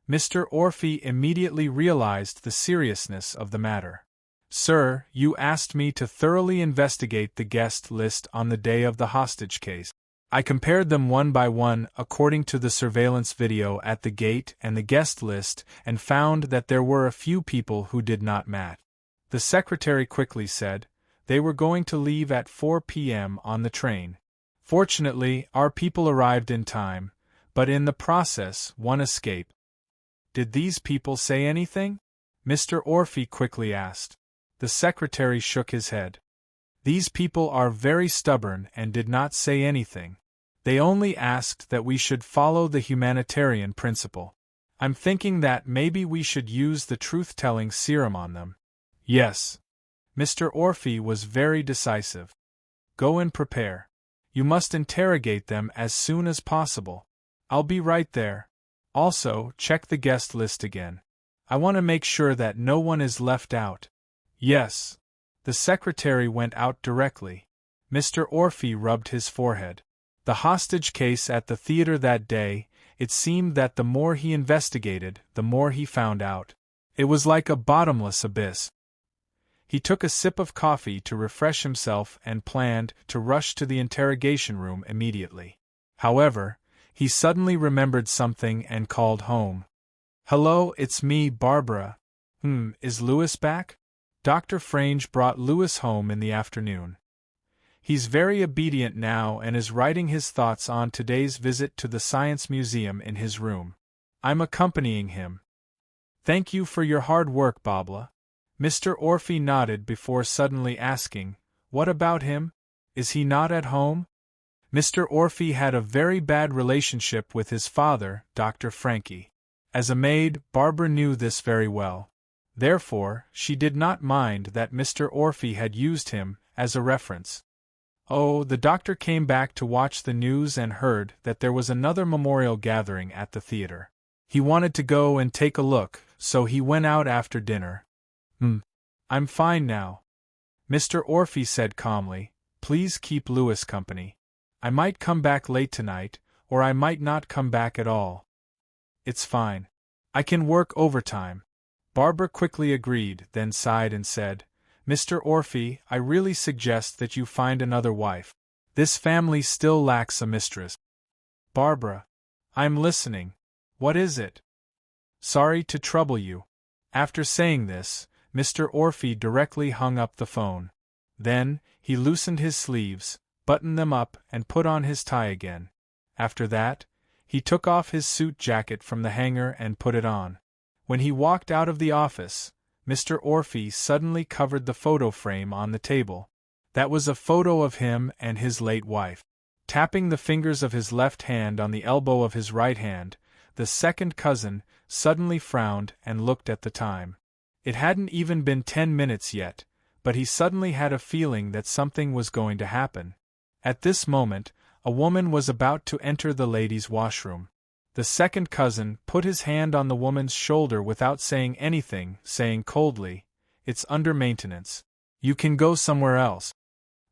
Mr. Orphy immediately realized the seriousness of the matter. "Sir, you asked me to thoroughly investigate the guest list on the day of the hostage case. I compared them one by one according to the surveillance video at the gate and the guest list and found that there were a few people who did not match." The secretary quickly said, "They were going to leave at 4 p.m. on the train. Fortunately, our people arrived in time, but in the process one escaped." "Did these people say anything?" Mr. Orphy quickly asked. The secretary shook his head. "These people are very stubborn and did not say anything. They only asked that we should follow the humanitarian principle. I'm thinking that maybe we should use the truth-telling serum on them." "Yes." Mr. Orphy was very decisive. "Go and prepare. You must interrogate them as soon as possible. I'll be right there. Also, check the guest list again. I want to make sure that no one is left out." "Yes." The secretary went out directly. Mr. Orphy rubbed his forehead. The hostage case at the theater that day, it seemed that the more he investigated, the more he found out. It was like a bottomless abyss. He took a sip of coffee to refresh himself and planned to rush to the interrogation room immediately. However, he suddenly remembered something and called home. "Hello, it's me, Barbara. Is Louis back?" Dr. Frange brought Louis home in the afternoon. He's very obedient now and is writing his thoughts on today's visit to the Science Museum in his room. I'm accompanying him. "Thank you for your hard work, Babla." Mr. Orphy nodded before suddenly asking, "What about him? Is he not at home?" Mr. Orphy had a very bad relationship with his father, Dr. Frankie. As a maid, Barbara knew this very well. Therefore, she did not mind that Mr. Orphy had used him as a reference. "Oh, the doctor came back to watch the news and heard that there was another memorial gathering at the theater. He wanted to go and take a look, so he went out after dinner." "I'm fine now," Mr. Orphy said calmly. "Please keep Louis company. I might come back late tonight, or I might not come back at all." "It's fine. I can work overtime." Barbara quickly agreed, then sighed and said, "Mr. Orphy, I really suggest that you find another wife. This family still lacks a mistress." "Barbara." "I'm listening. What is it?" "Sorry to trouble you." After saying this, Mr. Orphy directly hung up the phone. Then, he loosened his sleeves, buttoned them up and put on his tie again. After that, he took off his suit jacket from the hanger and put it on. When he walked out of the office, Mr. Orphy suddenly covered the photo frame on the table. That was a photo of him and his late wife. Tapping the fingers of his left hand on the elbow of his right hand, the second cousin suddenly frowned and looked at the time. It hadn't even been 10 minutes yet, but he suddenly had a feeling that something was going to happen. At this moment, a woman was about to enter the ladies' washroom. The second cousin put his hand on the woman's shoulder without saying anything, saying coldly, "It's under maintenance. You can go somewhere else.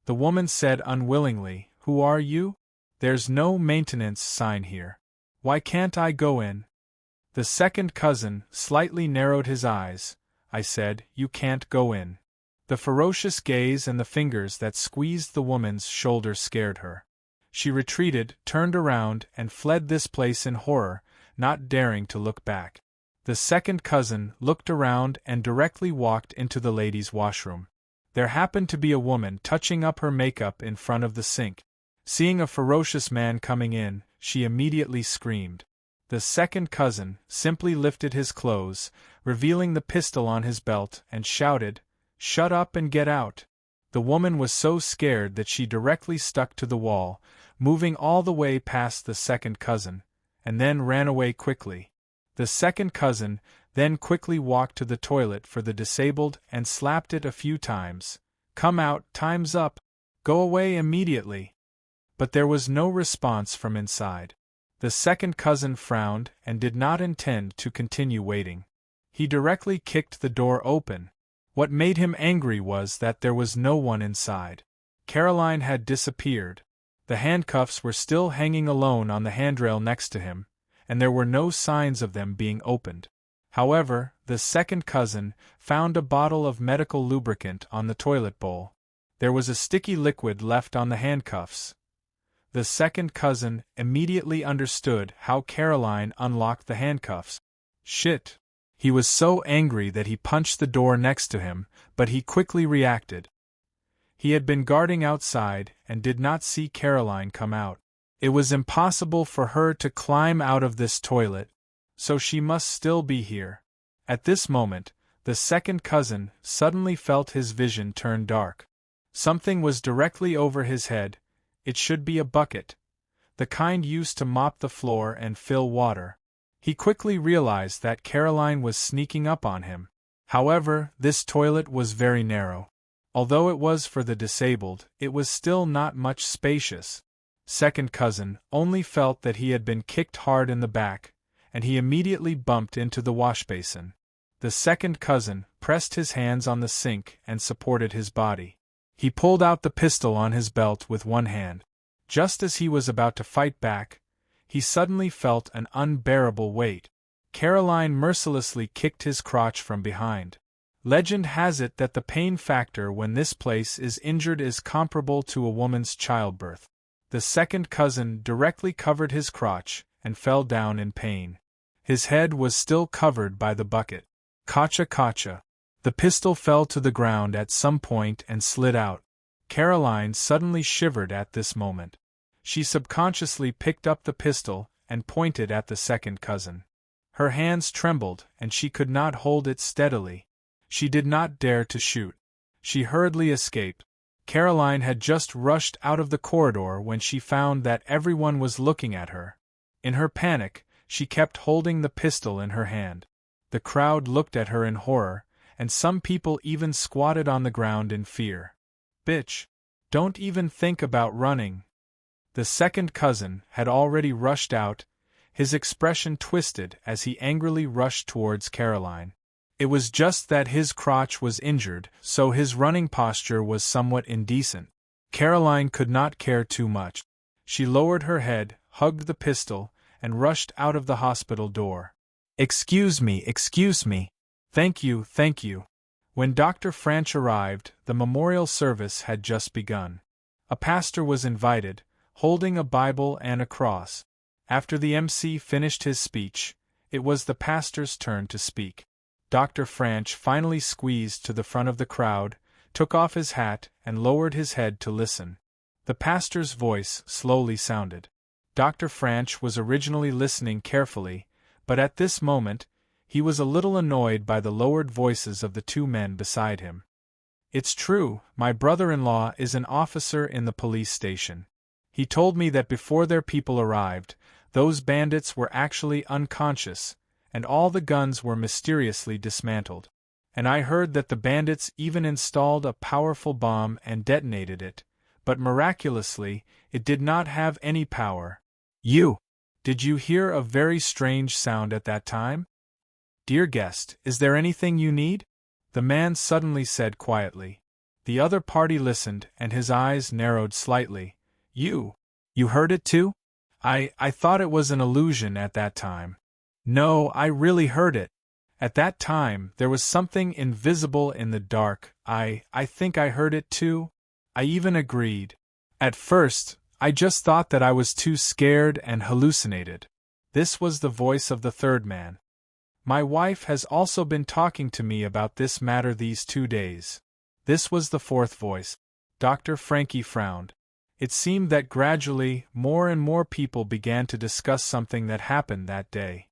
The woman said unwillingly, Who are you? There's no maintenance sign here. Why can't I go in? The second cousin slightly narrowed his eyes. I said, You can't go in. The ferocious gaze and the fingers that squeezed the woman's shoulder scared her. She retreated, turned around, and fled this place in horror, not daring to look back. The second cousin looked around and directly walked into the ladies' washroom. There happened to be a woman touching up her makeup in front of the sink. Seeing a ferocious man coming in, she immediately screamed. The second cousin simply lifted his clothes, revealing the pistol on his belt, and shouted, Shut up and get out. The woman was so scared that she directly stuck to the wall, moving all the way past the second cousin, and then ran away quickly. The second cousin then quickly walked to the toilet for the disabled and slapped it a few times. Come out, time's up. Go away immediately. But there was no response from inside. The second cousin frowned and did not intend to continue waiting. He directly kicked the door open. What made him angry was that there was no one inside. Caroline had disappeared. The handcuffs were still hanging alone on the handrail next to him, and there were no signs of them being opened. However, the second cousin found a bottle of medical lubricant on the toilet bowl. There was a sticky liquid left on the handcuffs. The second cousin immediately understood how Caroline unlocked the handcuffs. Shit! He was so angry that he punched the door next to him, but he quickly reacted. He had been guarding outside and did not see Caroline come out. It was impossible for her to climb out of this toilet, so she must still be here. At this moment, the second cousin suddenly felt his vision turn dark. Something was directly over his head. It should be a bucket, the kind used to mop the floor and fill water. He quickly realized that Caroline was sneaking up on him. However, this toilet was very narrow. Although it was for the disabled, it was still not much spacious. Second cousin only felt that he had been kicked hard in the back, and he immediately bumped into the washbasin. The second cousin pressed his hands on the sink and supported his body. He pulled out the pistol on his belt with one hand. Just as he was about to fight back, he suddenly felt an unbearable weight. Caroline mercilessly kicked his crotch from behind. Legend has it that the pain factor when this place is injured is comparable to a woman's childbirth. The second cousin directly covered his crotch and fell down in pain. His head was still covered by the bucket. Kacha kacha. The pistol fell to the ground at some point and slid out. Caroline suddenly shivered at this moment. She subconsciously picked up the pistol and pointed at the second cousin. Her hands trembled and she could not hold it steadily. She did not dare to shoot. She hurriedly escaped. Caroline had just rushed out of the corridor when she found that everyone was looking at her. In her panic, she kept holding the pistol in her hand. The crowd looked at her in horror, and some people even squatted on the ground in fear. Bitch! Don't even think about running. The second cousin had already rushed out, his expression twisted as he angrily rushed towards Caroline. It was just that his crotch was injured, so his running posture was somewhat indecent. Caroline could not care too much. She lowered her head, hugged the pistol, and rushed out of the hospital door. Excuse me. Thank you. When Dr. Franch arrived, the memorial service had just begun. A pastor was invited, holding a Bible and a cross. After the MC finished his speech, it was the pastor's turn to speak. Dr. Franch finally squeezed to the front of the crowd, took off his hat, and lowered his head to listen. The pastor's voice slowly sounded. Dr. Franch was originally listening carefully, but at this moment, he was a little annoyed by the lowered voices of the two men beside him. It's true, my brother-in-law is an officer in the police station. He told me that before their people arrived, those bandits were actually unconscious, and all the guns were mysteriously dismantled. And I heard that the bandits even installed a powerful bomb and detonated it, but miraculously, it did not have any power. Did you hear a very strange sound at that time? Dear guest, is there anything you need? The man suddenly said quietly. The other party listened, and his eyes narrowed slightly. You heard it too? I thought it was an illusion at that time. No, I really heard it. At that time, there was something invisible in the dark. I think I heard it too. I even agreed. At first, I just thought that I was too scared and hallucinated. This was the voice of the third man. My wife has also been talking to me about this matter these 2 days. This was the fourth voice. Dr. Frankie frowned. It seemed that gradually, more and more people began to discuss something that happened that day.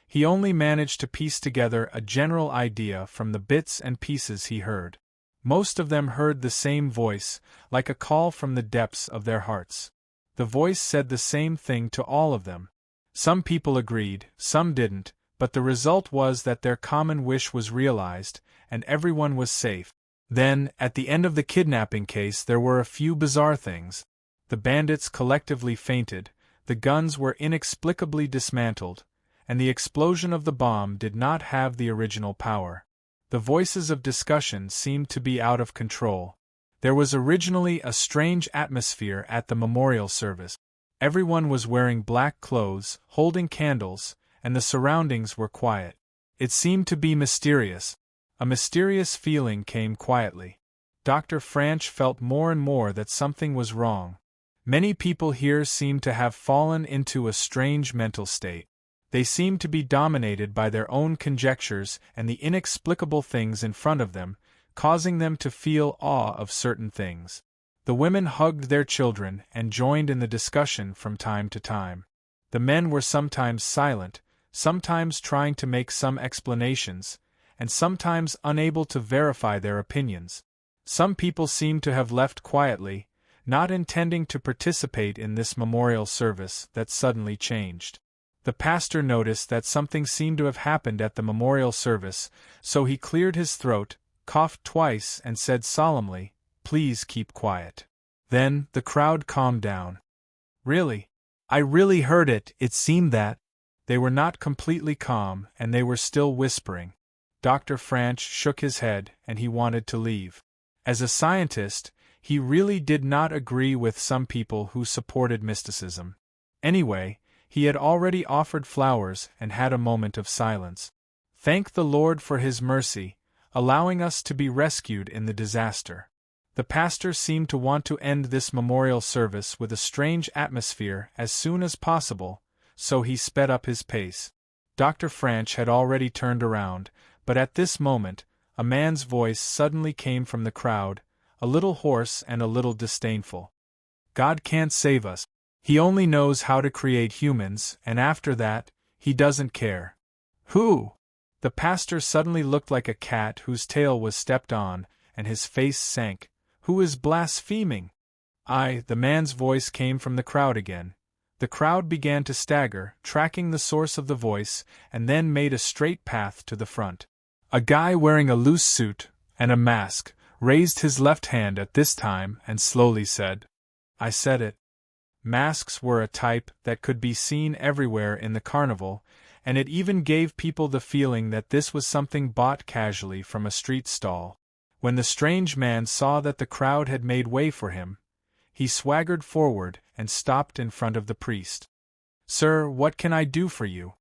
He only managed to piece together a general idea from the bits and pieces he heard. Most of them heard the same voice, like a call from the depths of their hearts. The voice said the same thing to all of them. Some people agreed, some didn't, but the result was that their common wish was realized, and everyone was safe. Then, at the end of the kidnapping case, there were a few bizarre things. The bandits collectively fainted, the guns were inexplicably dismantled, and the explosion of the bomb did not have the original power. The voices of discussion seemed to be out of control. There was originally a strange atmosphere at the memorial service. Everyone was wearing black clothes, holding candles, and the surroundings were quiet. It seemed to be mysterious. A mysterious feeling came quietly. Dr. Franch felt more and more that something was wrong. Many people here seemed to have fallen into a strange mental state. They seemed to be dominated by their own conjectures and the inexplicable things in front of them, causing them to feel awe of certain things. The women hugged their children and joined in the discussion from time to time. The men were sometimes silent, sometimes trying to make some explanations, and sometimes unable to verify their opinions. Some people seemed to have left quietly, not intending to participate in this memorial service that suddenly changed. The pastor noticed that something seemed to have happened at the memorial service, so he cleared his throat, coughed twice, and said solemnly, "Please keep quiet." Then, the crowd calmed down. Really? I really heard it. It seemed that. They were not completely calm, and they were still whispering. Dr. Franch shook his head, and he wanted to leave. As a scientist, he really did not agree with some people who supported mysticism. Anyway, he had already offered flowers and had a moment of silence. Thank the Lord for His mercy, allowing us to be rescued in the disaster. The pastor seemed to want to end this memorial service with a strange atmosphere as soon as possible, so he sped up his pace. Dr. Franch had already turned around, but at this moment, a man's voice suddenly came from the crowd, a little hoarse and a little disdainful. God can't save us. He only knows how to create humans, and after that, He doesn't care. Who? The pastor suddenly looked like a cat whose tail was stepped on, and his face sank. Who is blaspheming? The man's voice came from the crowd again. The crowd began to stagger, tracking the source of the voice, and then made a straight path to the front. A guy wearing a loose suit and a mask raised his left hand at this time and slowly said, "I said it." Masks were a type that could be seen everywhere in the carnival, and it even gave people the feeling that this was something bought casually from a street stall. When the strange man saw that the crowd had made way for him, he swaggered forward and stopped in front of the priest. "Sir, what can I do for you?"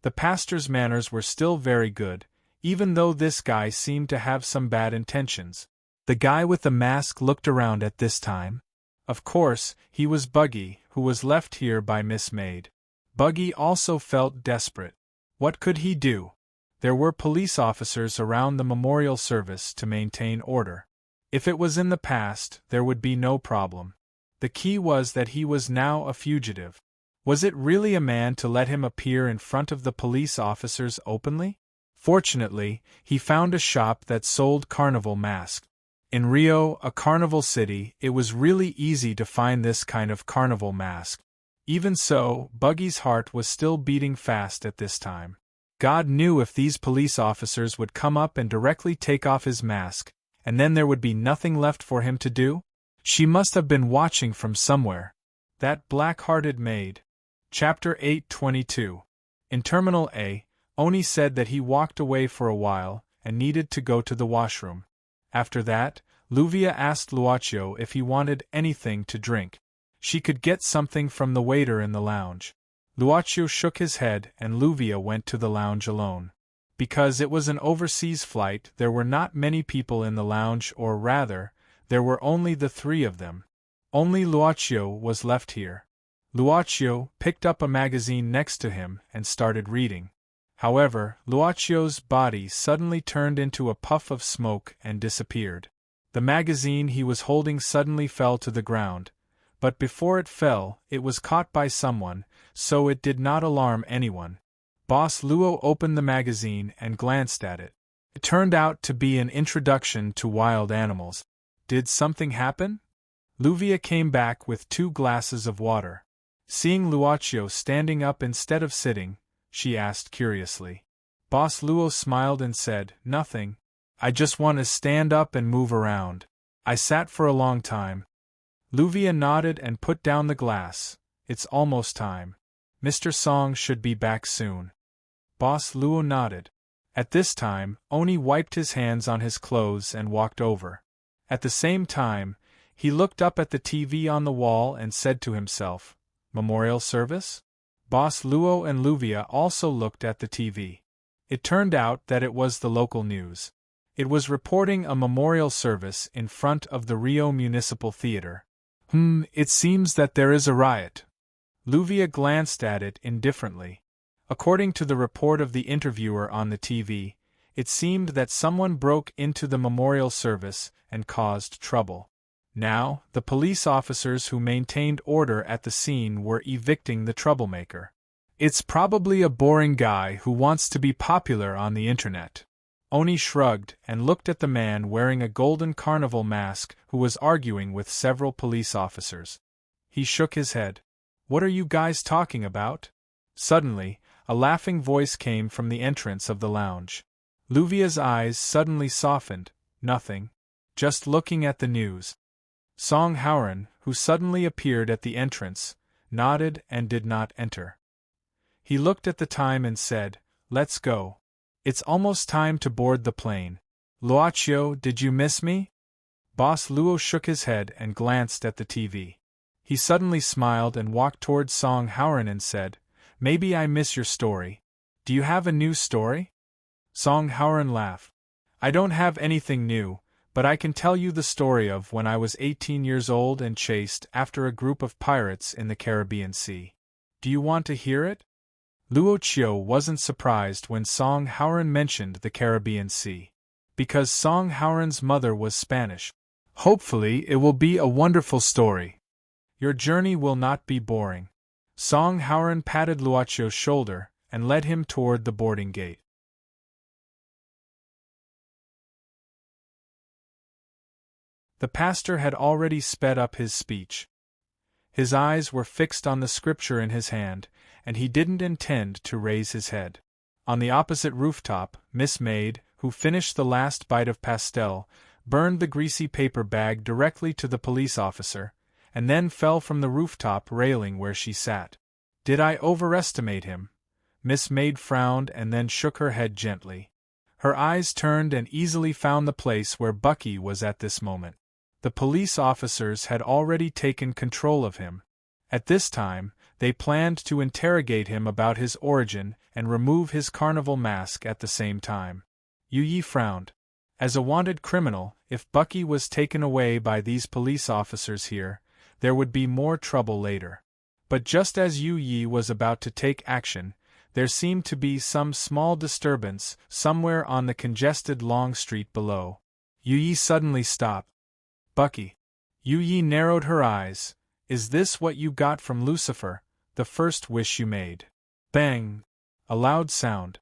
The pastor's manners were still very good, even though this guy seemed to have some bad intentions. The guy with the mask looked around at this time. Of course, he was Buggy, who was left here by Miss Maid. Buggy also felt desperate. What could he do? There were police officers around the memorial service to maintain order. If it was in the past, there would be no problem. The key was that he was now a fugitive. Was it really a man to let him appear in front of the police officers openly? Fortunately, he found a shop that sold carnival masks. In Rio, a carnival city, it was really easy to find this kind of carnival mask. Even so, Buggy's heart was still beating fast at this time. God knew if these police officers would come up and directly take off his mask, and then there would be nothing left for him to do. She must have been watching from somewhere. That black-hearted maid. Chapter 8:22. In Terminal A, Oni said that he walked away for a while and needed to go to the washroom. After that, Luvia asked Luaccio if he wanted anything to drink. She could get something from the waiter in the lounge. Luaccio shook his head and Luvia went to the lounge alone. Because it was an overseas flight, there were not many people in the lounge, or rather, there were only the three of them. Only Luaccio was left here. Luaccio picked up a magazine next to him and started reading. However, Luaccio's body suddenly turned into a puff of smoke and disappeared. The magazine he was holding suddenly fell to the ground, but before it fell, it was caught by someone, so it did not alarm anyone. Boss Luo opened the magazine and glanced at it. It turned out to be an introduction to wild animals. Did something happen? Luvia came back with 2 glasses of water. Seeing Luaccio standing up instead of sitting, she asked curiously. Boss Luo smiled and said, "Nothing. I just want to stand up and move around. I sat for a long time." Luvia nodded and put down the glass. "It's almost time. Mr. Song should be back soon." Boss Luo nodded. At this time, Oni wiped his hands on his clothes and walked over. At the same time, he looked up at the TV on the wall and said to himself, "Memorial service?" Boss Luo and Luvia also looked at the TV. It turned out that it was the local news. It was reporting a memorial service in front of the Rio Municipal Theater. It seems that there is a riot." Luvia glanced at it indifferently. According to the report of the interviewer on the TV, it seemed that someone broke into the memorial service and caused trouble. Now, the police officers who maintained order at the scene were evicting the troublemaker. "It's probably a boring guy who wants to be popular on the internet." Oni shrugged and looked at the man wearing a golden carnival mask who was arguing with several police officers. He shook his head. "What are you guys talking about?" Suddenly, a laughing voice came from the entrance of the lounge. Luvia's eyes suddenly softened. "Nothing. Just looking at the news." Song Hauran, who suddenly appeared at the entrance, nodded and did not enter. He looked at the time and said, "Let's go. It's almost time to board the plane." "Luaccio, did you miss me?" Boss Luo shook his head and glanced at the TV. He suddenly smiled and walked towards Song Hauran and said, "Maybe I miss your story. Do you have a new story?" Song Hauran laughed. "I don't have anything new, but I can tell you the story of when I was 18 years old and chased after a group of pirates in the Caribbean Sea. Do you want to hear it?" Luochio wasn't surprised when Song Hauran mentioned the Caribbean Sea, because Song Hauran's mother was Spanish. "Hopefully it will be a wonderful story. Your journey will not be boring." Song Hauran patted Luochio's shoulder and led him toward the boarding gate. The pastor had already sped up his speech. His eyes were fixed on the scripture in his hand, and he didn't intend to raise his head. On the opposite rooftop, Miss Maid, who finished the last bite of pastel, burned the greasy paper bag directly to the police officer, and then fell from the rooftop railing where she sat. "Did I overestimate him?" Miss Maid frowned and then shook her head gently. Her eyes turned and easily found the place where Bucky was at this moment. The police officers had already taken control of him. At this time, they planned to interrogate him about his origin and remove his carnival mask at the same time. Yu Yi frowned. As a wanted criminal, if Bucky was taken away by these police officers here, there would be more trouble later. But just as Yu Yi was about to take action, there seemed to be some small disturbance somewhere on the congested long street below. Yu Yi suddenly stopped. "Bucky." Yu Yi narrowed her eyes. "Is this what you got from Lucifer, the first wish you made?" Bang! A loud sound.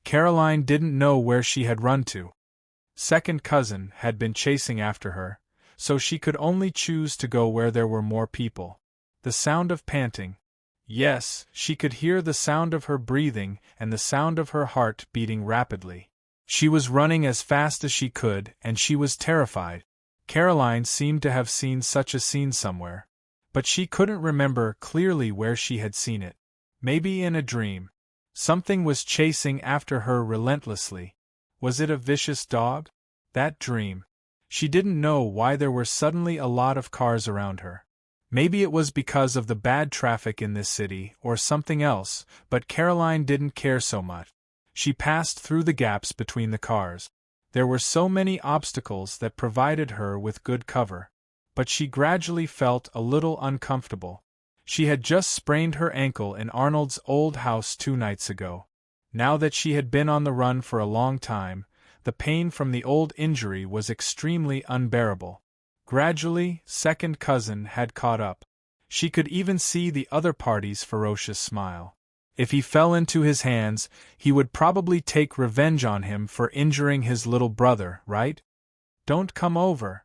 Caroline didn't know where she had run to. Second cousin had been chasing after her, so she could only choose to go where there were more people. The sound of panting. Yes, she could hear the sound of her breathing and the sound of her heart beating rapidly. She was running as fast as she could, and she was terrified. Caroline seemed to have seen such a scene somewhere, but she couldn't remember clearly where she had seen it. Maybe in a dream. Something was chasing after her relentlessly. Was it a vicious dog? That dream. She didn't know why there were suddenly a lot of cars around her. Maybe it was because of the bad traffic in this city, or something else, but Caroline didn't care so much. She passed through the gaps between the cars. There were so many obstacles that provided her with good cover. But she gradually felt a little uncomfortable. She had just sprained her ankle in Arnold's old house 2 nights ago. Now that she had been on the run for a long time, the pain from the old injury was extremely unbearable. Gradually, second cousin had caught up. She could even see the other party's ferocious smile. If he fell into his hands, he would probably take revenge on him for injuring his little brother, right? Don't come over.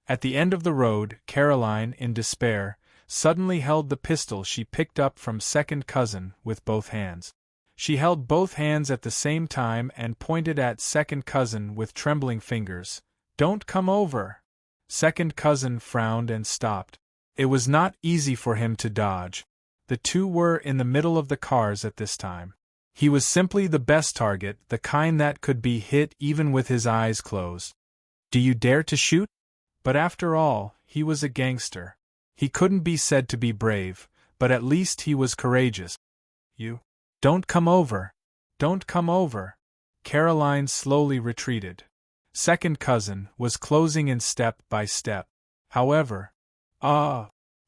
At the end of the road, Caroline, in despair, suddenly held the pistol she picked up from second cousin with both hands. She held both hands at the same time and pointed at second cousin with trembling fingers. Don't come over! Second cousin frowned and stopped. It was not easy for him to dodge. The two were in the middle of the cars at this time. He was simply the best target, the kind that could be hit even with his eyes closed. Do you dare to shoot? But after all, he was a gangster. He couldn't be said to be brave, but at least he was courageous. You. Don't come over. Don't come over. Caroline slowly retreated. Second cousin was closing in step by step. However,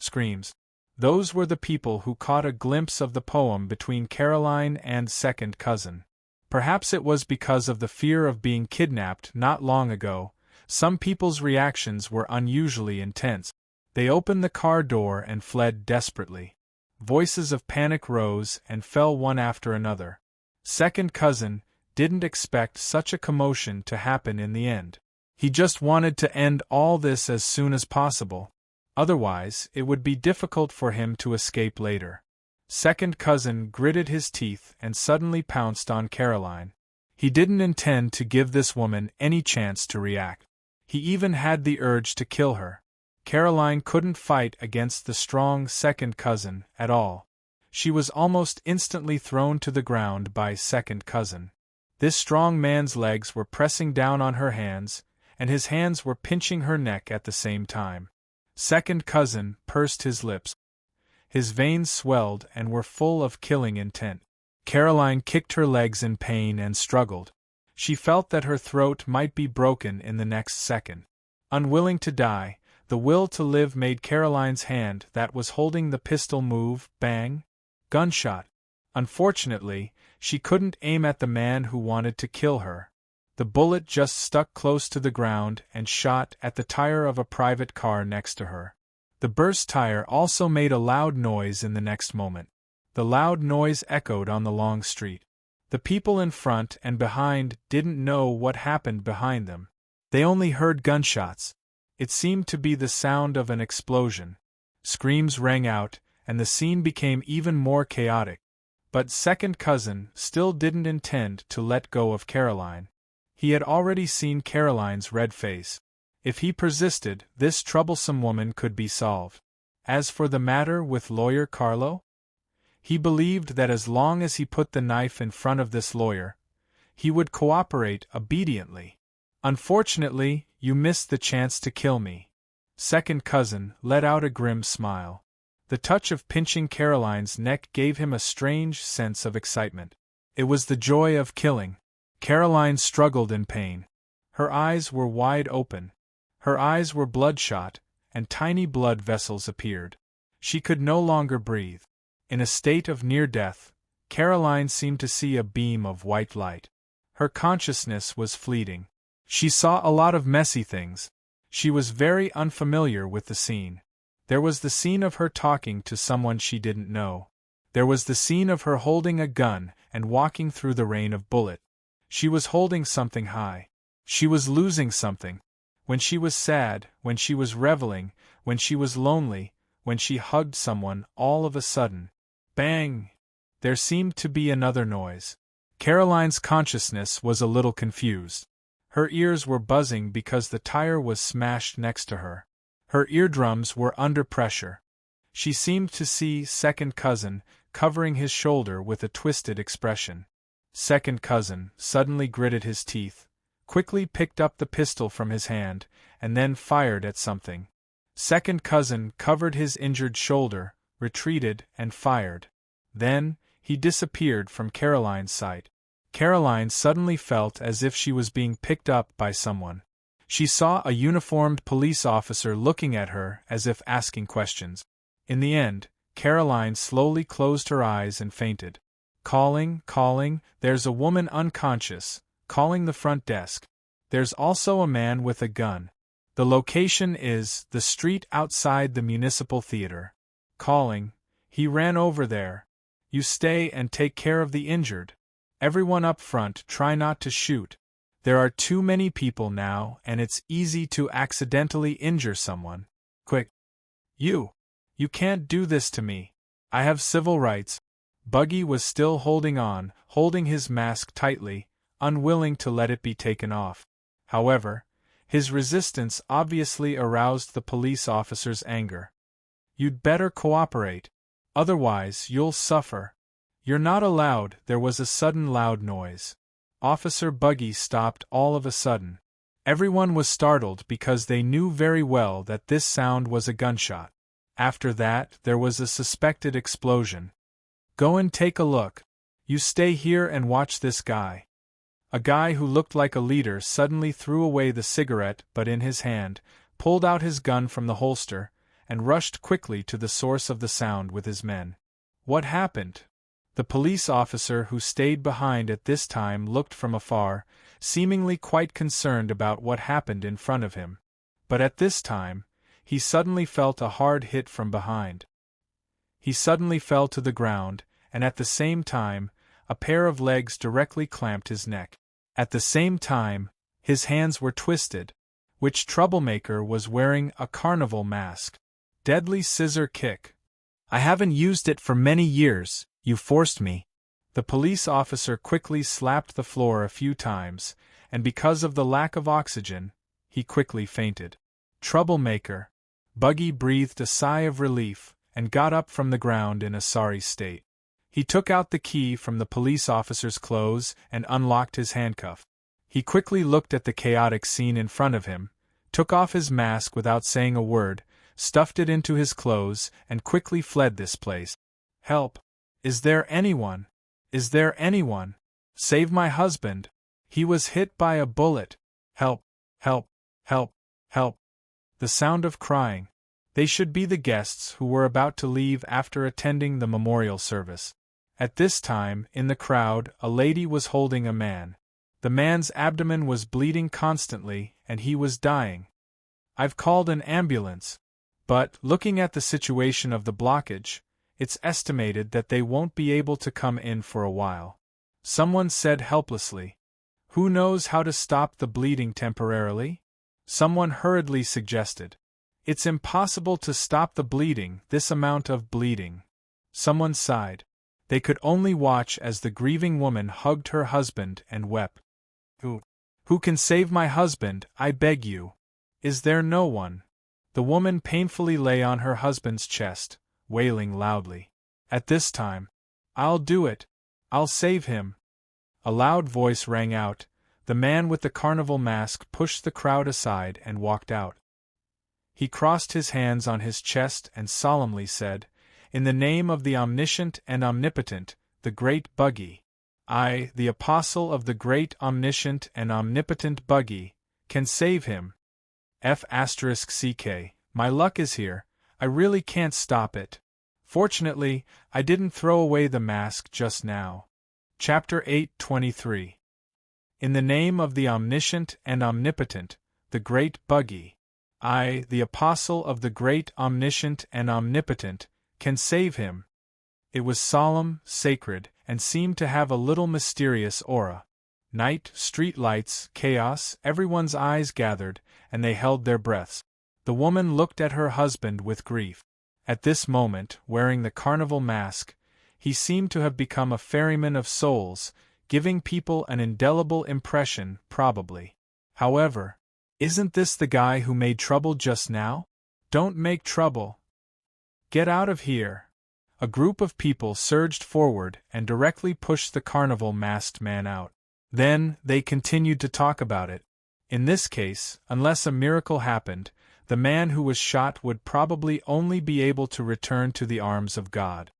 screams. Those were the people who caught a glimpse of the poem between Caroline and second cousin. Perhaps it was because of the fear of being kidnapped not long ago. Some people's reactions were unusually intense. They opened the car door and fled desperately. Voices of panic rose and fell one after another. Second cousin didn't expect such a commotion to happen in the end. He just wanted to end all this as soon as possible. Otherwise, it would be difficult for him to escape later. Second cousin gritted his teeth and suddenly pounced on Caroline. He didn't intend to give this woman any chance to react. He even had the urge to kill her. Caroline couldn't fight against the strong second cousin at all. She was almost instantly thrown to the ground by second cousin. This strong man's legs were pressing down on her hands, and his hands were pinching her neck at the same time. Second cousin pursed his lips. His veins swelled and were full of killing intent. Caroline kicked her legs in pain and struggled. She felt that her throat might be broken in the next second. Unwilling to die, the will to live made Caroline's hand that was holding the pistol move. Bang! Gunshot! Unfortunately, she couldn't aim at the man who wanted to kill her. The bullet just stuck close to the ground and shot at the tire of a private car next to her. The burst tire also made a loud noise in the next moment. The loud noise echoed on the long street. The people in front and behind didn't know what happened behind them. They only heard gunshots. It seemed to be the sound of an explosion. Screams rang out, and the scene became even more chaotic. But second cousin still didn't intend to let go of Caroline. He had already seen Caroline's red face. If he persisted, this troublesome woman could be solved. As for the matter with lawyer Carlo, he believed that as long as he put the knife in front of this lawyer, he would cooperate obediently. Unfortunately, you missed the chance to kill me. Second cousin let out a grim smile. The touch of pinching Caroline's neck gave him a strange sense of excitement. It was the joy of killing. Caroline struggled in pain. Her eyes were wide open. Her eyes were bloodshot, and tiny blood vessels appeared. She could no longer breathe. In a state of near death, Caroline seemed to see a beam of white light. Her consciousness was fleeting. She saw a lot of messy things. She was very unfamiliar with the scene. There was the scene of her talking to someone she didn't know. There was the scene of her holding a gun and walking through the rain of bullets. She was holding something high. She was losing something. When she was sad, when she was reveling, when she was lonely, when she hugged someone, all of a sudden, bang! There seemed to be another noise. Caroline's consciousness was a little confused. Her ears were buzzing because the tire was smashed next to her. Her eardrums were under pressure. She seemed to see second cousin covering his shoulder with a twisted expression. Second cousin suddenly gritted his teeth. quickly picked up the pistol from his hand, and then fired at something. Second cousin covered his injured shoulder, retreated, and fired. Then, he disappeared from Caroline's sight. Caroline suddenly felt as if she was being picked up by someone. She saw a uniformed police officer looking at her as if asking questions. In the end, Caroline slowly closed her eyes and fainted. Calling, there's a woman unconscious, calling the front desk. There's also a man with a gun. The location is the street outside the municipal theater. Calling, he ran over there. You stay and take care of the injured. Everyone up front, try not to shoot. There are too many people now and it's easy to accidentally injure someone. Quick. You can't do this to me. I have civil rights. Buggy was still holding on, holding his mask tightly, unwilling to let it be taken off. However, his resistance obviously aroused the police officer's anger. You'd better cooperate. Otherwise, you'll suffer. You're not allowed. There was a sudden loud noise. Officer Buggy stopped all of a sudden. Everyone was startled because they knew very well that this sound was a gunshot. After that, there was a suspected explosion. Go and take a look. You stay here and watch this guy. A guy who looked like a leader suddenly threw away the cigarette but in his hand, pulled out his gun from the holster, and rushed quickly to the source of the sound with his men. What happened? The police officer who stayed behind at this time looked from afar, seemingly quite concerned about what happened in front of him. But at this time, he suddenly felt a hard hit from behind. He suddenly fell to the ground, and at the same time, a pair of legs directly clamped his neck. At the same time, his hands were twisted. Which troublemaker was wearing a carnival mask? Deadly scissor kick. I haven't used it for many years, you forced me. The police officer quickly slapped the floor a few times, and because of the lack of oxygen, he quickly fainted. Troublemaker. Buggy breathed a sigh of relief, and got up from the ground in a sorry state. He took out the key from the police officer's clothes and unlocked his handcuff. He quickly looked at the chaotic scene in front of him, took off his mask without saying a word, stuffed it into his clothes, and quickly fled this place. Help! Is there anyone? Is there anyone? Save my husband! He was hit by a bullet! Help! Help! Help! Help! The sound of crying. They should be the guests who were about to leave after attending the memorial service. At this time, in the crowd, a lady was holding a man. The man's abdomen was bleeding constantly, and he was dying. I've called an ambulance. But, looking at the situation of the blockage, it's estimated that they won't be able to come in for a while. Someone said helplessly. Who knows how to stop the bleeding temporarily? Someone hurriedly suggested. It's impossible to stop the bleeding, this amount of bleeding. Someone sighed. They could only watch as the grieving woman hugged her husband and wept. Who can save my husband, I beg you? Is there no one? The woman painfully lay on her husband's chest, wailing loudly. At this time, I'll do it. I'll save him. A loud voice rang out. The man with the carnival mask pushed the crowd aside and walked out. He crossed his hands on his chest and solemnly said, In the name of the omniscient and omnipotent, the great Buggy, I, the apostle of the great omniscient and omnipotent Buggy, can save him. F***ck, my luck is here, I really can't stop it. Fortunately, I didn't throw away the mask just now. Chapter 8:23. In the name of the omniscient and omnipotent, the great Buggy, I, the apostle of the great omniscient and omnipotent, can save him. It was solemn, sacred, and seemed to have a little mysterious aura. Night, street lights, chaos, everyone's eyes gathered, and they held their breaths. The woman looked at her husband with grief. At this moment, wearing the carnival mask, he seemed to have become a ferryman of souls, giving people an indelible impression, probably. However, isn't this the guy who made trouble just now? Don't make trouble. Get out of here. A group of people surged forward and directly pushed the carnival masked man out. Then, they continued to talk about it. In this case, unless a miracle happened, the man who was shot would probably only be able to return to the arms of God.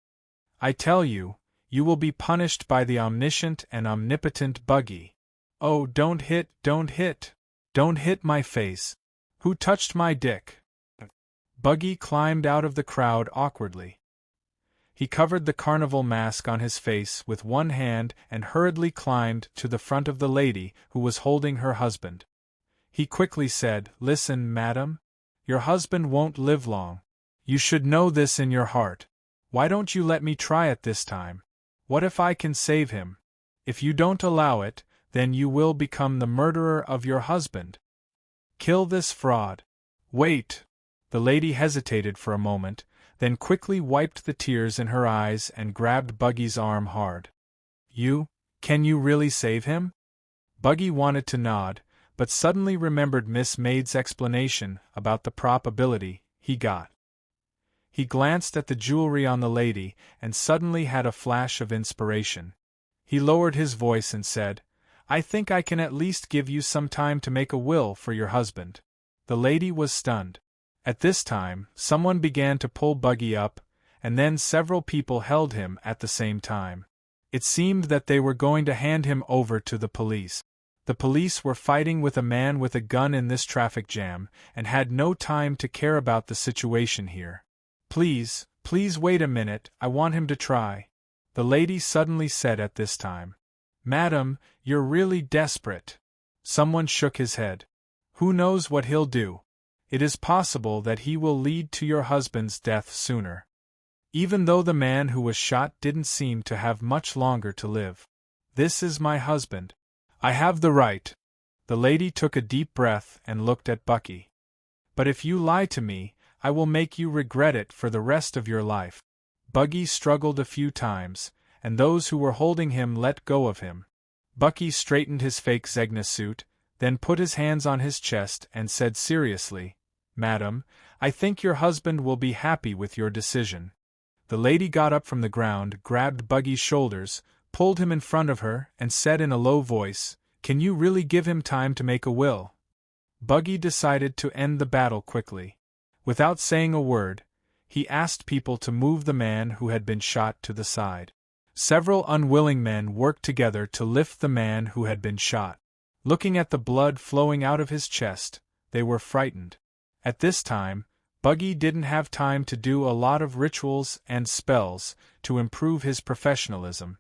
I tell you, you will be punished by the omniscient and omnipotent Buggy. Oh, don't hit, don't hit! Don't hit my face! Who touched my dick? Buggy climbed out of the crowd awkwardly. He covered the carnival mask on his face with one hand and hurriedly climbed to the front of the lady who was holding her husband. He quickly said, "Listen, madam. Your husband won't live long. You should know this in your heart. Why don't you let me try it this time? What if I can save him? If you don't allow it, then you will become the murderer of your husband. Kill this fraud." "Wait." The lady hesitated for a moment, then quickly wiped the tears in her eyes and grabbed Buggy's arm hard. Can you really save him?" Buggy wanted to nod, but suddenly remembered Miss Maid's explanation about the probability he got. He glanced at the jewelry on the lady and suddenly had a flash of inspiration. He lowered his voice and said, "I think I can at least give you some time to make a will for your husband." The lady was stunned. At this time, someone began to pull Buggy up, and then several people held him at the same time. It seemed that they were going to hand him over to the police. The police were fighting with a man with a gun in this traffic jam, and had no time to care about the situation here. Please wait a minute, I want him to try," the lady suddenly said at this time. "Madam, you're really desperate." Someone shook his head. "Who knows what he'll do? It is possible that he will lead to your husband's death sooner." Even though the man who was shot didn't seem to have much longer to live. "This is my husband. I have the right." The lady took a deep breath and looked at Bucky. "But if you lie to me, I will make you regret it for the rest of your life." Buggy struggled a few times, and those who were holding him let go of him. Bucky straightened his fake Zegna suit, then put his hands on his chest and said seriously, "Madam, I think your husband will be happy with your decision." The lady got up from the ground, grabbed Buggy's shoulders, pulled him in front of her, and said in a low voice, "Can you really give him time to make a will?" Buggy decided to end the battle quickly. Without saying a word, he asked people to move the man who had been shot to the side. Several unwilling men worked together to lift the man who had been shot. Looking at the blood flowing out of his chest, they were frightened. At this time, Buggy didn't have time to do a lot of rituals and spells to improve his professionalism.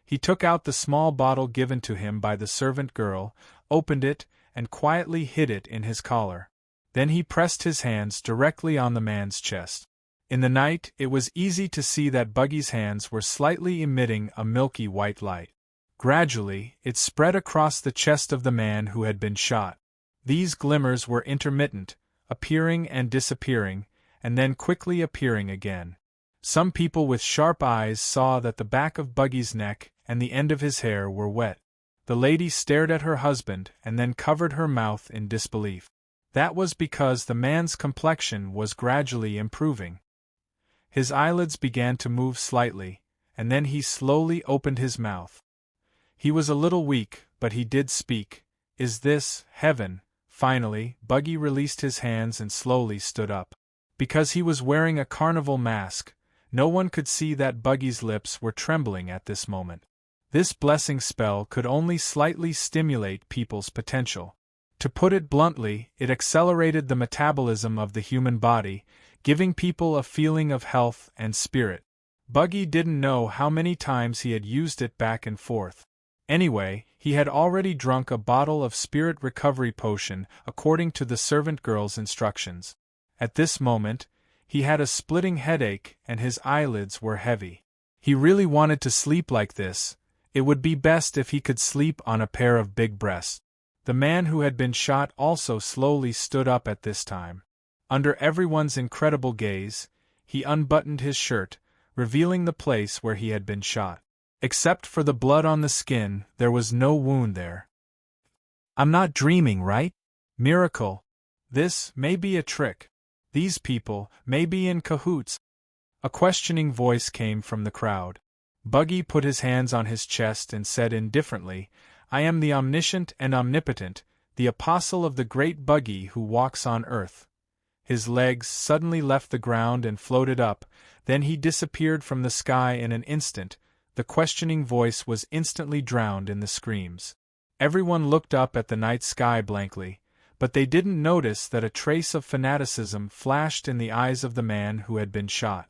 He took out the small bottle given to him by the servant girl, opened it, and quietly hid it in his collar. Then he pressed his hands directly on the man's chest. In the night, it was easy to see that Buggy's hands were slightly emitting a milky white light. Gradually, it spread across the chest of the man who had been shot. These glimmers were intermittent, appearing and disappearing, and then quickly appearing again. Some people with sharp eyes saw that the back of Buggy's neck and the end of his hair were wet. The lady stared at her husband and then covered her mouth in disbelief. That was because the man's complexion was gradually improving. His eyelids began to move slightly, and then he slowly opened his mouth. He was a little weak, but he did speak. "Is this heaven?" Finally, Buggy released his hands and slowly stood up. Because he was wearing a carnival mask, no one could see that Buggy's lips were trembling at this moment. This blessing spell could only slightly stimulate people's potential. To put it bluntly, it accelerated the metabolism of the human body, giving people a feeling of health and spirit. Buggy didn't know how many times he had used it back and forth. Anyway, he had already drunk a bottle of spirit recovery potion according to the servant girl's instructions. At this moment, he had a splitting headache and his eyelids were heavy. He really wanted to sleep like this. It would be best if he could sleep on a pair of big breasts. The man who had been shot also slowly stood up at this time. Under everyone's incredible gaze, he unbuttoned his shirt, revealing the place where he had been shot. Except for the blood on the skin, there was no wound there. "I'm not dreaming, right? Miracle. This may be a trick. These people may be in cahoots." A questioning voice came from the crowd. Buggy put his hands on his chest and said indifferently, I am the omniscient and omnipotent, the apostle of the great buggy who walks on earth. His legs suddenly left the ground and floated up, then he disappeared from the sky in an instant. The questioning voice was instantly drowned in the screams. Everyone looked up at the night sky blankly, but they didn't notice that a trace of fanaticism flashed in the eyes of the man who had been shot.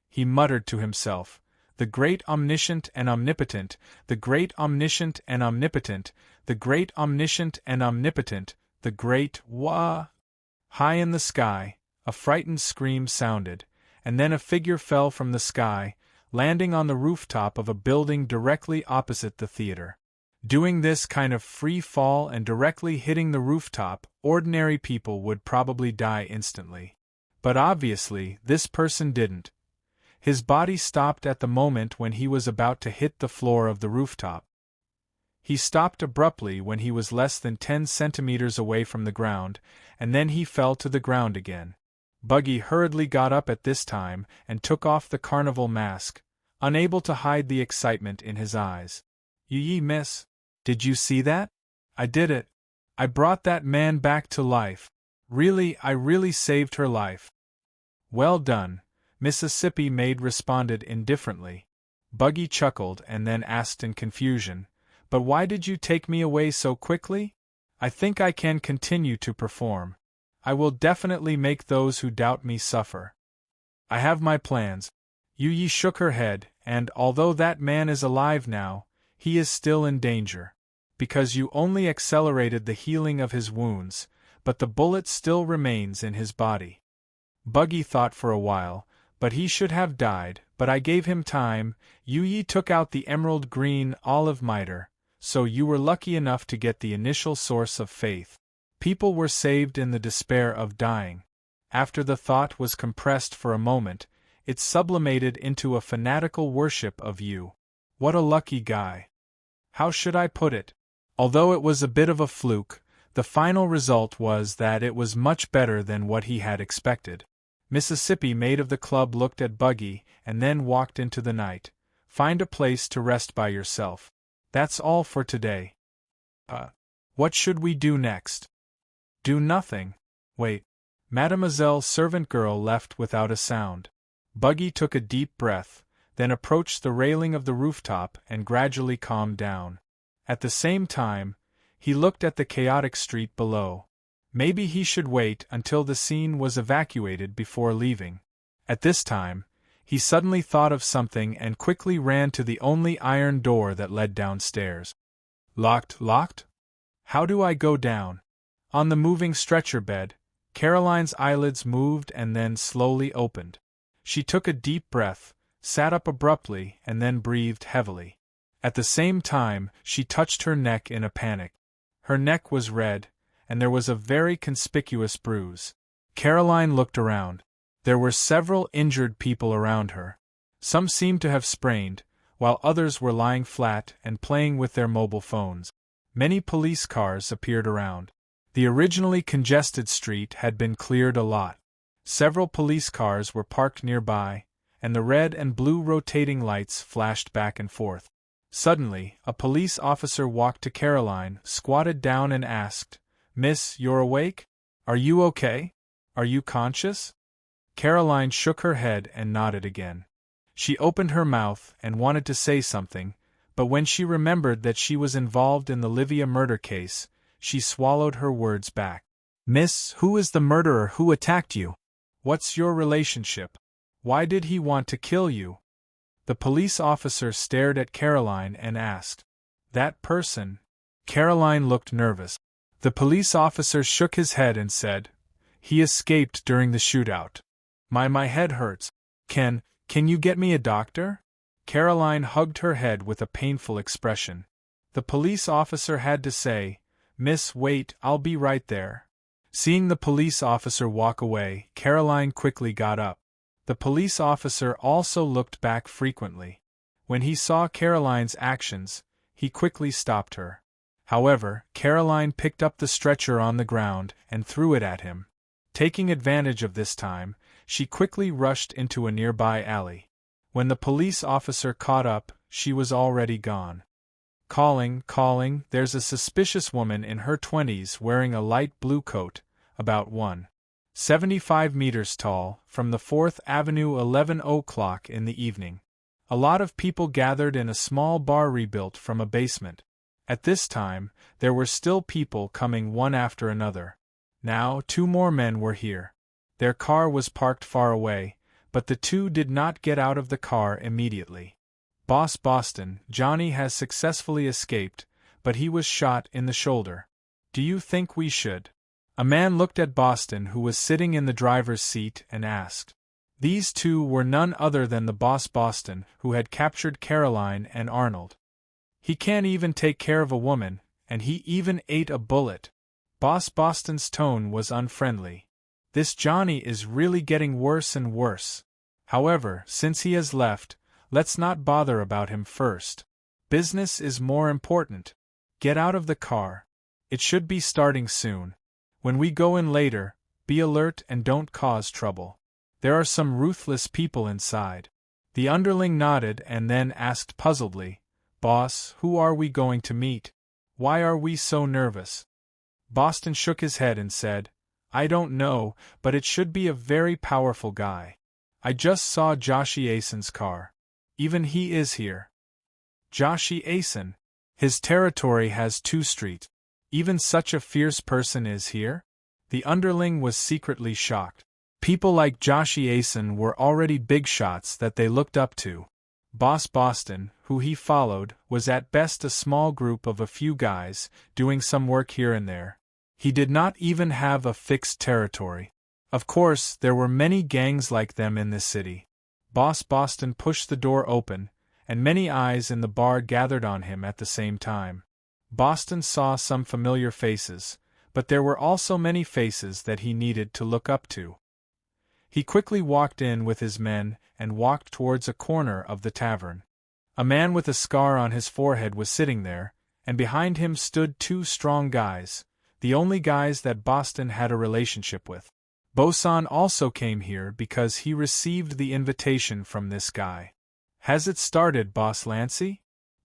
He muttered to himself, "The great omniscient and omnipotent, the great omniscient and omnipotent, the great omniscient and omnipotent, the great wah." High in the sky, a frightened scream sounded, and then a figure fell from the sky, landing on the rooftop of a building directly opposite the theater. Doing this kind of free fall and directly hitting the rooftop, ordinary people would probably die instantly. But obviously, this person didn't. His body stopped at the moment when he was about to hit the floor of the rooftop. He stopped abruptly when he was less than 10 centimeters away from the ground, and then he fell to the ground again. Buggy hurriedly got up at this time and took off the carnival mask, unable to hide the excitement in his eyes. "Yee, miss. Did you see that? I did it. I brought that man back to life. I really saved her life." "Well done," Mississippi Maid responded indifferently. Buggy chuckled and then asked in confusion, "But why did you take me away so quickly? I think I can continue to perform. I will definitely make those who doubt me suffer. I have my plans." Yee shook her head, and although that man is alive now, he is still in danger. Because you only accelerated the healing of his wounds, but the bullet still remains in his body. Buggy thought for a while, but he should have died, but I gave him time. Yee took out the emerald green olive mitre, so you were lucky enough to get the initial source of faith. People were saved in the despair of dying. After the thought was compressed for a moment, it sublimated into a fanatical worship of you. What a lucky guy. How should I put it? Although it was a bit of a fluke, the final result was that it was much better than what he had expected. Mississippi Maid of the club looked at Buggy and then walked into the night. "Find a place to rest by yourself. That's all for today." What should we do next?" "Do nothing. Wait." Mademoiselle's servant girl left without a sound. Buggy took a deep breath, then approached the railing of the rooftop and gradually calmed down. At the same time, he looked at the chaotic street below. Maybe he should wait until the scene was evacuated before leaving. At this time, he suddenly thought of something and quickly ran to the only iron door that led downstairs. Locked? How do I go down? On the moving stretcher bed, Caroline's eyelids moved and then slowly opened. She took a deep breath, sat up abruptly, and then breathed heavily. At the same time, she touched her neck in a panic. Her neck was red, and there was a very conspicuous bruise. Caroline looked around. There were several injured people around her. Some seemed to have sprained, while others were lying flat and playing with their mobile phones. Many police cars appeared around. The originally congested street had been cleared a lot. Several police cars were parked nearby, and the red and blue rotating lights flashed back and forth. Suddenly, a police officer walked to Caroline, squatted down and asked, "Miss, you're awake? Are you okay? Are you conscious?" Caroline shook her head and nodded again. She opened her mouth and wanted to say something, but when she remembered that she was involved in the Livia murder case, she swallowed her words back. "Miss, who is the murderer who attacked you? What's your relationship? Why did he want to kill you?" The police officer stared at Caroline and asked, "That person?" Caroline looked nervous. The police officer shook his head and said, "He escaped during the shootout. My head hurts. Can you get me a doctor?" Caroline hugged her head with a painful expression. The police officer had to say, "Miss, wait, I'll be right there." Seeing the police officer walk away, Caroline quickly got up. The police officer also looked back frequently. When he saw Caroline's actions, he quickly stopped her. However, Caroline picked up the stretcher on the ground and threw it at him. Taking advantage of this time, she quickly rushed into a nearby alley. When the police officer caught up, she was already gone. Calling, there's a suspicious woman in her 20s wearing a light blue coat, about 1.75 meters tall, from the 4th Avenue 11 o'clock in the evening. A lot of people gathered in a small bar rebuilt from a basement. At this time, there were still people coming one after another. Now 2 more men were here. Their car was parked far away, but the 2 did not get out of the car immediately. Boss Boston, Johnny has successfully escaped, but he was shot in the shoulder. Do you think we should? A man looked at Boston, who was sitting in the driver's seat, and asked. These 2 were none other than the boss Boston, who had captured Caroline and Arnold. He can't even take care of a woman, and he even ate a bullet. Boss Boston's tone was unfriendly. This Johnny is really getting worse and worse. However, since he has left, let's not bother about him first. Business is more important. Get out of the car. It should be starting soon. When we go in later, be alert and don't cause trouble. There are some ruthless people inside. The underling nodded and then asked puzzledly, Boss, who are we going to meet? Why are we so nervous? Boston shook his head and said, I don't know, but it should be a very powerful guy. I just saw Joshy Ason's car. Even he is here. Joshy Ason. His territory has 2 streets. Even such a fierce person is here? The underling was secretly shocked. People like Joshy Ason were already big shots that they looked up to. Boss Boston, who he followed, was at best a small group of a few guys, doing some work here and there. He did not even have a fixed territory. Of course, there were many gangs like them in this city. Boss Boston pushed the door open, and many eyes in the bar gathered on him at the same time. Boston saw some familiar faces, but there were also many faces that he needed to look up to. He quickly walked in with his men and walked towards a corner of the tavern. A man with a scar on his forehead was sitting there, and behind him stood 2 strong guys, the only guys that Boston had a relationship with. Boson also came here because he received the invitation from this guy. Has it started, Boss Lancy?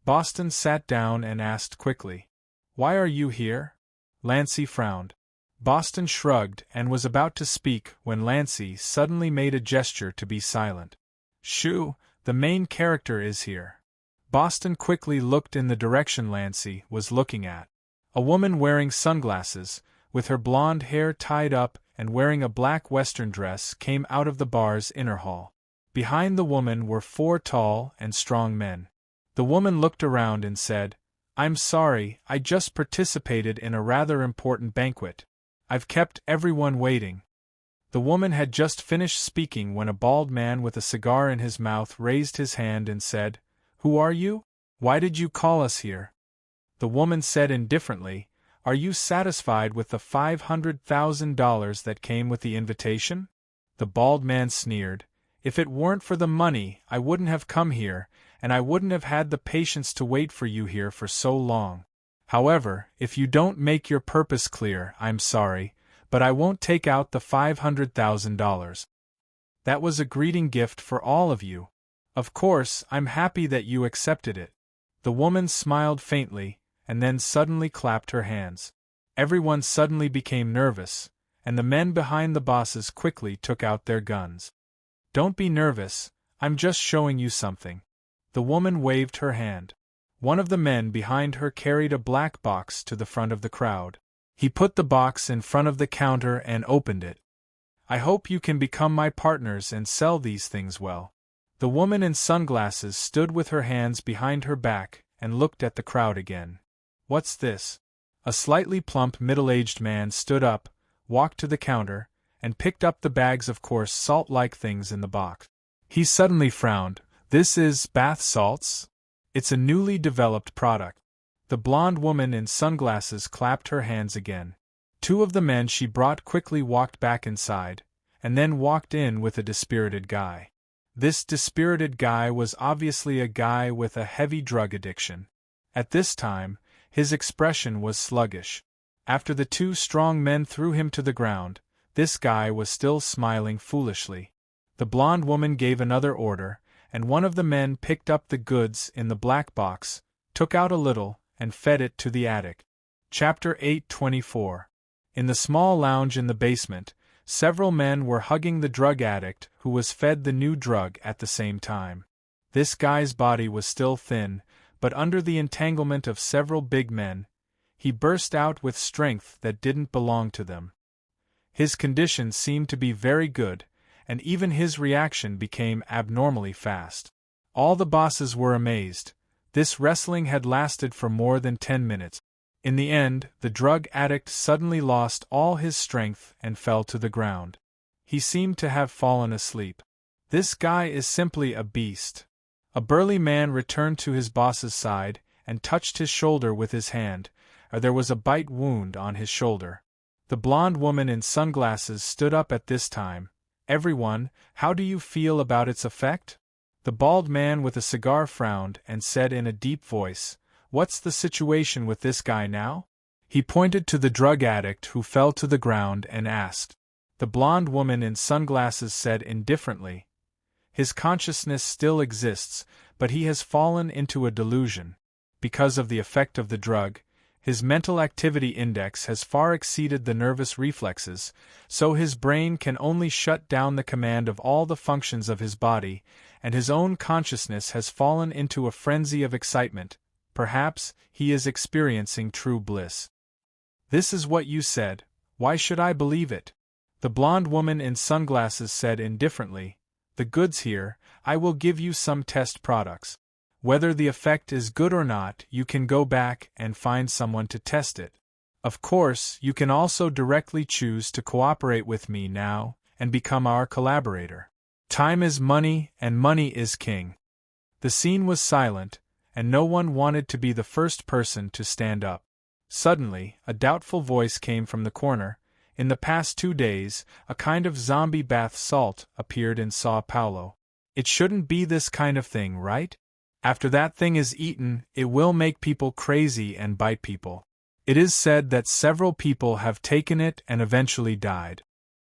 Boston sat down and asked quickly. Why are you here? Lancy frowned. Boston shrugged and was about to speak when Lancy suddenly made a gesture to be silent. Shoo, the main character is here. Boston quickly looked in the direction Lancy was looking at. A woman wearing sunglasses, with her blonde hair tied up and wearing a black western dress, came out of the bar's inner hall. Behind the woman were 4 tall and strong men. The woman looked around and said, I'm sorry, I just participated in a rather important banquet. I've kept everyone waiting. The woman had just finished speaking when a bald man with a cigar in his mouth raised his hand and said, Who are you? Why did you call us here? The woman said indifferently, Are you satisfied with the $500,000 that came with the invitation? The bald man sneered, If it weren't for the money, I wouldn't have come here, and I wouldn't have had the patience to wait for you here for so long. However, if you don't make your purpose clear, I'm sorry, but I won't take out the $500,000. That was a greeting gift for all of you. Of course, I'm happy that you accepted it. The woman smiled faintly, and then suddenly clapped her hands. Everyone suddenly became nervous, and the men behind the bosses quickly took out their guns. Don't be nervous, I'm just showing you something. The woman waved her hand. One of the men behind her carried a black box to the front of the crowd. He put the box in front of the counter and opened it. I hope you can become my partners and sell these things well. The woman in sunglasses stood with her hands behind her back and looked at the crowd again. What's this? A slightly plump middle-aged man stood up, walked to the counter, and picked up the bags of coarse salt-like things in the box. He suddenly frowned. This is bath salts? It's a newly developed product. The blonde woman in sunglasses clapped her hands again. 2 of the men she brought quickly walked back inside, and then walked in with a dispirited guy. This dispirited guy was obviously a guy with a heavy drug addiction. At this time, his expression was sluggish. After the 2 strong men threw him to the ground, this guy was still smiling foolishly. The blonde woman gave another order, and one of the men picked up the goods in the black box, took out a little, and fed it to the addict. Chapter 8:24. In the small lounge in the basement, several men were hugging the drug addict who was fed the new drug at the same time. This guy's body was still thin, but under the entanglement of several big men, he burst out with strength that didn't belong to them. His condition seemed to be very good, and even his reaction became abnormally fast. All the bosses were amazed. This wrestling had lasted for more than 10 minutes. In the end, the drug addict suddenly lost all his strength and fell to the ground. He seemed to have fallen asleep. This guy is simply a beast. A burly man returned to his boss's side and touched his shoulder with his hand, or there was a bite wound on his shoulder. The blonde woman in sunglasses stood up at this time. Everyone, how do you feel about its effect? The bald man with a cigar frowned and said in a deep voice, "What's the situation with this guy now?" He pointed to the drug addict who fell to the ground and asked. The blonde woman in sunglasses said indifferently, "His consciousness still exists, but he has fallen into a delusion. Because of the effect of the drug, his mental activity index has far exceeded the nervous reflexes, so his brain can only shut down the command of all the functions of his body, and his own consciousness has fallen into a frenzy of excitement. Perhaps he is experiencing true bliss." "This is what you said. Why should I believe it?" The blonde woman in sunglasses said indifferently, "The goods here, I will give you some test products. Whether the effect is good or not, you can go back and find someone to test it. Of course, you can also directly choose to cooperate with me now and become our collaborator. Time is money, and money is king." The scene was silent, and no one wanted to be the first person to stand up. Suddenly, a doubtful voice came from the corner. "In the past 2 days, a kind of zombie bath salt appeared in Sao Paulo. It shouldn't be this kind of thing, right? After that thing is eaten, it will make people crazy and bite people. It is said that several people have taken it and eventually died."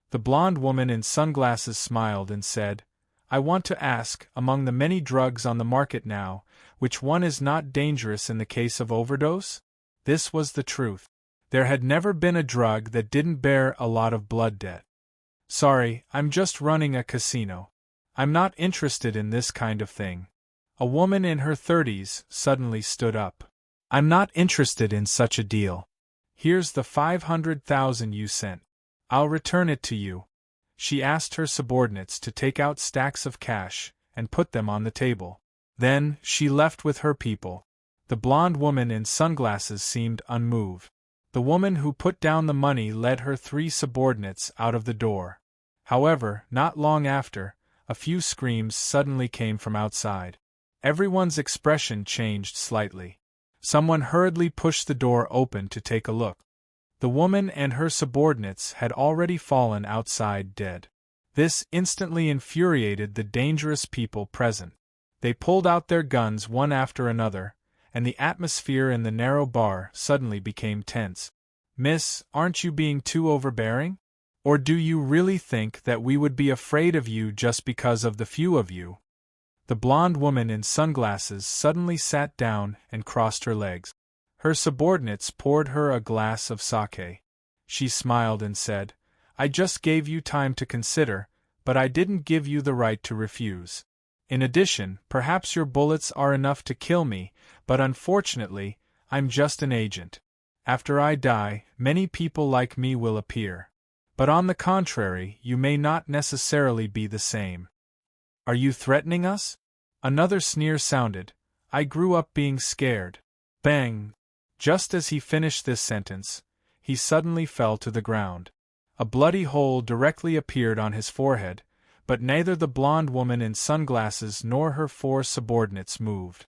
The blonde woman in sunglasses smiled and said, "I want to ask, among the many drugs on the market now, which one is not dangerous in the case of overdose?" This was the truth. There had never been a drug that didn't bear a lot of blood debt. "Sorry, I'm just running a casino. I'm not interested in this kind of thing." A woman in her 30s suddenly stood up. "I'm not interested in such a deal. Here's the 500,000 you sent. I'll return it to you." She asked her subordinates to take out stacks of cash and put them on the table. Then, she left with her people. The blonde woman in sunglasses seemed unmoved. The woman who put down the money led her 3 subordinates out of the door. However, not long after, a few screams suddenly came from outside. Everyone's expression changed slightly. Someone hurriedly pushed the door open to take a look. The woman and her subordinates had already fallen outside dead. This instantly infuriated the dangerous people present. They pulled out their guns one after another, and the atmosphere in the narrow bar suddenly became tense. "Miss, aren't you being too overbearing? Or do you really think that we would be afraid of you just because of the few of you?" The blonde woman in sunglasses suddenly sat down and crossed her legs. Her subordinates poured her a glass of sake. She smiled and said, "I just gave you time to consider, but I didn't give you the right to refuse. In addition, perhaps your bullets are enough to kill me, but unfortunately, I'm just an agent. After I die, many people like me will appear. But on the contrary, you may not necessarily be the same. Are you threatening us?" Another sneer sounded. "I grew up being scared." Bang! Just as he finished this sentence, he suddenly fell to the ground. A bloody hole directly appeared on his forehead, but neither the blonde woman in sunglasses nor her 4 subordinates moved.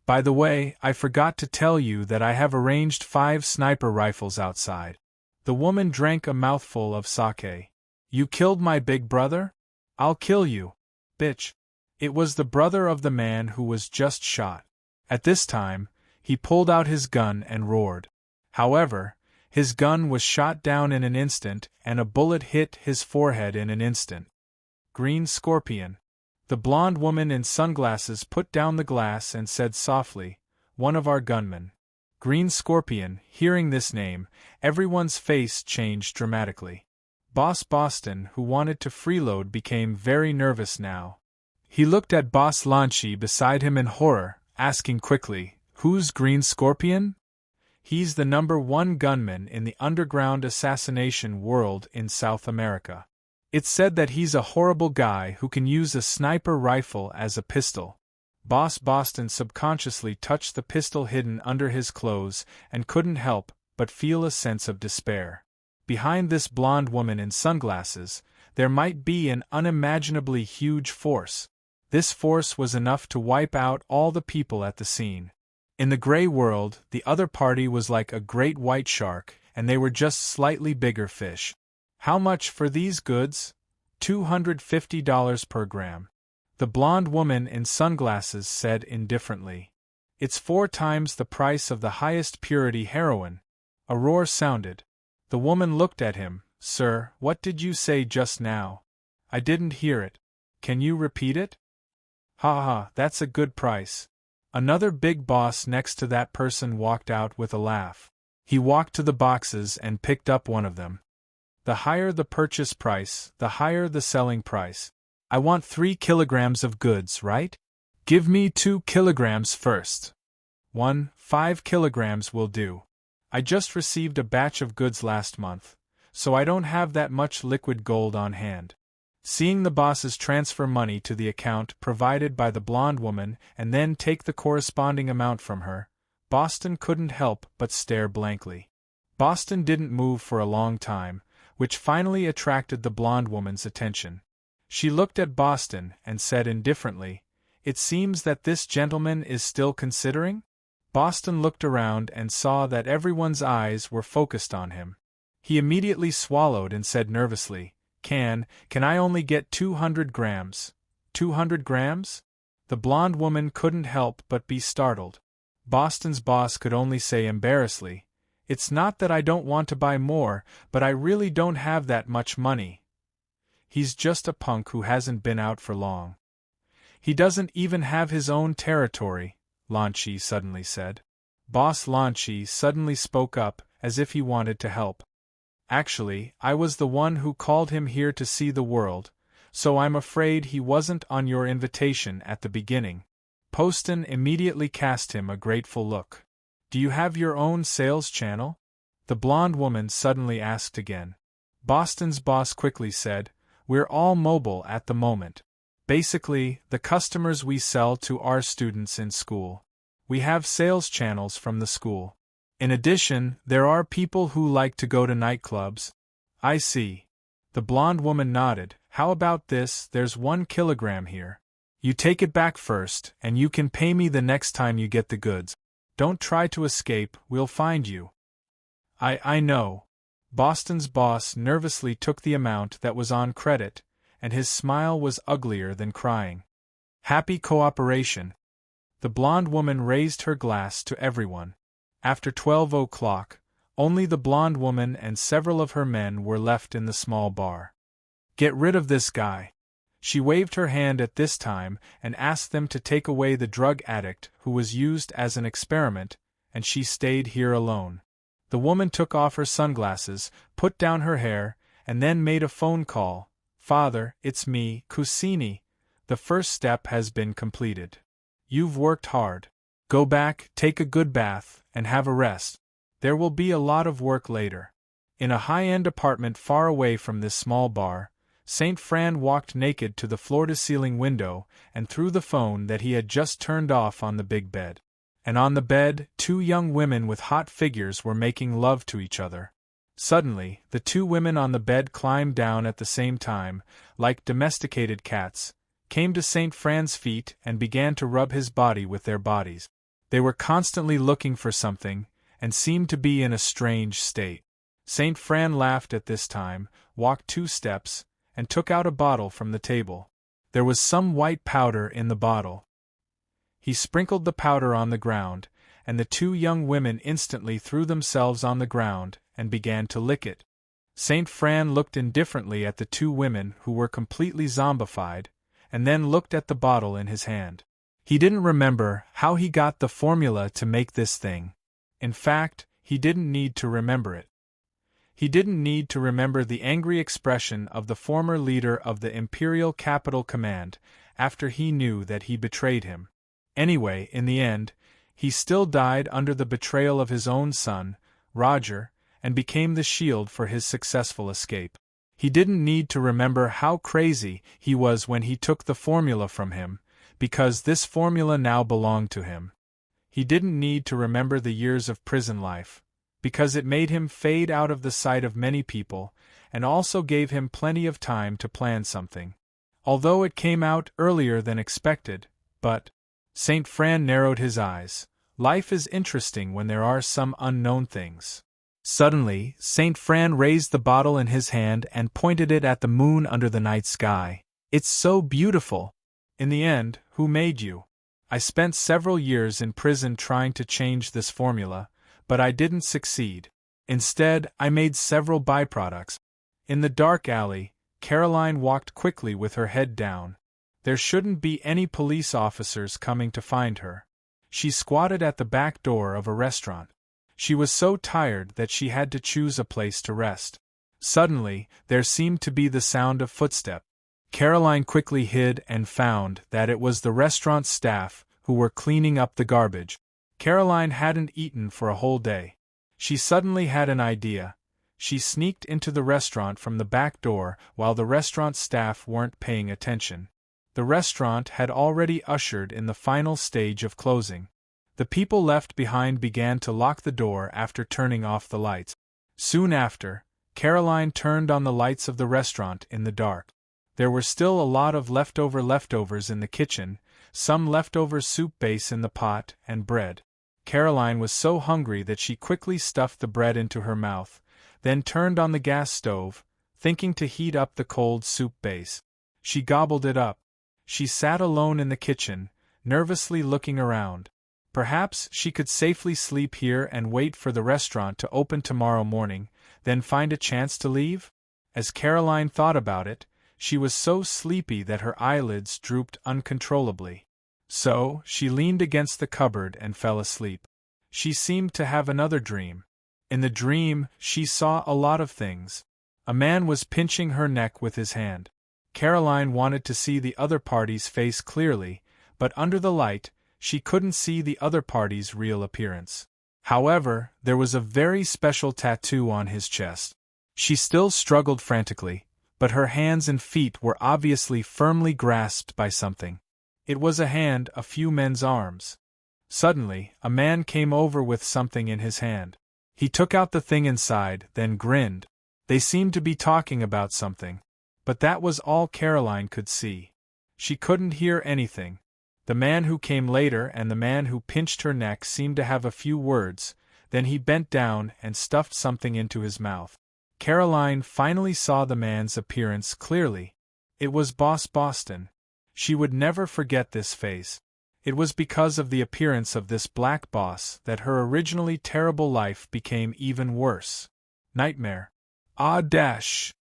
"By the way, I forgot to tell you that I have arranged 5 sniper rifles outside." The woman drank a mouthful of sake. "You killed my big brother? I'll kill you, bitch." It was the brother of the man who was just shot. At this time, he pulled out his gun and roared. However, his gun was shot down in an instant and a bullet hit his forehead in an instant. Green scorpion. The blonde woman in sunglasses put down the glass and said softly, one of our gunmen. Green Scorpion. Hearing this name, everyone's face changed dramatically. Boss Boston, who wanted to freeload, became very nervous now. He looked at Boss Launchi beside him in horror, asking quickly, "Who's Green Scorpion?" "He's the #1 gunman in the underground assassination world in South America. It's said that he's a horrible guy who can use a sniper rifle as a pistol." Boss Boston subconsciously touched the pistol hidden under his clothes and couldn't help but feel a sense of despair. Behind this blonde woman in sunglasses, there might be an unimaginably huge force. This force was enough to wipe out all the people at the scene. In the gray world, the other party was like a great white shark, and they were just slightly bigger fish. "How much for these goods?" $250 per gram. The blonde woman in sunglasses said indifferently. "It's 4 times the price of the highest purity heroin." A roar sounded. The woman looked at him. "Sir, what did you say just now? I didn't hear it. Can you repeat it?" "Ha ha, that's a good price." Another big boss next to that person walked out with a laugh. He walked to the boxes and picked up one of them. "The higher the purchase price, the higher the selling price. I want 3 kilograms of goods, right? Give me 2 kilograms first." 5 kilograms will do. I just received a batch of goods last month, so I don't have that much liquid gold on hand. Seeing the bosses transfer money to the account provided by the blonde woman and then take the corresponding amount from her, Boston couldn't help but stare blankly. Boston didn't move for a long time, which finally attracted the blonde woman's attention. She looked at Boston and said indifferently, "It seems that this gentleman is still considering?" Boston looked around and saw that everyone's eyes were focused on him. He immediately swallowed and said nervously, Can I only get 200 grams? 200 grams? The blonde woman couldn't help but be startled. Boston's boss could only say embarrassedly, "It's not that I don't want to buy more, but I really don't have that much money." "He's just a punk who hasn't been out for long. He doesn't even have his own territory," Launchi suddenly said. Boss Launchi suddenly spoke up, as if he wanted to help. "Actually, I was the one who called him here to see the world, so I'm afraid he wasn't on your invitation at the beginning." Poston immediately cast him a grateful look. "Do you have your own sales channel?" the blonde woman suddenly asked again. Boston's boss quickly said, "We're all mobile at the moment. Basically, the customers we sell to are students in school. We have sales channels from the school. In addition, there are people who like to go to nightclubs." "I see." The blonde woman nodded. "How about this? There's 1 kilogram here. You take it back first, and you can pay me the next time you get the goods. Don't try to escape, we'll find you." I know." Boston's boss nervously took the amount that was on credit, and his smile was uglier than crying. "Happy cooperation." The blonde woman raised her glass to everyone. After 12 o'clock, only the blonde woman and several of her men were left in the small bar. "Get rid of this guy." She waved her hand at this time and asked them to take away the drug addict who was used as an experiment, and she stayed here alone. The woman took off her sunglasses, put down her hair, and then made a phone call. "Father, it's me, Kusini. The first step has been completed. You've worked hard. Go back, take a good bath, and have a rest. There will be a lot of work later." In a high-end apartment far away from this small bar, Saint Fran walked naked to the floor-to-ceiling window and threw the phone that he had just turned off on the big bed. And on the bed, 2 young women with hot figures were making love to each other. Suddenly, the 2 women on the bed climbed down at the same time, like domesticated cats, came to Saint Fran's feet and began to rub his body with their bodies. They were constantly looking for something, and seemed to be in a strange state. Saint Fran laughed at this time, walked 2 steps, and took out a bottle from the table. There was some white powder in the bottle. He sprinkled the powder on the ground, and the 2 young women instantly threw themselves on the ground and began to lick it. Saint Fran looked indifferently at the 2 women who were completely zombified, and then looked at the bottle in his hand. He didn't remember how he got the formula to make this thing. In fact, he didn't need to remember it. He didn't need to remember the angry expression of the former leader of the Imperial Capital Command after he knew that he betrayed him. Anyway, in the end, he still died under the betrayal of his own son, Roger, and became the shield for his successful escape. He didn't need to remember how crazy he was when he took the formula from him, because this formula now belonged to him. He didn't need to remember the years of prison life, because it made him fade out of the sight of many people, and also gave him plenty of time to plan something. Although it came out earlier than expected, but Saint Fran narrowed his eyes. Life is interesting when there are some unknown things. Suddenly, Saint Fran raised the bottle in his hand and pointed it at the moon under the night sky. It's so beautiful. In the end, who made you? I spent several years in prison trying to change this formula, but I didn't succeed. Instead, I made several byproducts. In the dark alley, Caroline walked quickly with her head down. There shouldn't be any police officers coming to find her. She squatted at the back door of a restaurant. She was so tired that she had to choose a place to rest. Suddenly, there seemed to be the sound of footsteps. Caroline quickly hid and found that it was the restaurant staff who were cleaning up the garbage. Caroline hadn't eaten for a whole day. She suddenly had an idea. She sneaked into the restaurant from the back door while the restaurant staff weren't paying attention. The restaurant had already ushered in the final stage of closing. The people left behind began to lock the door after turning off the lights. Soon after, Caroline turned on the lights of the restaurant in the dark. There were still a lot of leftovers in the kitchen, some leftover soup base in the pot, and bread. Caroline was so hungry that she quickly stuffed the bread into her mouth, then turned on the gas stove, thinking to heat up the cold soup base. She gobbled it up. She sat alone in the kitchen, nervously looking around. Perhaps she could safely sleep here and wait for the restaurant to open tomorrow morning, then find a chance to leave? As Caroline thought about it, she was so sleepy that her eyelids drooped uncontrollably. So, she leaned against the cupboard and fell asleep. She seemed to have another dream. In the dream, she saw a lot of things. A man was pinching her neck with his hand. Caroline wanted to see the other party's face clearly, but under the light, she couldn't see the other party's real appearance. However, there was a very special tattoo on his chest. She still struggled frantically, but her hands and feet were obviously firmly grasped by something. It was a hand, a few men's arms. Suddenly, a man came over with something in his hand. He took out the thing inside, then grinned. They seemed to be talking about something. But that was all Caroline could see. She couldn't hear anything. The man who came later and the man who pinched her neck seemed to have a few words, then he bent down and stuffed something into his mouth. Caroline finally saw the man's appearance clearly. It was Boss Boston. She would never forget this face. It was because of the appearance of this black boss that her originally terrible life became even worse. Nightmare. Dash!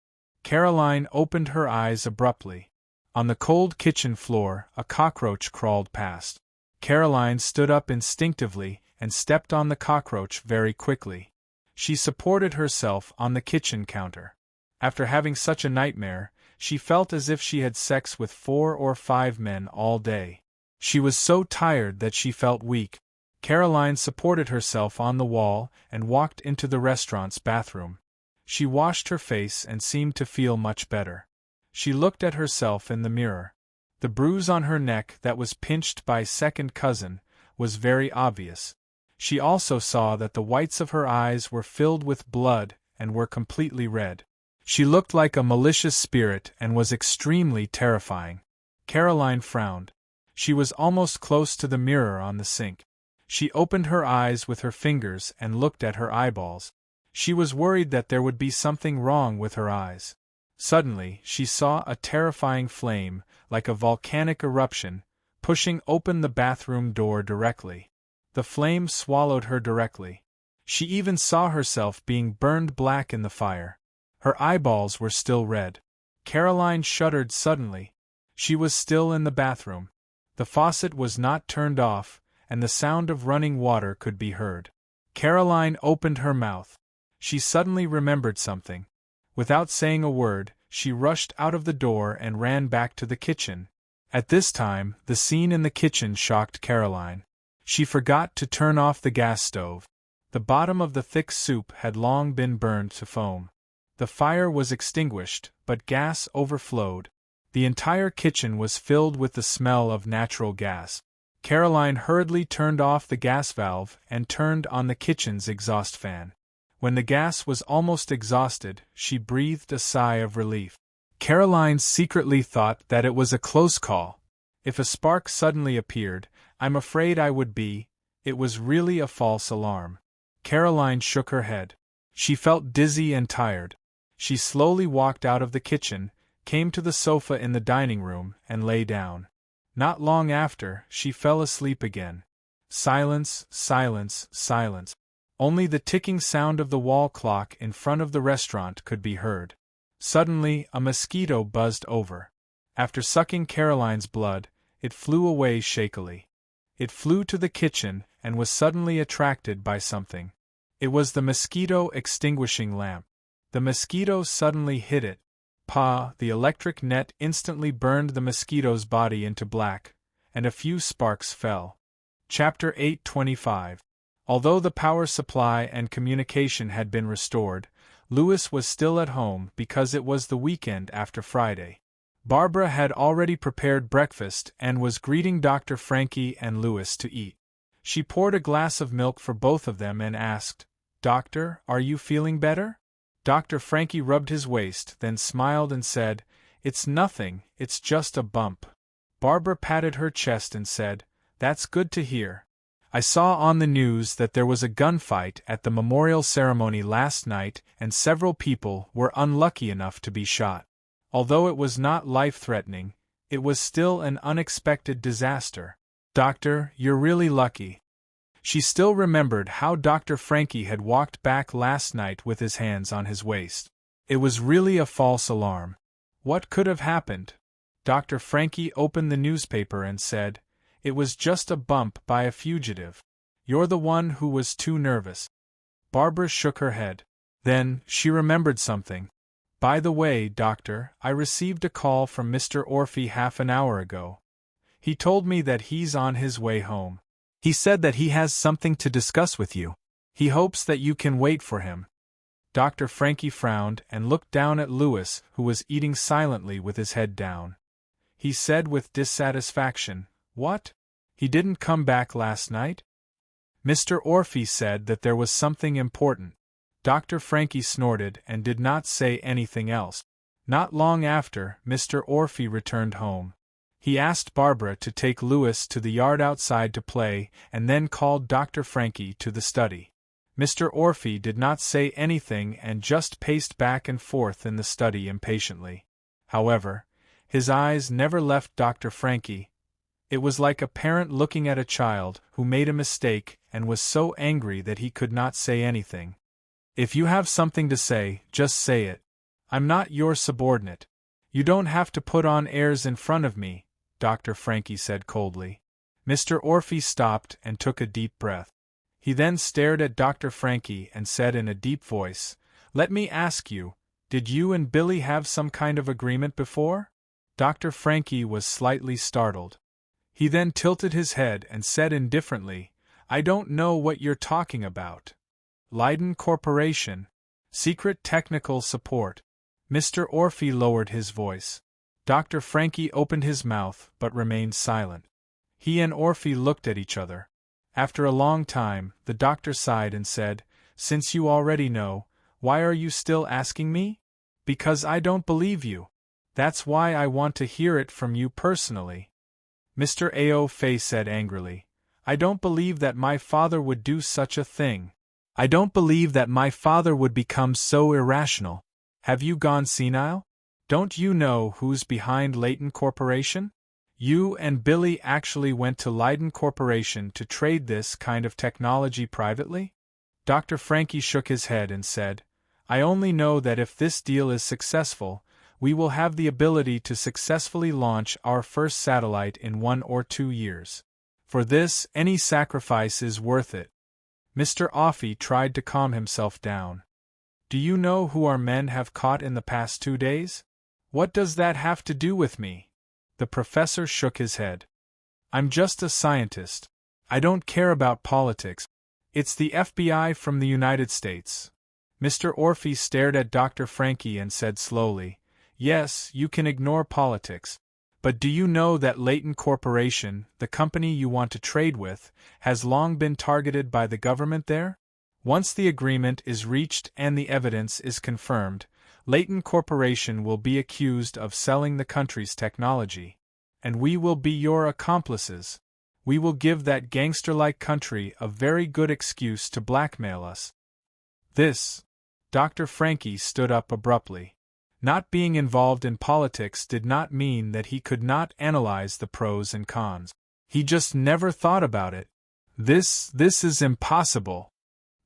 Caroline opened her eyes abruptly. On the cold kitchen floor, a cockroach crawled past. Caroline stood up instinctively and stepped on the cockroach very quickly. She supported herself on the kitchen counter. After having such a nightmare, she felt as if she had sex with 4 or 5 men all day. She was so tired that she felt weak. Caroline supported herself on the wall and walked into the restaurant's bathroom. She washed her face and seemed to feel much better. She looked at herself in the mirror. The bruise on her neck that was pinched by second cousin was very obvious. She also saw that the whites of her eyes were filled with blood and were completely red. She looked like a malicious spirit and was extremely terrifying. Caroline frowned. She was almost close to the mirror on the sink. She opened her eyes with her fingers and looked at her eyeballs. She was worried that there would be something wrong with her eyes. Suddenly, she saw a terrifying flame, like a volcanic eruption, pushing open the bathroom door directly. The flame swallowed her directly. She even saw herself being burned black in the fire. Her eyeballs were still red. Caroline shuddered suddenly. She was still in the bathroom. The faucet was not turned off, and the sound of running water could be heard. Caroline opened her mouth. She suddenly remembered something. Without saying a word, she rushed out of the door and ran back to the kitchen. At this time, the scene in the kitchen shocked Caroline. She forgot to turn off the gas stove. The bottom of the thick soup had long been burned to foam. The fire was extinguished, but gas overflowed. The entire kitchen was filled with the smell of natural gas. Caroline hurriedly turned off the gas valve and turned on the kitchen's exhaust fan. When the gas was almost exhausted, she breathed a sigh of relief. Caroline secretly thought that it was a close call. If a spark suddenly appeared, I'm afraid I would be. It was really a false alarm. Caroline shook her head. She felt dizzy and tired. She slowly walked out of the kitchen, came to the sofa in the dining room, and lay down. Not long after, she fell asleep again. Silence, silence, silence. Only the ticking sound of the wall clock in front of the restaurant could be heard. Suddenly, a mosquito buzzed over. After sucking Caroline's blood, it flew away shakily. It flew to the kitchen and was suddenly attracted by something. It was the mosquito extinguishing lamp. The mosquito suddenly hit it. Pa! The electric net instantly burned the mosquito's body into black, and a few sparks fell. Chapter 8:25. Although the power supply and communication had been restored, Louis was still at home because it was the weekend after Friday. Barbara had already prepared breakfast and was greeting Dr. Frankie and Louis to eat. She poured a glass of milk for both of them and asked, "Doctor, are you feeling better?" Dr. Frankie rubbed his waist, then smiled and said, "It's nothing, it's just a bump." Barbara patted her chest and said, "That's good to hear. I saw on the news that there was a gunfight at the memorial ceremony last night and several people were unlucky enough to be shot. Although it was not life-threatening, it was still an unexpected disaster. Doctor, you're really lucky." She still remembered how Dr. Frankie had walked back last night with his hands on his waist. It was really a false alarm. What could have happened? Dr. Frankie opened the newspaper and said, "It was just a bump by a fugitive. You're the one who was too nervous." Barbara shook her head. Then, she remembered something. "By the way, Doctor, I received a call from Mr. Orphy half an hour ago. He told me that he's on his way home. He said that he has something to discuss with you. He hopes that you can wait for him." Dr. Frankie frowned and looked down at Louis, who was eating silently with his head down. He said with dissatisfaction, "What? He didn't come back last night?" "Mr. Orphy said that there was something important." Dr. Frankie snorted and did not say anything else. Not long after, Mr. Orphy returned home. He asked Barbara to take Louis to the yard outside to play and then called Dr. Frankie to the study. Mr. Orphy did not say anything and just paced back and forth in the study impatiently. However, his eyes never left Dr. Frankie. It was like a parent looking at a child who made a mistake and was so angry that he could not say anything. "If you have something to say, just say it. I'm not your subordinate. You don't have to put on airs in front of me," Dr. Frankie said coldly. Mr. Orphy stopped and took a deep breath. He then stared at Dr. Frankie and said in a deep voice, "Let me ask you, did you and Billy have some kind of agreement before?" Dr. Frankie was slightly startled. He then tilted his head and said indifferently, "I don't know what you're talking about." "Leiden Corporation. Secret technical support." Mr. Orphy lowered his voice. Dr. Frankie opened his mouth but remained silent. He and Orphy looked at each other. After a long time, the doctor sighed and said, "Since you already know, why are you still asking me?" "Because I don't believe you. That's why I want to hear it from you personally." Mr. A.O. Fay said angrily, "I don't believe that my father would do such a thing. I don't believe that my father would become so irrational. Have you gone senile? Don't you know who's behind Leiden Corporation? You and Billy actually went to Leiden Corporation to trade this kind of technology privately?" Dr. Frankie shook his head and said, "I only know that if this deal is successful, we will have the ability to successfully launch our first satellite in 1 or 2 years. For this, any sacrifice is worth it. Mr. Offey tried to calm himself down. Do you know who our men have caught in the past 2 days? What does that have to do with me? The professor shook his head. I'm just a scientist. I don't care about politics. It's the FBI from the United States. Mr. Orphy stared at Dr. Frankie and said slowly, Yes, you can ignore politics. But do you know that Leighton Corporation, the company you want to trade with, has long been targeted by the government there? Once the agreement is reached and the evidence is confirmed, Leighton Corporation will be accused of selling the country's technology. And we will be your accomplices. We will give that gangster-like country a very good excuse to blackmail us. This. Dr. Frankie stood up abruptly. Not being involved in politics did not mean that he could not analyze the pros and cons. He just never thought about it. This is impossible.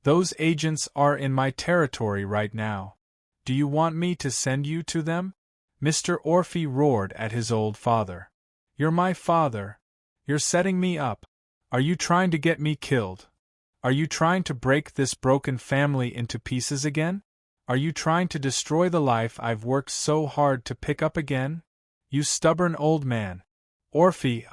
Those agents are in my territory right now. Do you want me to send you to them? Mr. Orphy roared at his old father. You're my father. You're setting me up. Are you trying to get me killed? Are you trying to break this broken family into pieces again? Are you trying to destroy the life I've worked so hard to pick up again? You stubborn old man. Orphy,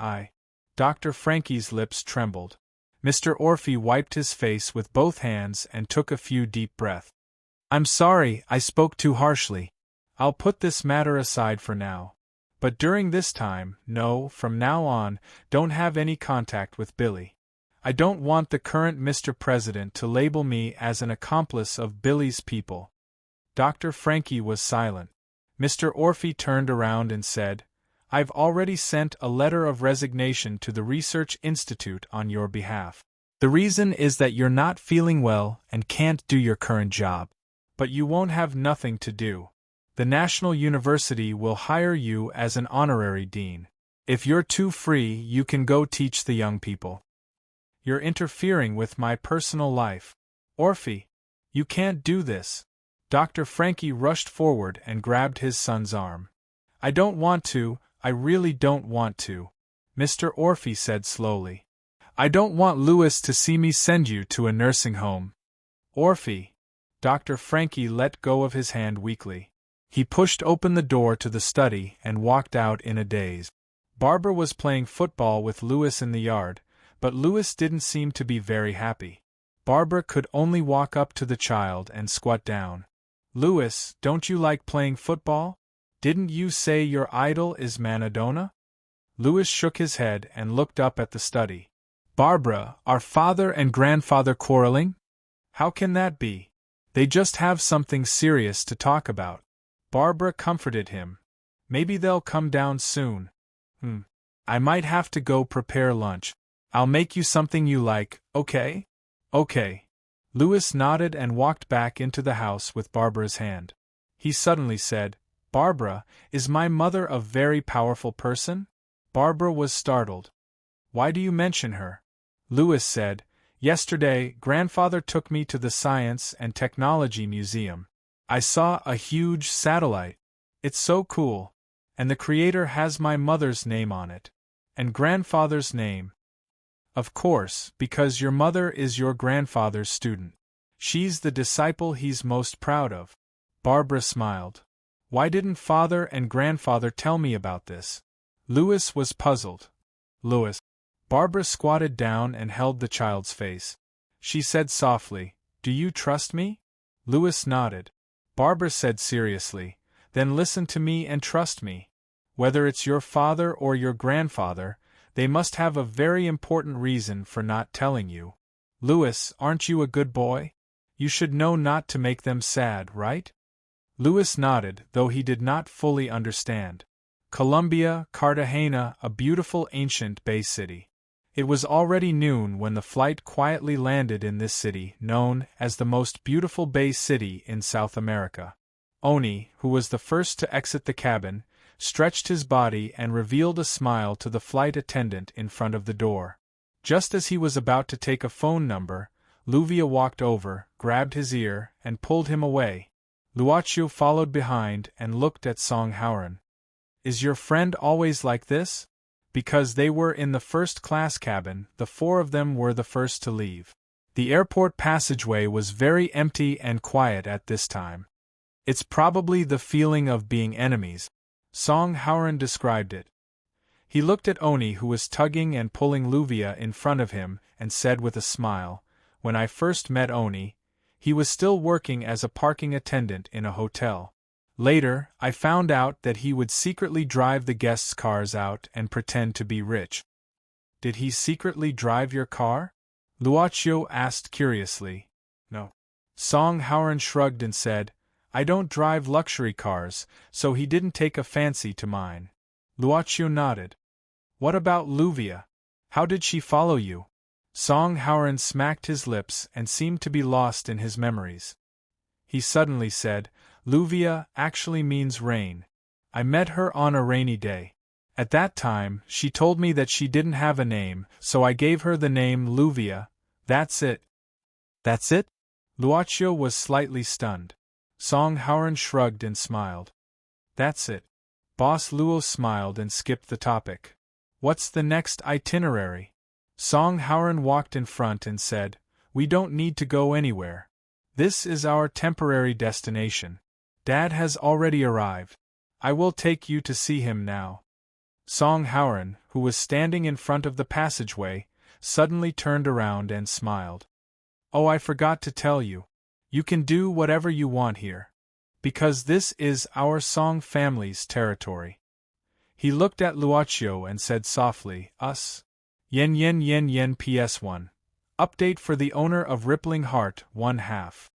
Dr. Frankie's lips trembled. Mr. Orphy wiped his face with both hands and took a few deep breaths. I'm sorry, I spoke too harshly. I'll put this matter aside for now. But during this time, no, from now on, don't have any contact with Billy. I don't want the current Mr. President to label me as an accomplice of Billy's people. Dr. Frankie was silent. Mr. Orphy turned around and said, I've already sent a letter of resignation to the Research Institute on your behalf. The reason is that you're not feeling well and can't do your current job. But you won't have nothing to do. The National University will hire you as an honorary dean. If you're too free, you can go teach the young people. You're interfering with my personal life. Orphy, you can't do this. Dr. Frankie rushed forward and grabbed his son's arm. I don't want to, I really don't want to, Mr. Orphy said slowly. I don't want Louis to see me send you to a nursing home. Orphy. Dr. Frankie let go of his hand weakly. He pushed open the door to the study and walked out in a daze. Barbara was playing football with Louis in the yard, but Louis didn't seem to be very happy. Barbara could only walk up to the child and squat down. Louis, don't you like playing football? Didn't you say your idol is Maradona? Louis shook his head and looked up at the study. Barbara, are father and grandfather quarreling? How can that be? They just have something serious to talk about. Barbara comforted him. Maybe they'll come down soon. I might have to go prepare lunch. I'll make you something you like, okay? Okay. Louis nodded and walked back into the house with Barbara's hand. He suddenly said, Barbara, is my mother a very powerful person? Barbara was startled. Why do you mention her? Louis said, Yesterday, Grandfather took me to the Science and Technology Museum. I saw a huge satellite. It's so cool. And the creator has my mother's name on it. And Grandfather's name. Of course, because your mother is your grandfather's student. She's the disciple he's most proud of. Barbara smiled. Why didn't Father and Grandfather tell me about this? Louis was puzzled. Louis. Barbara squatted down and held the child's face. She said softly, Do you trust me? Louis nodded. Barbara said seriously, Then listen to me and trust me. Whether it's your father or your grandfather, they must have a very important reason for not telling you. Louis, aren't you a good boy? You should know not to make them sad, right? Louis nodded, though he did not fully understand. Colombia, Cartagena, a beautiful ancient bay city. It was already noon when the flight quietly landed in this city, known as the most beautiful bay city in South America. Oni, who was the first to exit the cabin, stretched his body and revealed a smile to the flight attendant in front of the door. Just as he was about to take a phone number, Luvia walked over, grabbed his ear, and pulled him away. Luocio followed behind and looked at Song Hauran. Is your friend always like this? Because they were in the first-class cabin, the four of them were the first to leave. The airport passageway was very empty and quiet at this time. It's probably the feeling of being enemies, Song Hauran described it. He looked at Oni, who was tugging and pulling Luvia in front of him, and said with a smile, "When I first met Oni, he was still working as a parking attendant in a hotel. Later, I found out that he would secretly drive the guests' cars out and pretend to be rich." "Did he secretly drive your car?" Luocio asked curiously. "No." Song Hauran shrugged and said, "I don't drive luxury cars, so he didn't take a fancy to mine." Luocio nodded. "What about Luvia? How did she follow you?" Song Hauran smacked his lips and seemed to be lost in his memories. He suddenly said, "Luvia actually means rain. I met her on a rainy day. At that time, she told me that she didn't have a name, so I gave her the name Luvia. That's it." "That's it?" Luocio was slightly stunned. Song Hauran shrugged and smiled. "That's it." Boss Luo smiled and skipped the topic. "What's the next itinerary?" Song Hauran walked in front and said, "We don't need to go anywhere. This is our temporary destination. Dad has already arrived. I will take you to see him now." Song Hauran, who was standing in front of the passageway, suddenly turned around and smiled. "Oh, I forgot to tell you. You can do whatever you want here. Because this is our Song family's territory." He looked at Luocio and said softly, "Us. Yen yen yen yen PS1. Update for the owner of Rippling Heart 1/2.